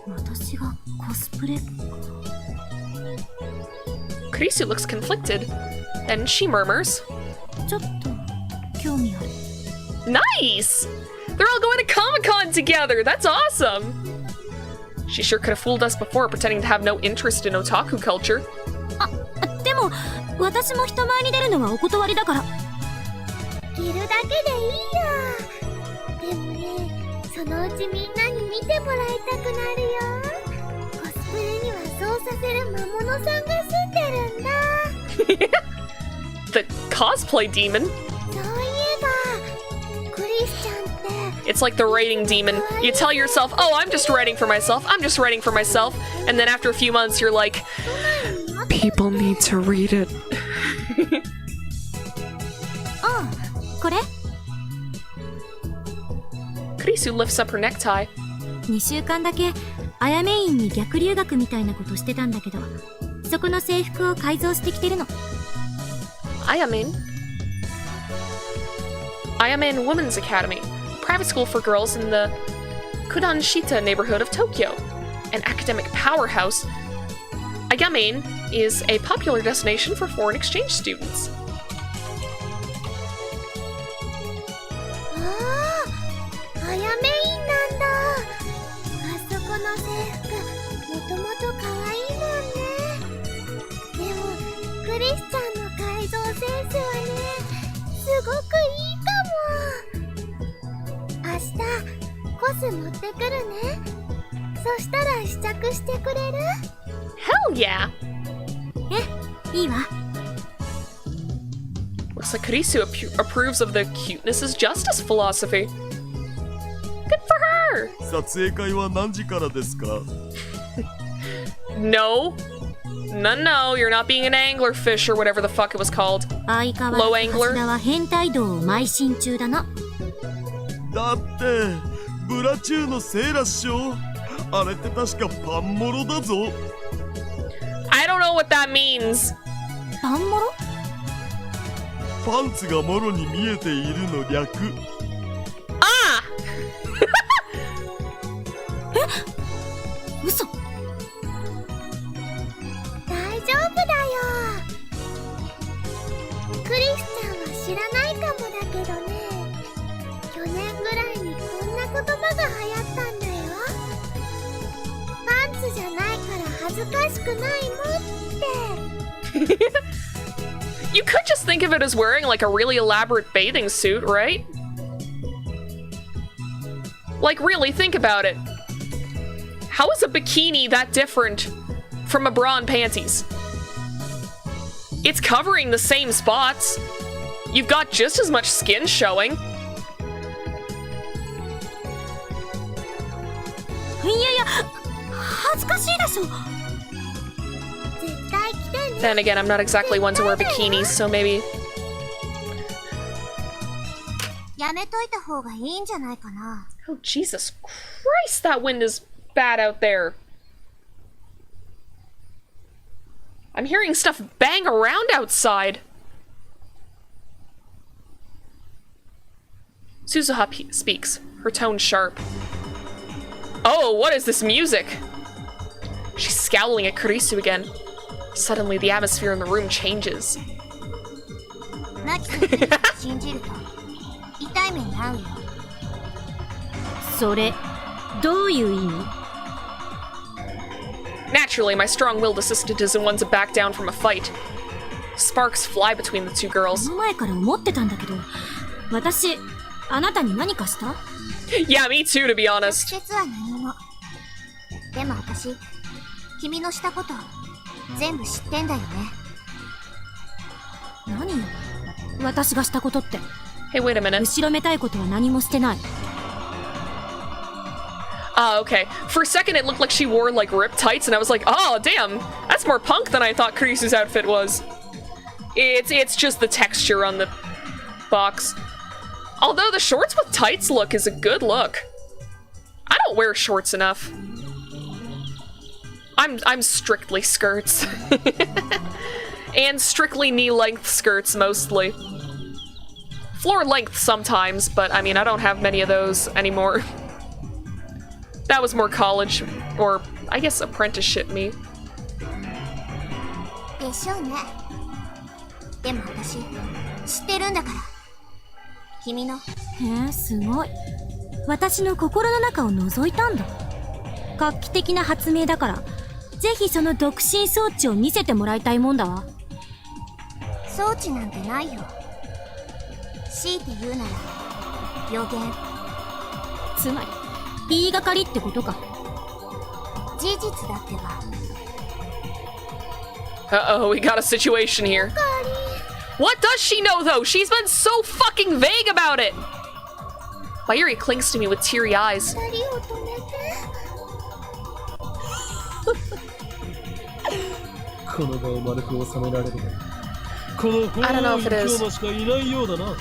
私がコスプレ Kurisu looks conflicted. Then she murmurs, ちょっと興味ある。 Nice! They're all going to Comic-Con together! That's awesome! She sure could have fooled us before, pretending to have no interest in otaku culture. でも私も人前に出るのはお断りだから。着るだけでいいよ。でもね、そのうちみんなに見てもらいたくなるよ。コスプレにはそうさせる魔物さんが住んでるんだ。 The cosplay demon? そういえば、クリスちゃんって It's like the writing demon. You tell yourself, oh, I'm just writing for myself, I'm just writing for myself, and then after a few months you're like, people need to read it. これKurisu lifts up her necktie. 2週間だけアヤメインに逆留学みたいなことしてたんだけど、そこの制服を改造してきてるの。Ayamin Women's Academy, private school for girls in the Kudanshita neighborhood of Tokyo. An academic powerhouse, Ayamin is a popular destination for foreign exchange students. あやめいんなんだ。あそこの制服もともと可愛いもんね。でもクリスちゃんの改造センスはね、すス持ってくるね。そしたら試着してくれる？ Hell yeah! いいわ。 Looks like Kurisu approves of the cuteness is justice philosophy. Good for her! 撮影会は何時からですか？ No. No, you're not being an anglerfish or whatever the fuck it was called. 相変わ Low らず angler? 橋田は変態道を邁進中だな。だってブラチューのセーラっしょ。あれって確かパンモロだぞ。 I don't know what that means. パンモロ？パンツがモロに見えているの略。 Ah! 嘘。大丈夫だよ。クリスちゃんは知らないかもだけどね、去年ぐらいにこんな言葉が流行ったんだよ。パンツじゃないから恥ずかしくないのって。You could just think of it as wearing like a really elaborate bathing suit, right? Like, really, think about it. How is a bikini that different from a bra and panties? It's covering the same spots. You've got just as much skin showing. いやいや、恥ずかしいでしょ。絶対着てね。 Then again, I'm not exactly one to wear bikinis, so maybe. やめといた方がいいんじゃないかな。 Oh, Jesus Christ, that wind is bad out there. I'm hearing stuff bang around outside. Suzuha speaks, her tone sharp. Oh, what is this music? She's scowling at Kurisu again. Suddenly, the atmosphere in the room changes. ナキとクリス信じると痛い目に遭うよ。それ、どういう意味？ Naturally, my strong-willed assistant isn't one to back down from a fight. Sparks fly between the two こ girls. の前から思ってたんだけど、私、あなたに何かした？ Yeah, me too, to be honest. 直接は何も。でも私、君のしたこと全部知ってんだよね。何よ、私がしたことって。 Hey, wait a minute. 後ろめたいことは何もしてない。 Ah, okay. For a second, it looked like she wore, like, ripped tights, and I was like, oh, damn, that's more punk than I thought Kurisu's outfit was. It's just the texture on the box. Although the shorts with tights look is a good look. I don't wear shorts enough. I'm strictly skirts. And strictly knee-length skirts, mostly. Floor-length sometimes, but, I mean, I don't have many of those anymore. That was more college, or I guess apprenticeship me. でしょうね。でも私、知ってるんだから。君の。へえ、すごい。私の心の中を覗いたんだ。画期的な発明だから、ぜひその独身装置を見せてもらいたいもんだわ。装置なんてないよ。強いて言うなら、予言。つまり、言いがかりってことか。事実だってば。 Uh-oh, we got a situation here. What does she know, though? She's been so fucking vague about it! Mayuri clings to me with teary eyes. 二人を止めて。この場を丸く収められるのはこの本 I don't know 当 if it に is. 今日しかいないようだな。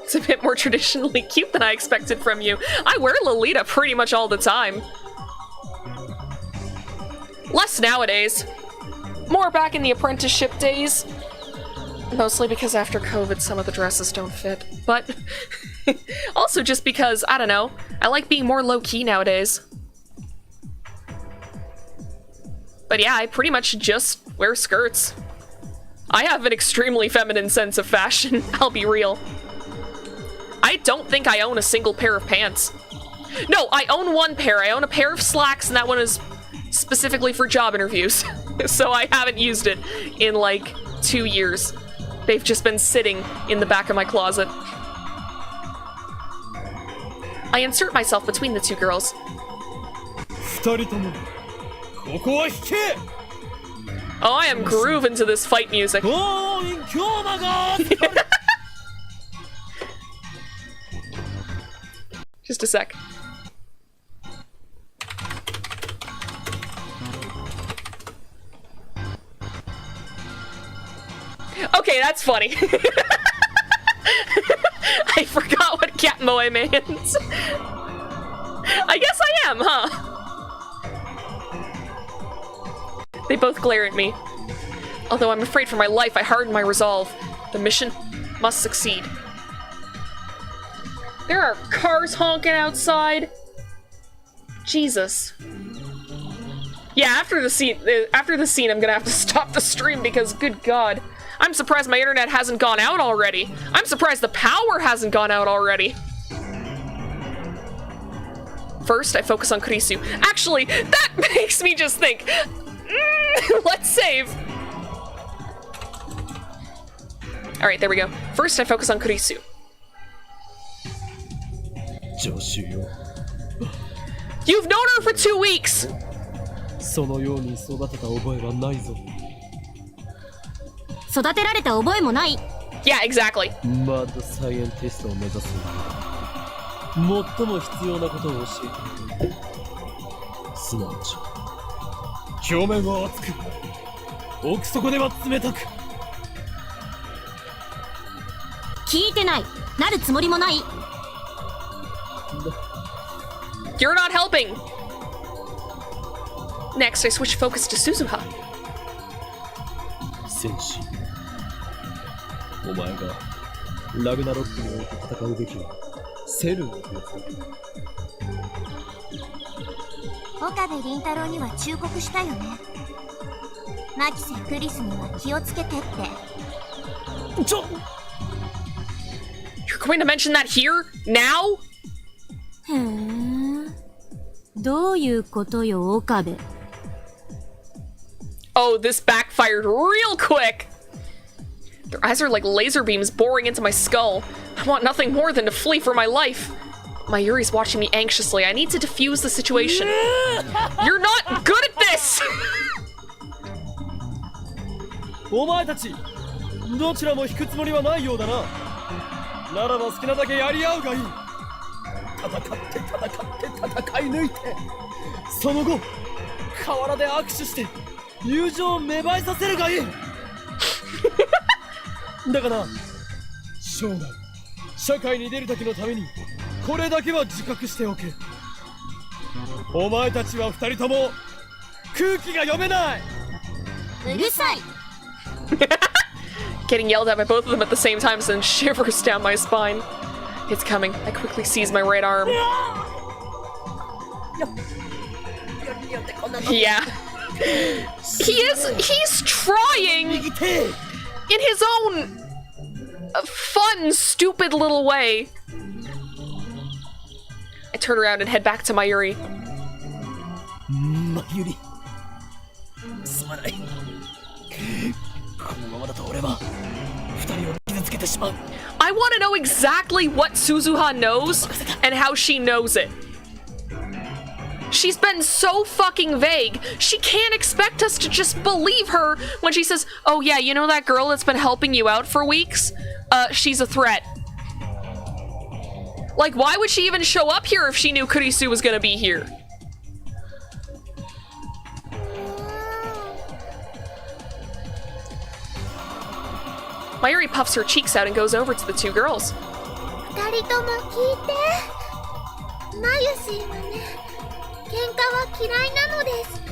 It's a bit more traditionally cute than I expected from you. I wear Lolita pretty much all the time. Less nowadays. More back in the apprenticeship days. Mostly because after COVID, some of the dresses don't fit. But also just because, I don't know, I like being more low-key nowadays. But yeah, I pretty much just wear skirts. I have an extremely feminine sense of fashion, I'll be real. I don't think I own a single pair of pants. No, I own one pair. I own a pair of slacks, and that one is specifically for job interviews. So I haven't used it in like 2 years. They've just been sitting in the back of my closet. I insert myself between the two girls. 二人ともここは引け Oh, I am grooving to this fight music. 強引強魔が Just a sec. Okay, that's funny. I forgot what cat moe means. I guess I am, huh? They both glare at me. Although I'm afraid for my life, I harden my resolve. The mission must succeed. There are cars honking outside. Jesus. Yeah, after the scene, I'm gonna have to stop the stream because, good God, I'm surprised my internet hasn't gone out already. I'm surprised the power hasn't gone out already. First, I focus on Kurisu. Actually, that makes me just think. Let's save. All right, there we go. First, I focus on Kurisu. 助手よ You've known her for 2 weeks. そのように育てた覚えはないぞ育てられた覚えもない。 Yeah, exactly. マッドサイエンティストを目指す最も必要なことを教えてくれすなわち表面は熱く奥底では冷たく聞いてない。なるつもりもない。 You're not helping. Next, I switch focus to Suzuha. 戦士お前がラグナロックにおいて戦うべきはセルンのやつだ岡部倫太郎には忠告したよね。マキセ・クリスには気をつけてって。 You're going to mention that here? Now? へえ。どういうことよ、岡部。 Oh, this backfired real quick. Their eyes are like laser beams boring into my skull. I want nothing more than to flee for my life. Mayuri's watching me anxiously. I need to defuse the situation. You're not good at this! お前たちどちらも引くつもりはないようだなならば好きなだけやり合うがいい戦い抜いてその後河原で握手して友情を芽生えさせるがいいだがな生涯社会に出る時のためにこれだけは自覚しておけお前たちは二人とも空気が読めない。うるさい。 Getting yelled at by both of them at the same time sends shivers down my spine. It's coming. I quickly seize my right arm. Yeah. He's trying in his own fun, stupid little way. I turn around and head back to Mayuri. Mayuri. すまない。このままだと俺は二人を傷つけてしまう。I want to know exactly what Suzuha knows and how she knows it. She's been so fucking vague. She can't expect us to just believe her when she says, oh yeah, you know that girl that's been helping you out for weeks? She's a threat. Like, why would she even show up here if she knew Kurisu was gonna be here? Mayuri puffs her cheeks out and goes over to the two girls. 二人とも聞いて。マユシーはね、喧嘩は嫌いなのです。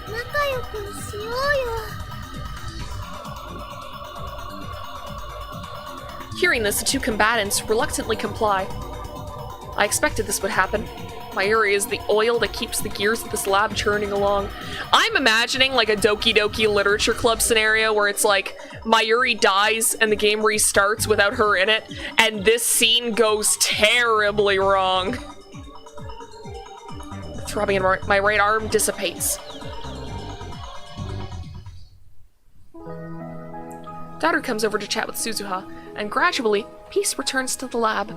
仲良くしようよ。 Hearing this, the two combatants reluctantly comply. I expected this would happen. Mayuri is the oil that keeps the gears of this lab churning along. I'm imagining like a Doki Doki Literature Club scenario where it's like Mayuri dies and the game restarts without her in it, and this scene goes terribly wrong. The throbbing in my right arm dissipates. Daughter comes over to chat with Suzuha, and gradually, peace returns to the lab.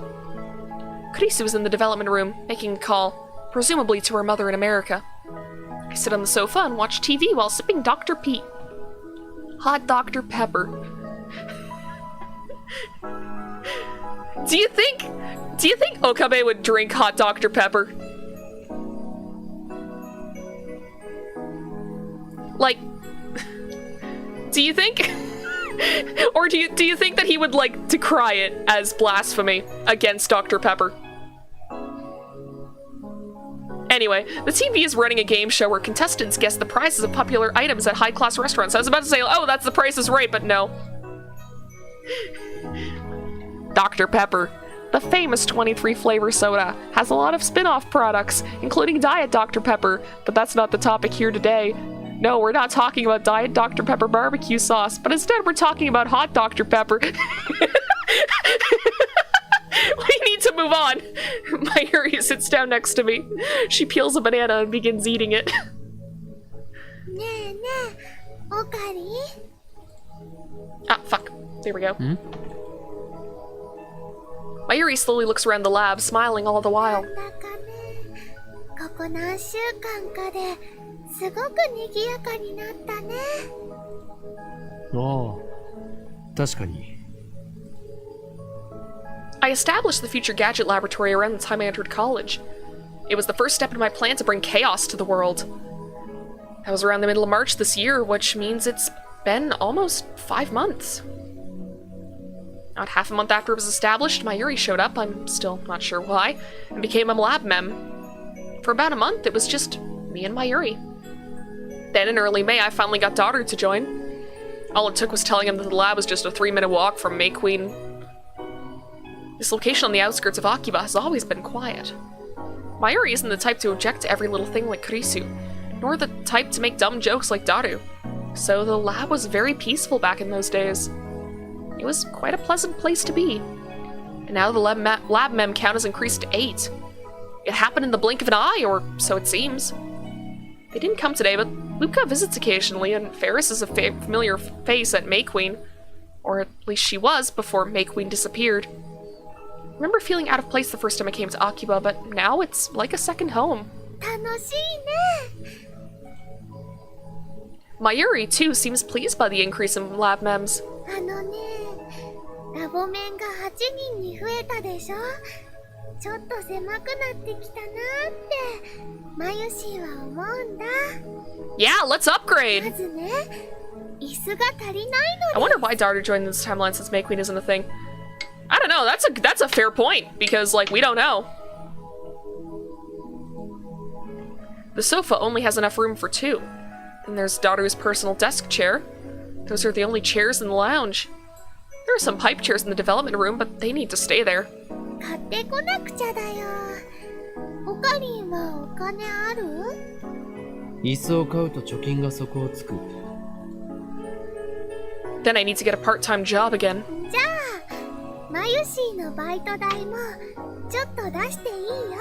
Kurisu was in the development room, making a call, presumably to her mother in America. I sit on the sofa and watch TV while sipping Dr. Pete. Hot Dr. Pepper. Do you think Okabe would drink hot Dr. Pepper? Like, do you think? Or do you think that he would, like, decry it as blasphemy against Dr. Pepper? Anyway, the TV is running a game show where contestants guess the prices of popular items at high-class restaurants. I was about to say, oh, that's The Price is Right, but no. Dr. Pepper, the famous 23-flavor soda, has a lot of spin-off products, including Diet Dr. Pepper, but that's not the topic here today. No, we're not talking about Diet Dr. Pepper barbecue sauce, but instead we're talking about hot Dr. Pepper. We need to move on. Mayuri sits down next to me. She peels a banana and begins eating it. Ah, fuck. There we go. Mayuri slowly looks around the lab, smiling all the while. ここ何週間かですごく賑やかになったね。ああ、確かに。I established the Future Gadget Laboratory around the time I entered college. It was the first step in my plan to bring chaos to the world. That was around the middle of March this year, which means it's been almost 5 months. Not half a month after it was established, Mayuri showed up, I'm still not sure why, and became a lab mem. For about a month, it was just me and Mayuri. Then in early May, I finally got Daru to join. All it took was telling him that the lab was just a 3-minute walk from May Queen. This location on the outskirts of Akiba has always been quiet. Mayuri isn't the type to object to every little thing like Kurisu, nor the type to make dumb jokes like Daru. So the lab was very peaceful back in those days. It was quite a pleasant place to be. And now the lab mem count has increased to 8. It happened in the blink of an eye, or so it seems. They didn't come today, but Luca visits occasionally, and Ferris is a familiar face at May Queen. Or at least she was, before May Queen disappeared. I remember feeling out of place the first time I came to Akiba, but now it's like a second home. 楽しいね。 Mayuri, too, seems pleased by the increase in lab mems. あのね、ラボメンが8人に増えたでしょ。ちょっと狭くなってきたなってマユシーは思うんだ。 Yeah, let's upgrade! まずね、椅子が足りないの I wonder why Daru joined this timeline since May Queen isn't a thing. I don't know, that's a fair point, because, like, we don't know. The sofa only has enough room for 2. And there's Daru's personal desk chair. Those are the only chairs in the lounge. There are some pipe chairs in the development room, but they need to stay there. 買ってこなくちゃだよ。おかりんはお金ある？椅子を買うと貯金が底をつく。Then I need to get a part-time job again. じゃあ、マユシーのバイト代もちょっと出していいよ。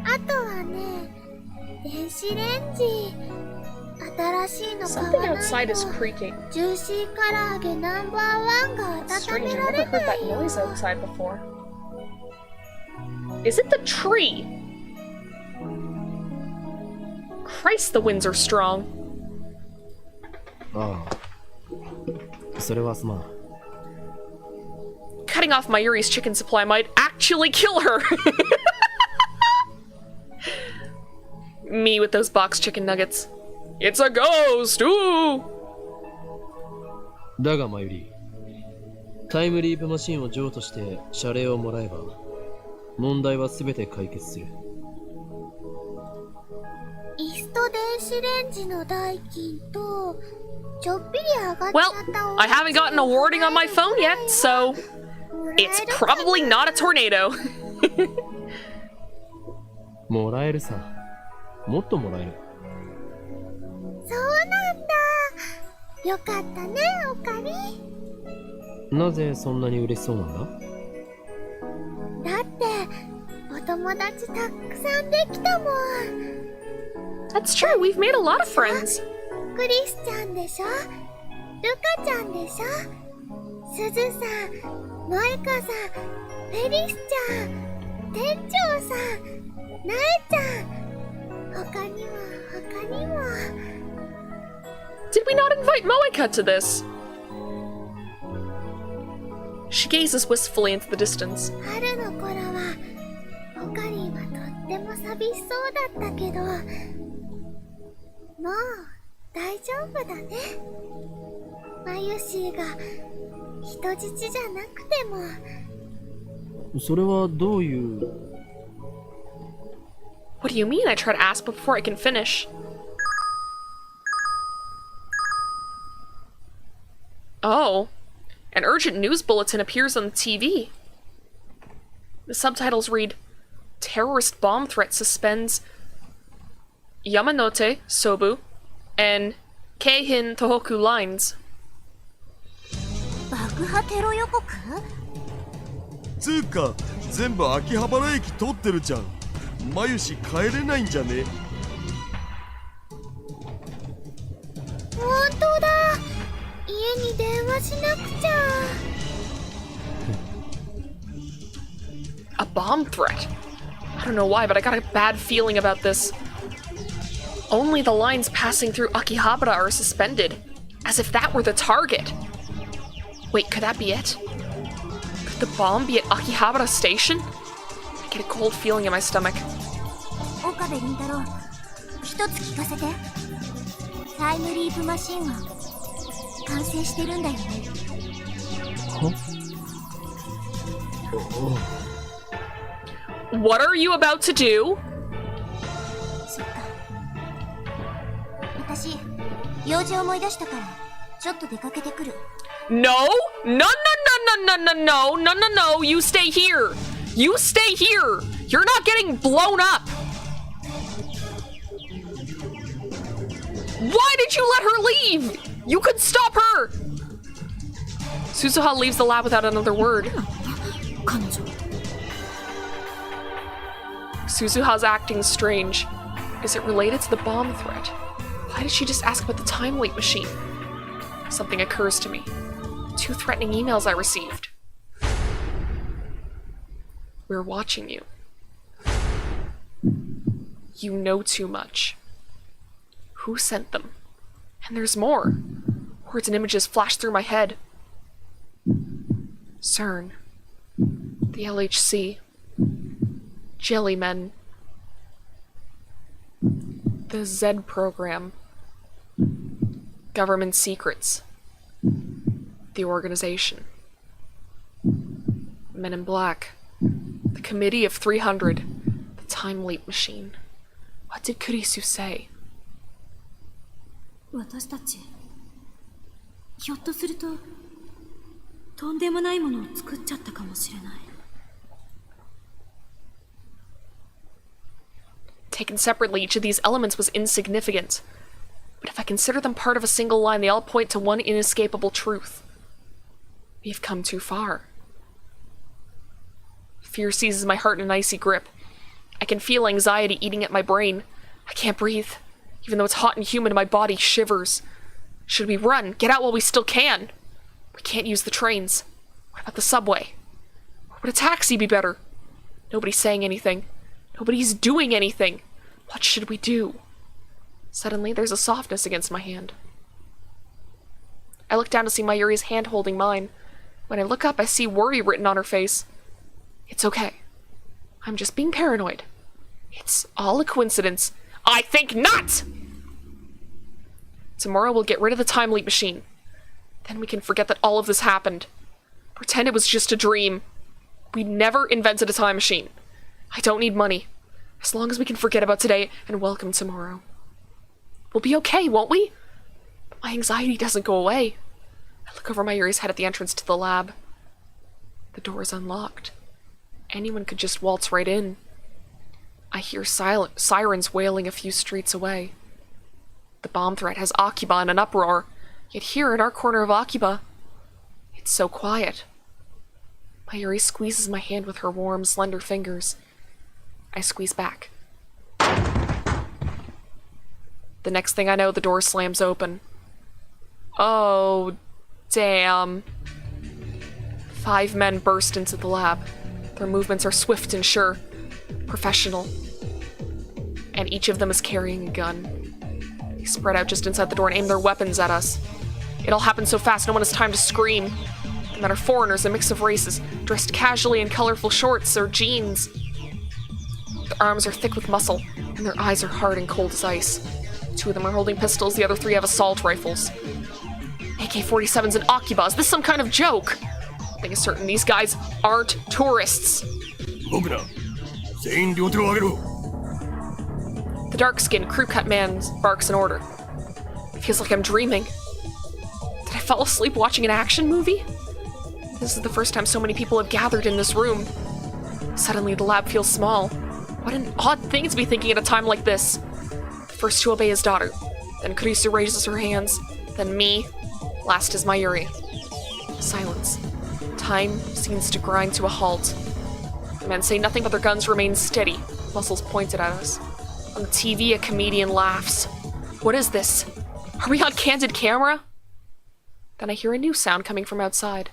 あとはね、電子レンジ。新しいの買わ Something ない outside is と creaking. ジューシー唐揚げナンバー1が温 Strange, め I've ら never れ heard な that いよ。 noise outside before. Is it the tree? Christ, the winds are strong. ああ、それはすまん。 Cutting off Mayuri's chicken supply might actually kill her. Me with those box chicken nuggets. It's a ghost! Ooh! だがマユリ、タイムリープマシンを譲渡して謝礼をもらえば、問題は全て解決する。椅子と電子レンジの代金とちょっぴり上がっちゃ Well, った I haven't gotten a warning on my phone yet, so もらえ it's るかな probably not a tornado. もらえるさ。もっともらえる。そうなんだ。よかったね、おかり。なぜそんなに嬉しそうなんだ？だってお友達たくさんできたもん。 That's true, we've made a lot of friends. クリスちゃんでしょ、ルカちゃんでしょ、すずさん、萌香さん、ェリスちゃん、店長さん、ナエちゃん、他にも。Did we not invite Moeka to this? She gazes wistfully into the distance. 春の頃はポカリンはとっても寂しそうだったけど、もう大丈夫だね。マユシーが人質じゃなくても。それはどういう What do you mean? I try to ask before I can finish. Oh, an urgent news bulletin appears on the TV. The subtitles read, Terrorist bomb threat suspends Yamanote, Sobu, and Keihin Tohoku lines. 爆破テロ予告？つうか全部秋葉原駅通ってるじゃん。マユシ帰れないんじゃね？本当だ。家に電話しなくちゃ。A bomb threat? I don't know why, but I got a bad feeling about this. Only the lines passing through Akihabara are suspended, as if that were the target. Wait, could that be it? Could the bomb be at Akihabara Station? I get a cold feeling in my stomach. 岡部倫太郎、一つ聞かせて。タイムリープマシンは完成してるんだよね。What are you about to do? そっか。私、用事思い出したから、ちょっと出かけてくる。No! No, no, no, no, no, no, no, no, no, no, you stay here! You stay here! You're not getting blown up! Why did you let her leave? You could stop her! Suzuha leaves the lab without another word. 彼女。Suzuha's acting strange. Is it related to the bomb threat? Why did she just ask about the time leap machine? Something occurs to me. 2 threatening emails I received. We're watching you. You know too much. Who sent them? And there's more. Words and images flash through my head. SERN. The LHC. Jellymen. The Z program. Government secrets. The organization. Men in Black. The Committee of 300. The Time Leap Machine. What did Kurisu say? 私たち、ひょっとすると、とんでもないものを作っちゃったかもしれない。Taken separately, each of these elements was insignificant. But if I consider them part of a single line, they all point to one inescapable truth. We have come too far. Fear seizes my heart in an icy grip. I can feel anxiety eating at my brain. I can't breathe. Even though it's hot and humid, my body shivers. Should we run? Get out while we still can. We can't use the trains. What about the subway? Or would a taxi be better? Nobody's saying anything. Nobody's doing anything. What should we do? Suddenly, there's a softness against my hand. I look down to see Mayuri's hand holding mine. When I look up, I see worry written on her face. It's okay. I'm just being paranoid. It's all a coincidence. I think not! Tomorrow we'll get rid of the time leap machine. Then we can forget that all of this happened. Pretend it was just a dream. We never invented a time machine. I don't need money. As long as we can forget about today and welcome tomorrow. We'll be okay, won't we? But my anxiety doesn't go away. I look over Mayuri's head at the entrance to the lab. The door is unlocked. Anyone could just waltz right in. I hear sirens wailing a few streets away. The bomb threat has Akiba in an uproar, yet here in our corner of Akiba, it's so quiet. Mayuri squeezes my hand with her warm, slender fingers. I squeeze back. The next thing I know, the door slams open. Oh, damn. 5 men burst into the lab. Their movements are swift and sure, professional. And each of them is carrying a gun. They spread out just inside the door and aim their weapons at us. It all happens so fast, no one has time to scream. The men are foreigners, a mix of races, dressed casually in colorful shorts or jeans. Their arms are thick with muscle, and their eyes are hard and cold as ice. 2 of them are holding pistols, the other 3 have assault rifles. AK-47s and Akibas, this is some kind of joke! One thing is certain, these guys aren't tourists. 僕ら全員両手を上げろ The dark-skinned, crew-cut man barks an order. It feels like I'm dreaming. Did I fall asleep watching an action movie? This is the first time so many people have gathered in this room. Suddenly, the lab feels small. What an odd thing to be thinking at a time like this. First to obey his daughter, then Kurisu raises her hands, then me, last is Mayuri. Silence. Time seems to grind to a halt. The men say nothing but their guns remain steady, muscles pointed at us. On the TV, a comedian laughs. What is this? Are we on candid camera? Then I hear a new sound coming from outside.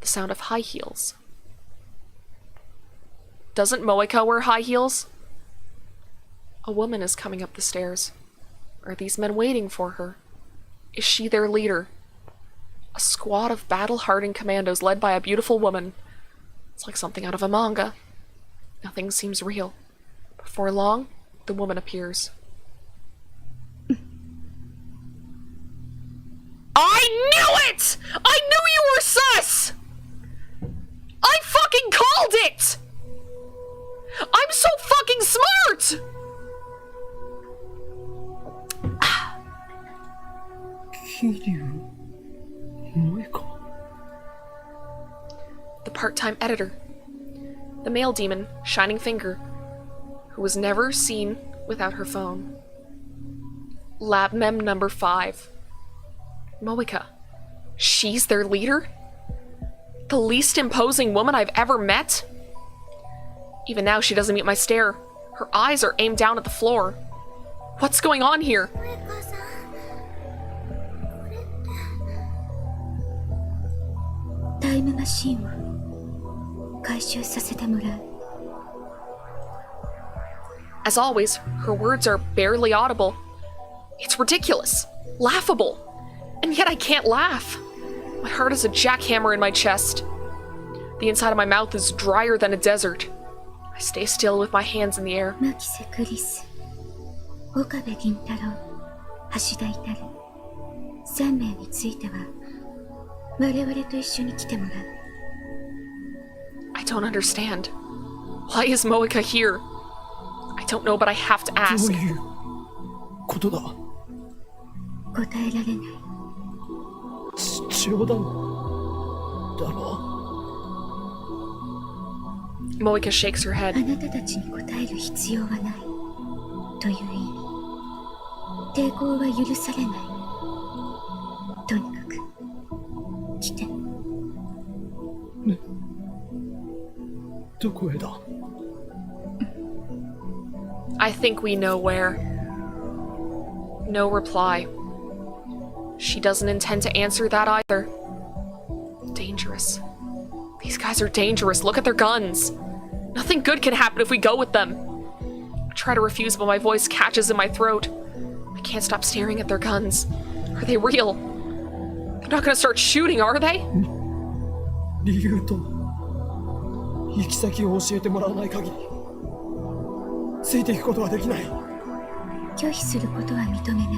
The sound of high heels. Doesn't Moeka wear high heels? A woman is coming up the stairs. Are these men waiting for her? Is she their leader? A squad of battle-hardened commandos led by a beautiful woman. It's like something out of a manga. Nothing seems real. Before long, the woman appears. I knew it! I knew you were sus! I fucking called it! I'm so fucking smart! The part-time editor. The male demon, Shining Finger, who was never seen without her phone. Lab Mem number 5. Moeka. She's their leader? The least imposing woman I've ever met? Even now, she doesn't meet my stare. Her eyes are aimed down at the floor. What's going on here? 萌香さんこれってタイムマシンを回収させてもらう。 As always, her words are barely audible. It's ridiculous, laughable, and yet I can't laugh. My heart is a jackhammer in my chest. The inside of my mouth is drier than a desert. I stay still with my hands in the air. 牧瀬クリス、岡部銀太郎、橋田至3名については我々と一緒に来てもらう。 I don't understand. Why is Moeka here? I don't know, but I have to ど ask. ういうことだ答えられない。冗談だろ Moeka shakes her あ head. なたたちに答える必要はないという意味。抵抗は許されない。とにかく来て。どこへだ I think we know where. No reply. She doesn't intend to answer that either. Dangerous. These guys are dangerous. Look at their guns. Nothing good can happen if we go with them. I try to refuse, but my voice catches in my throat. I can't stop staring at their guns. Are they real? They're not gonna start shooting, are they? 理由と行き先を教えてもらわない限りついていくことはできない。拒否することは認めない。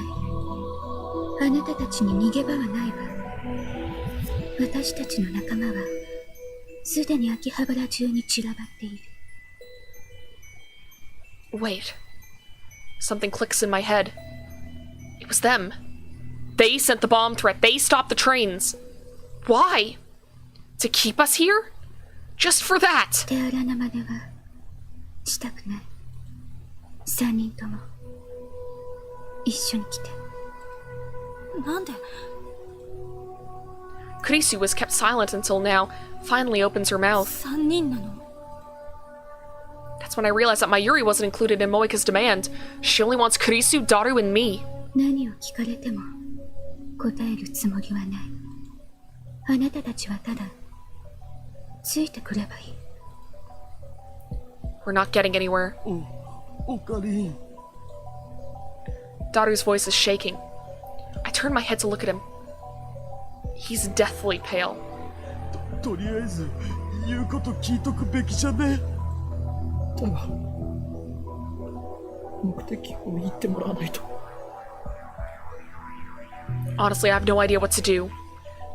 あなたたちに逃げ場はないわ。私たちの仲間はすでに秋葉原中に散らばっている。 Wait. Something clicks in my head. It was them. They sent the bomb threat. They stopped the trains. Why? To keep us here? Just for that? 手荒な真似はしたくない。3人とも一緒に来て。なんで Kurisu was kept silent until now, finally opens her mouth. 3人なの？ That's when I realized that Mayuri wasn't included in Moeka's demand. She only wants Kurisu, Daru, and me. 何を聞かれても答えるつもりはない。あなたたちはただついてくればいい。We're not getting anywhere. おかりん Daru's voice is shaking. I turn my head to look at him. He's deathly pale. とりあえず言うこと聞いとくべきじゃね。だが目的を言ってもらわないと。 Honestly, I have no idea what to do.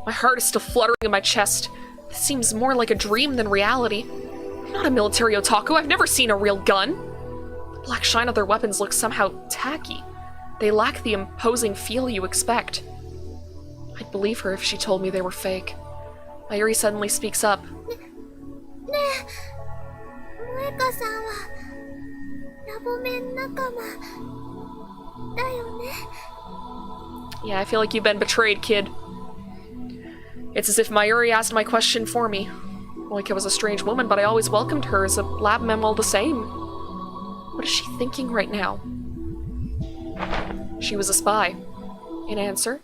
My heart is still fluttering in my chest. This seems more like a dream than reality. I'm not a military otaku. I've never seen a real gun. The black shine of their weapons looks somehow tacky. They lack the imposing feel you expect. I'd believe her if she told me they were fake. Mayuri suddenly speaks up. ねえ萌香さんはラボメン仲間だよね。 Yeah, I feel like you've been betrayed, kid. It's as if Mayuri asked my question for me. Moika was a strange woman, but I always welcomed her as a lab mem all the same. What is she thinking right now? She was a spy. In answer,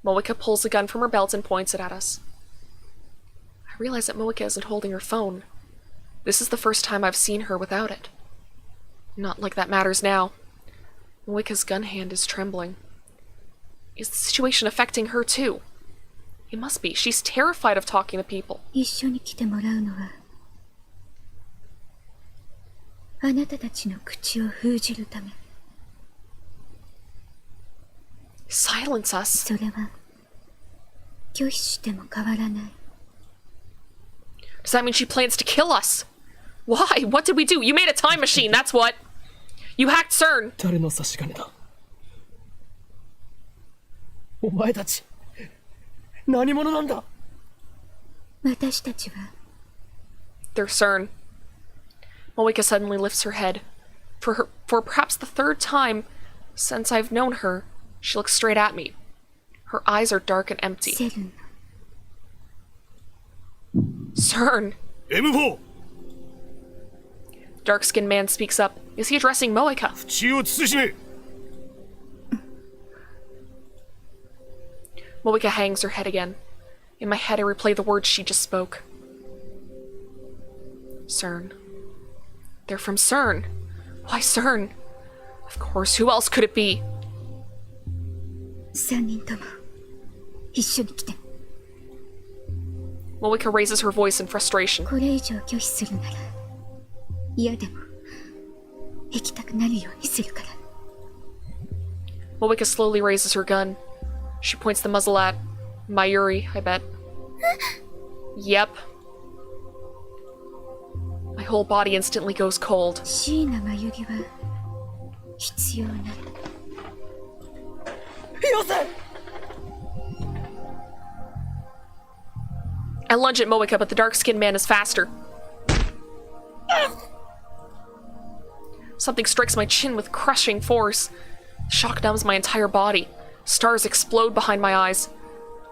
Moika pulls a gun from her belt and points it at us. I realize that Moika isn't holding her phone. This is the first time I've seen her without it. Not like that matters now. Moika's gun hand is trembling. Is the situation affecting her too? It must be. She's terrified of talking to people. 一緒に来てもらうのはあなたたちの口を封じるため。 Silence us? それは拒否しても変わらない。 Does that mean she plans to kill us? Why? What did we do? You made a time machine, that's what. You hacked CERN. 誰の差し金だ。お前たち何者なんだ。私たちは They're CERN. Moika suddenly lifts her head. For perhaps the third time since I've known her, she looks straight at me. Her eyes are dark and empty. セルン CERN. M4 Dark-skinned man speaks up. Is he addressing Moika? 血を慎め。 Moika hangs her head again. In my head, I replay the words she just spoke. CERN. They're from CERN. Why CERN? Of course, who else could it be? 3人とも一緒に来て。 Moika raises her voice in frustration. これ以上拒否するなら嫌でも行きたくなるようにするから。 Moika slowly raises her gun. She points the muzzle at Mayuri, I bet. Yep. My whole body instantly goes cold. 椎名真由里は必要ない。よせ。 I lunge at Moika, but the dark-skinned man is faster. Something strikes my chin with crushing force. Shock numbs my entire body. Stars explode behind my eyes.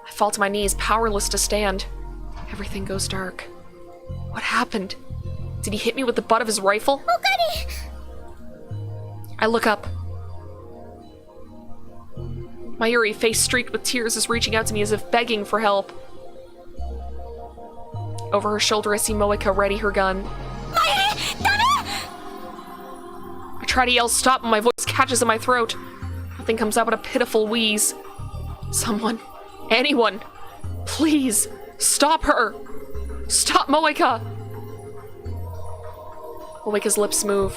I fall to my knees, powerless to stand. Everything goes dark. What happened? Did he hit me with the butt of his rifle? おかり I look up. Mayuri, face streaked with tears, is reaching out to me as if begging for help. Over her shoulder, I see Moika ready her gun. I try to yell stop, but my voice catches in my throat. Nothing comes out but a pitiful wheeze. Someone, anyone, please, stop her! Stop Moika! Moika's lips move.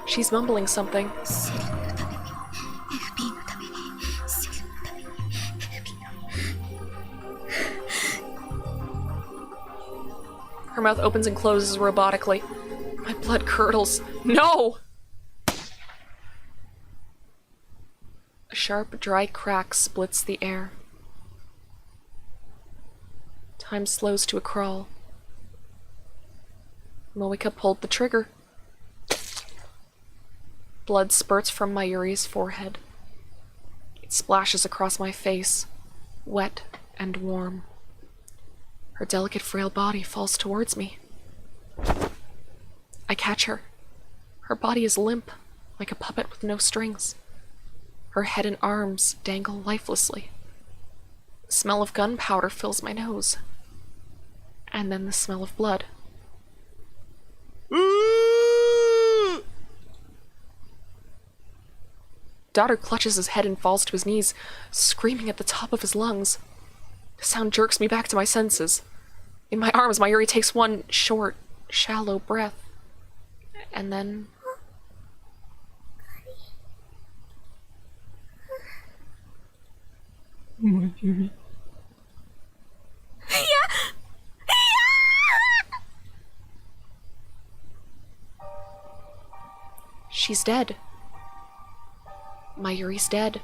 She's mumbling something. セルンのために FP のためにセルンのために FP の Her mouth opens and closes robotically. My blood curdles. No! A sharp, dry crack splits the air. Time slows to a crawl. Moika pulled the trigger. Blood spurts from Mayuri's forehead. It splashes across my face, wet and warm. Her delicate, frail body falls towards me. I catch her. Her body is limp, like a puppet with no strings. Her head and arms dangle lifelessly. The smell of gunpowder fills my nose. And then the smell of blood.う Daughter clutches his head and falls to his knees, screaming at the top of his lungs. The sound jerks me back to my senses. In my arms, Mayuri takes one short, shallow breath. And then... Mayuri. She's dead. Mayuri's dead.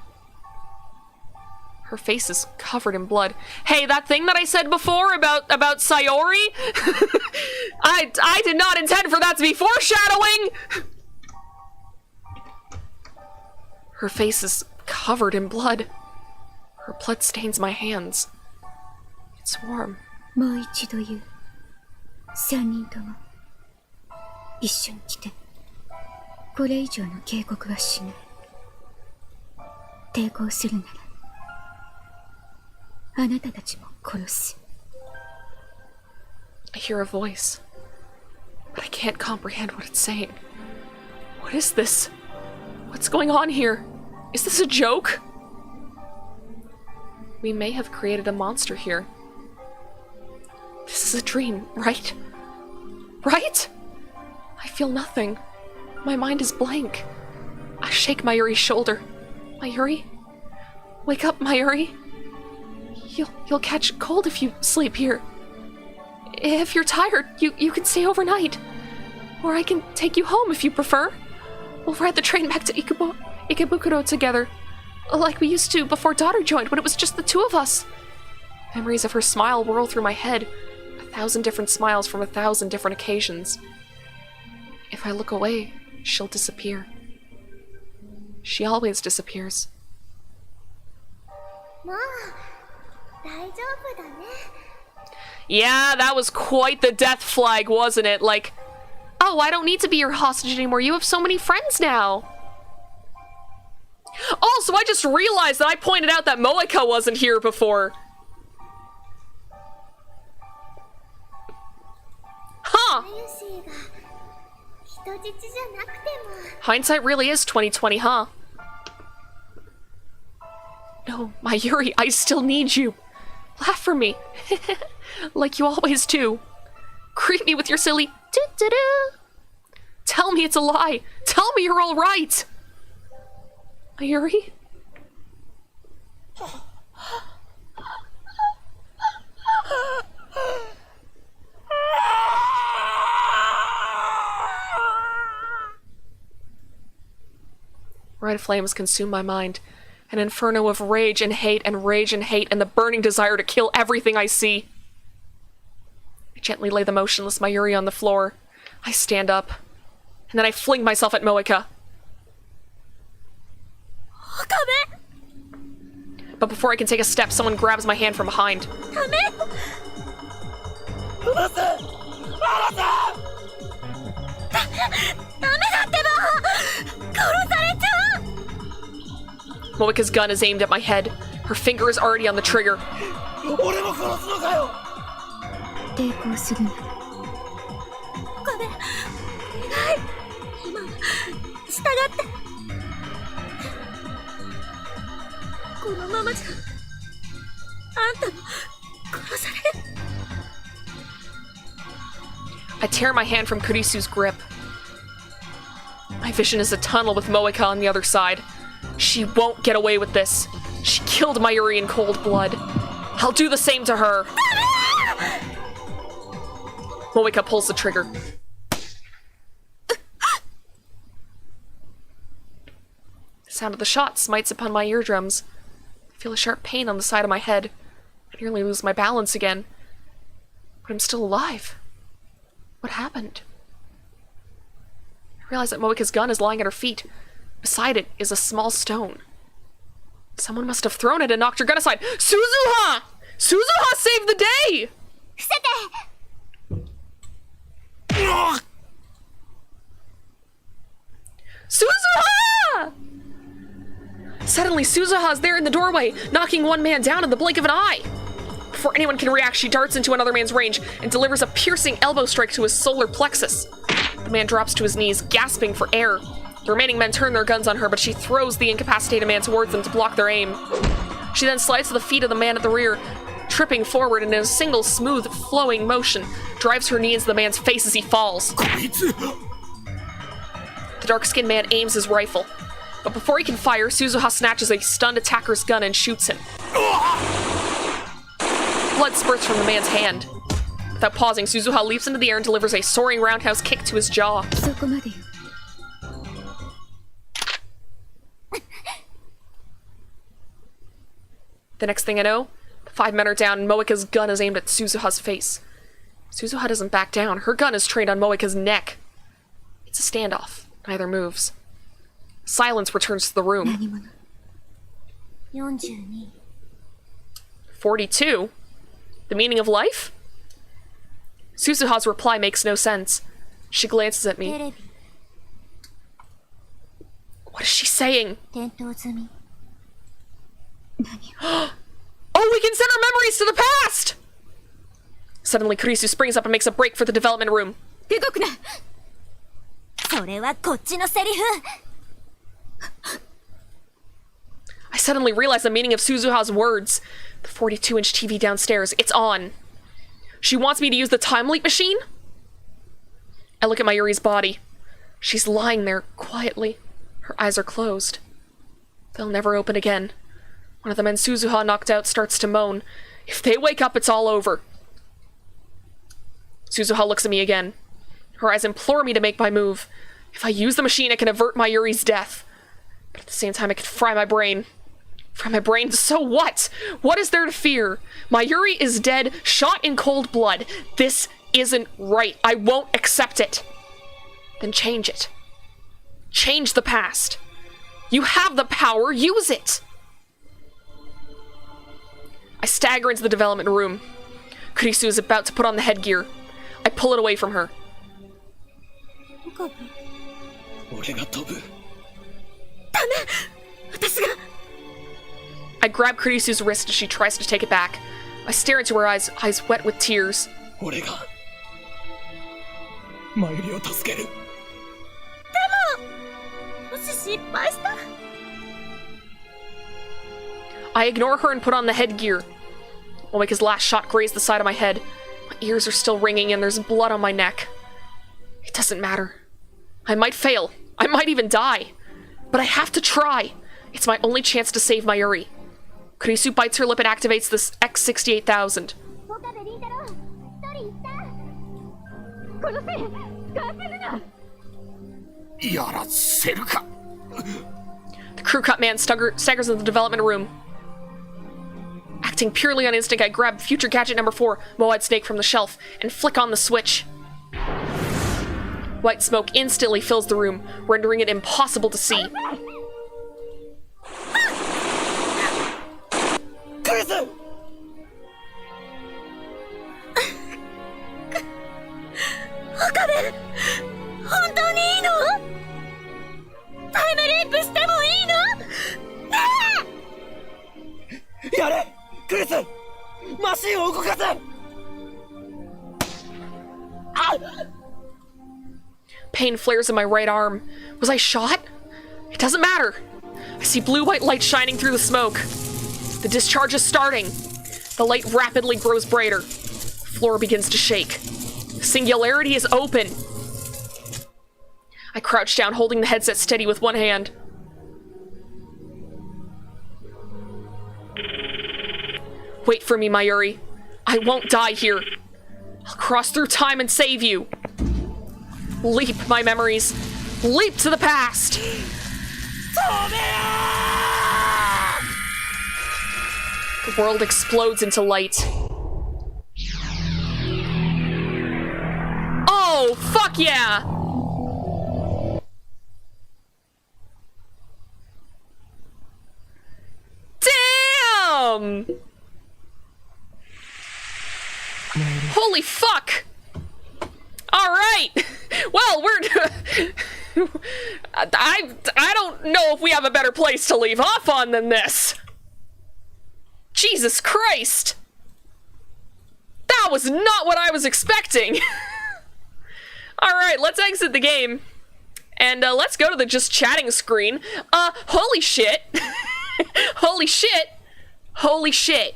Her face is covered in blood. Hey, that thing that I said before about Sayori? I did not intend for that to be foreshadowing! Her face is covered in blood. Her blood stains my hands. It's warm. もう一度言う。三人とも一緒に来て。これ以上の警告はしない。抵抗するなら、あなたたちも殺す。I hear a voice, but I can't comprehend what it's saying. What is this? What's going on here? Is this a joke? We may have created a monster here. This is a dream, right? Right? I feel nothing. My mind is blank. I shake Mayuri's shoulder. Mayuri? Wake up, Mayuri. You'll catch cold if you sleep here. If you're tired, you can stay overnight. Or I can take you home if you prefer. We'll ride the train back to Ikebukuro together. Like we used to before daughter joined, when it was just the two of us. Memories of her smile whirl through my head. 1,000 different smiles from 1,000 different occasions. If I look away, she'll disappear. She always disappears. もう大丈夫だね。 Yeah, that was quite the death flag, wasn't it? Like, oh, I don't need to be your hostage anymore. You have so many friends now. Also, I just realized that I pointed out that Moeka wasn't here before. Huh. ユシが人質じゃなくても。 Hindsight really is 2020, huh? No, Mayuri, I still need you. Laugh for me. Like you always do. Greet me with your silly doo-doo-doo. Tell me it's a lie. Tell me you're all right. Mayuri? Red flames consume my mind. An inferno of rage and hate and rage and hate and the burning desire to kill everything I see. I gently lay the motionless Mayuri on the floor. I stand up. And then I fling myself at Moeka. But before I can take a step, someone grabs my hand from behind. Moeka's gun is aimed at my head. Her finger is already on the trigger. 抵抗するなら。ごめん、お願い。今は従って。このままじゃあんたも殺される。 I tear my hand from Kurisu's grip. My vision is a tunnel with Moeka on the other side. She won't get away with this. She killed Mayuri in cold blood. I'll do the same to her. Moeka pulls the trigger. The sound of the shot smites upon my eardrums. I feel a sharp pain on the side of my head. I nearly lose my balance again. But I'm still alive. What happened? I realize that Moeka's gun is lying at her feet. Beside it is a small stone. Someone must have thrown it and knocked her gun aside. Suzuha! Suzuha saved the day! Suzuha! Suddenly, Suzuha is there in the doorway, knocking one man down in the blink of an eye. Before anyone can react, she darts into another man's range and delivers a piercing elbow strike to his solar plexus. The man drops to his knees, gasping for air. The remaining men turn their guns on her, but she throws the incapacitated man towards them to block their aim. She then slides to the feet of the man at the rear, tripping forward and in a single smooth, flowing motion, drives her knee into the man's face as he falls. The dark-skinned man aims his rifle, but before he can fire, Suzuha snatches a stunned attacker's gun and shoots him. Blood spurts from the man's hand. Without pausing, Suzuha leaps into the air and delivers a soaring roundhouse kick to his jaw. そこまでよ。The next thing I know, the 5 men are down and Moeka's gun is aimed at Suzuha's face. Suzuha doesn't back down. Her gun is trained on Moeka's neck. It's a standoff. Neither moves. Silence returns to the room. 何者 ?42。 42? The meaning of life? Suzuha's reply makes no sense. She glances at テ me. レビ What is she saying? 点灯済み。何を Oh, we can send our memories to the past! Suddenly, Kurisu springs up and makes a break for the development room. 動くな。それはこっちのセリフ。 I suddenly realize the meaning of Suzuha's words. The 42-inch TV downstairs, it's on. She wants me to use the time leap machine? I look at Mayuri's body. She's lying there, quietly. Her eyes are closed. They'll never open again. One of the men Suzuha knocked out starts to moan. If they wake up, it's all over. Suzuha looks at me again. Her eyes implore me to make my move. If I use the machine, it can avert Mayuri's death. But at the same time, it can fry my brain. Fry my brain, so what? What is there to fear? Mayuri is dead, shot in cold blood. This isn't right. I won't accept it. Then change it. Change the past. You have the power, use it. I stagger into the development room. Kurisu is about to put on the headgear. I pull it away from her. 岡部。俺が飛ぶ。私が。 I grab Kurisu's wrist as she tries to take it back. I stare into her eyes wet with tears. 俺がマユリを助ける。もし失敗したら。 I ignore her and put on the headgear. Omika's last shot grazed the side of my head. My ears are still ringing and there's blood on my neck. It doesn't matter. I might fail. I might even die. But I have to try. It's my only chance to save Mayuri. Kurisu bites her lip and activates this X68000. 岡部倫太郎一人いた殺せ使わせるなやらせるか。 The crew cut man staggers into the development room. Acting purely on instinct, I grab future gadget number 4, Moed Snake, from the shelf and flick on the switch. White smoke instantly fills the room, rendering it impossible to see. クリス！岡部本当にいいのタイムリープしてもいいのねやれクリス！マシンを動かせ！ Pain flares in my right arm. Was I shot? It doesn't matter. I see blue-white light shining through the smoke. The discharge is starting. The light rapidly grows brighter. The floor begins to shake. The singularity is open. I crouch down, holding the headset steady with one hand. Wait for me, Mayuri. I won't die here. I'll cross through time and save you. Leap, my memories. Leap to the past. The world explodes into light. Oh, fuck yeah! Damn! Holy fuck! Alright! Well, I don't know if we have a better place to leave off on than this. Jesus Christ! That was not what I was expecting! Alright, let's exit the game. And let's go to the just chatting screen. Holy shit. Holy shit. Holy shit.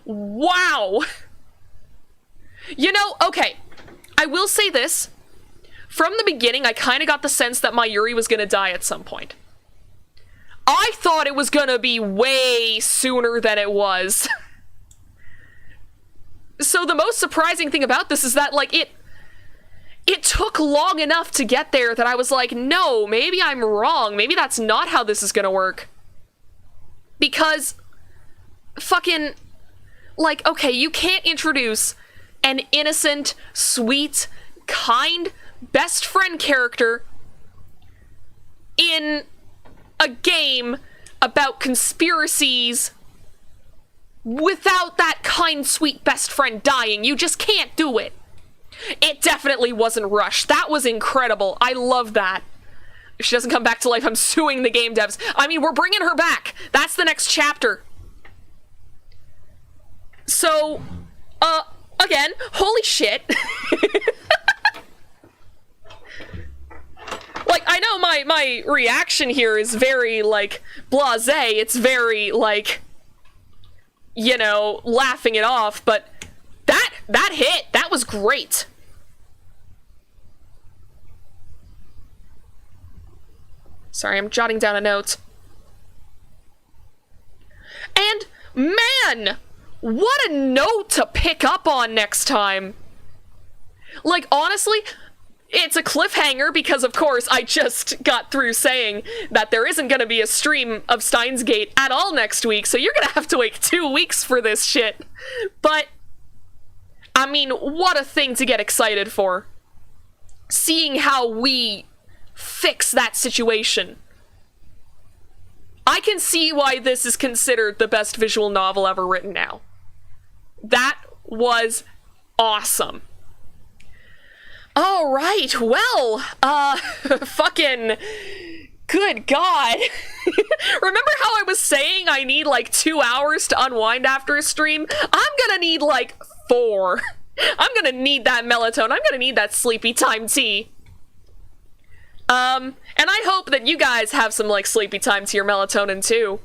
Wow. You know, okay. I will say this. From the beginning, I kind of got the sense that Mayuri was going to die at some point. I thought it was going to be way sooner than it was. So the most surprising thing about this is that, like, it took long enough to get there that I was like, no, maybe I'm wrong. Maybe that's not how this is gonna work. Because, fucking, like, okay, you can't introduce an innocent, sweet, kind, best friend character in a game about conspiracies without that kind, sweet best friend dying. You just can't do it. It definitely wasn't rushed. That was incredible. I love that. If she doesn't come back to life, I'm suing the game devs. I mean, we're bringing her back. That's the next chapter. So, again, holy shit. Like, I know my reaction here is very, like, blasé. It's very, like, you know, laughing it off, but that hit. That was great. Sorry, I'm jotting down a note. And, man, what a note to pick up on next time. Like, honestly, it's a cliffhanger because, of course, I just got through saying that there isn't going to be a stream of Steins Gate at all next week, so you're going to have to wait 2 weeks for this shit. But, I mean, what a thing to get excited for. Seeing how we fix that situation. I can see why this is considered the best visual novel ever written now. That was awesome. All right, well, fucking, good God. Remember how I was saying I need like 2 hours to unwind after a stream? I'm gonna need like 4. I'm gonna need that melatonin. I'm gonna need that sleepy time tea. And I hope that you guys have some like sleepy time to your melatonin too.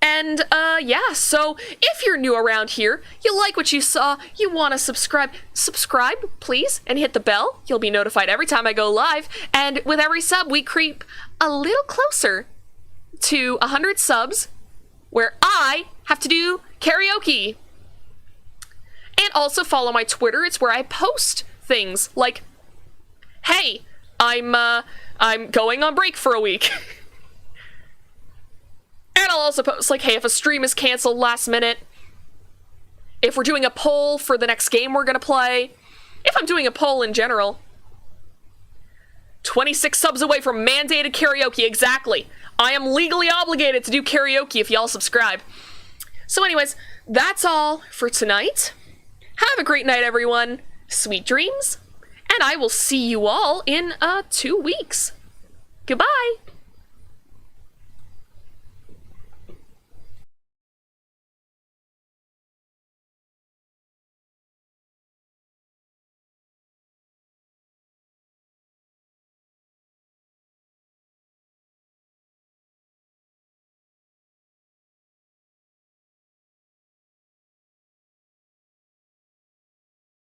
And, yeah, so if you're new around here, you like what you saw, you want to subscribe, please, and hit the bell. You'll be notified every time I go live, and with every sub, we creep a little closer to 100 subs, where I have to do karaoke. And also follow my Twitter. It's where I post things like, hey, I'm going on break for a week. And I'll also post, like, hey, if a stream is canceled last minute, if we're doing a poll for the next game we're gonna play, if I'm doing a poll in general. 26 subs away from mandated karaoke, exactly. I am legally obligated to do karaoke if y'all subscribe. So anyways, that's all for tonight. Have a great night, everyone. Sweet dreams. And I will see you all in, 2 weeks. Goodbye.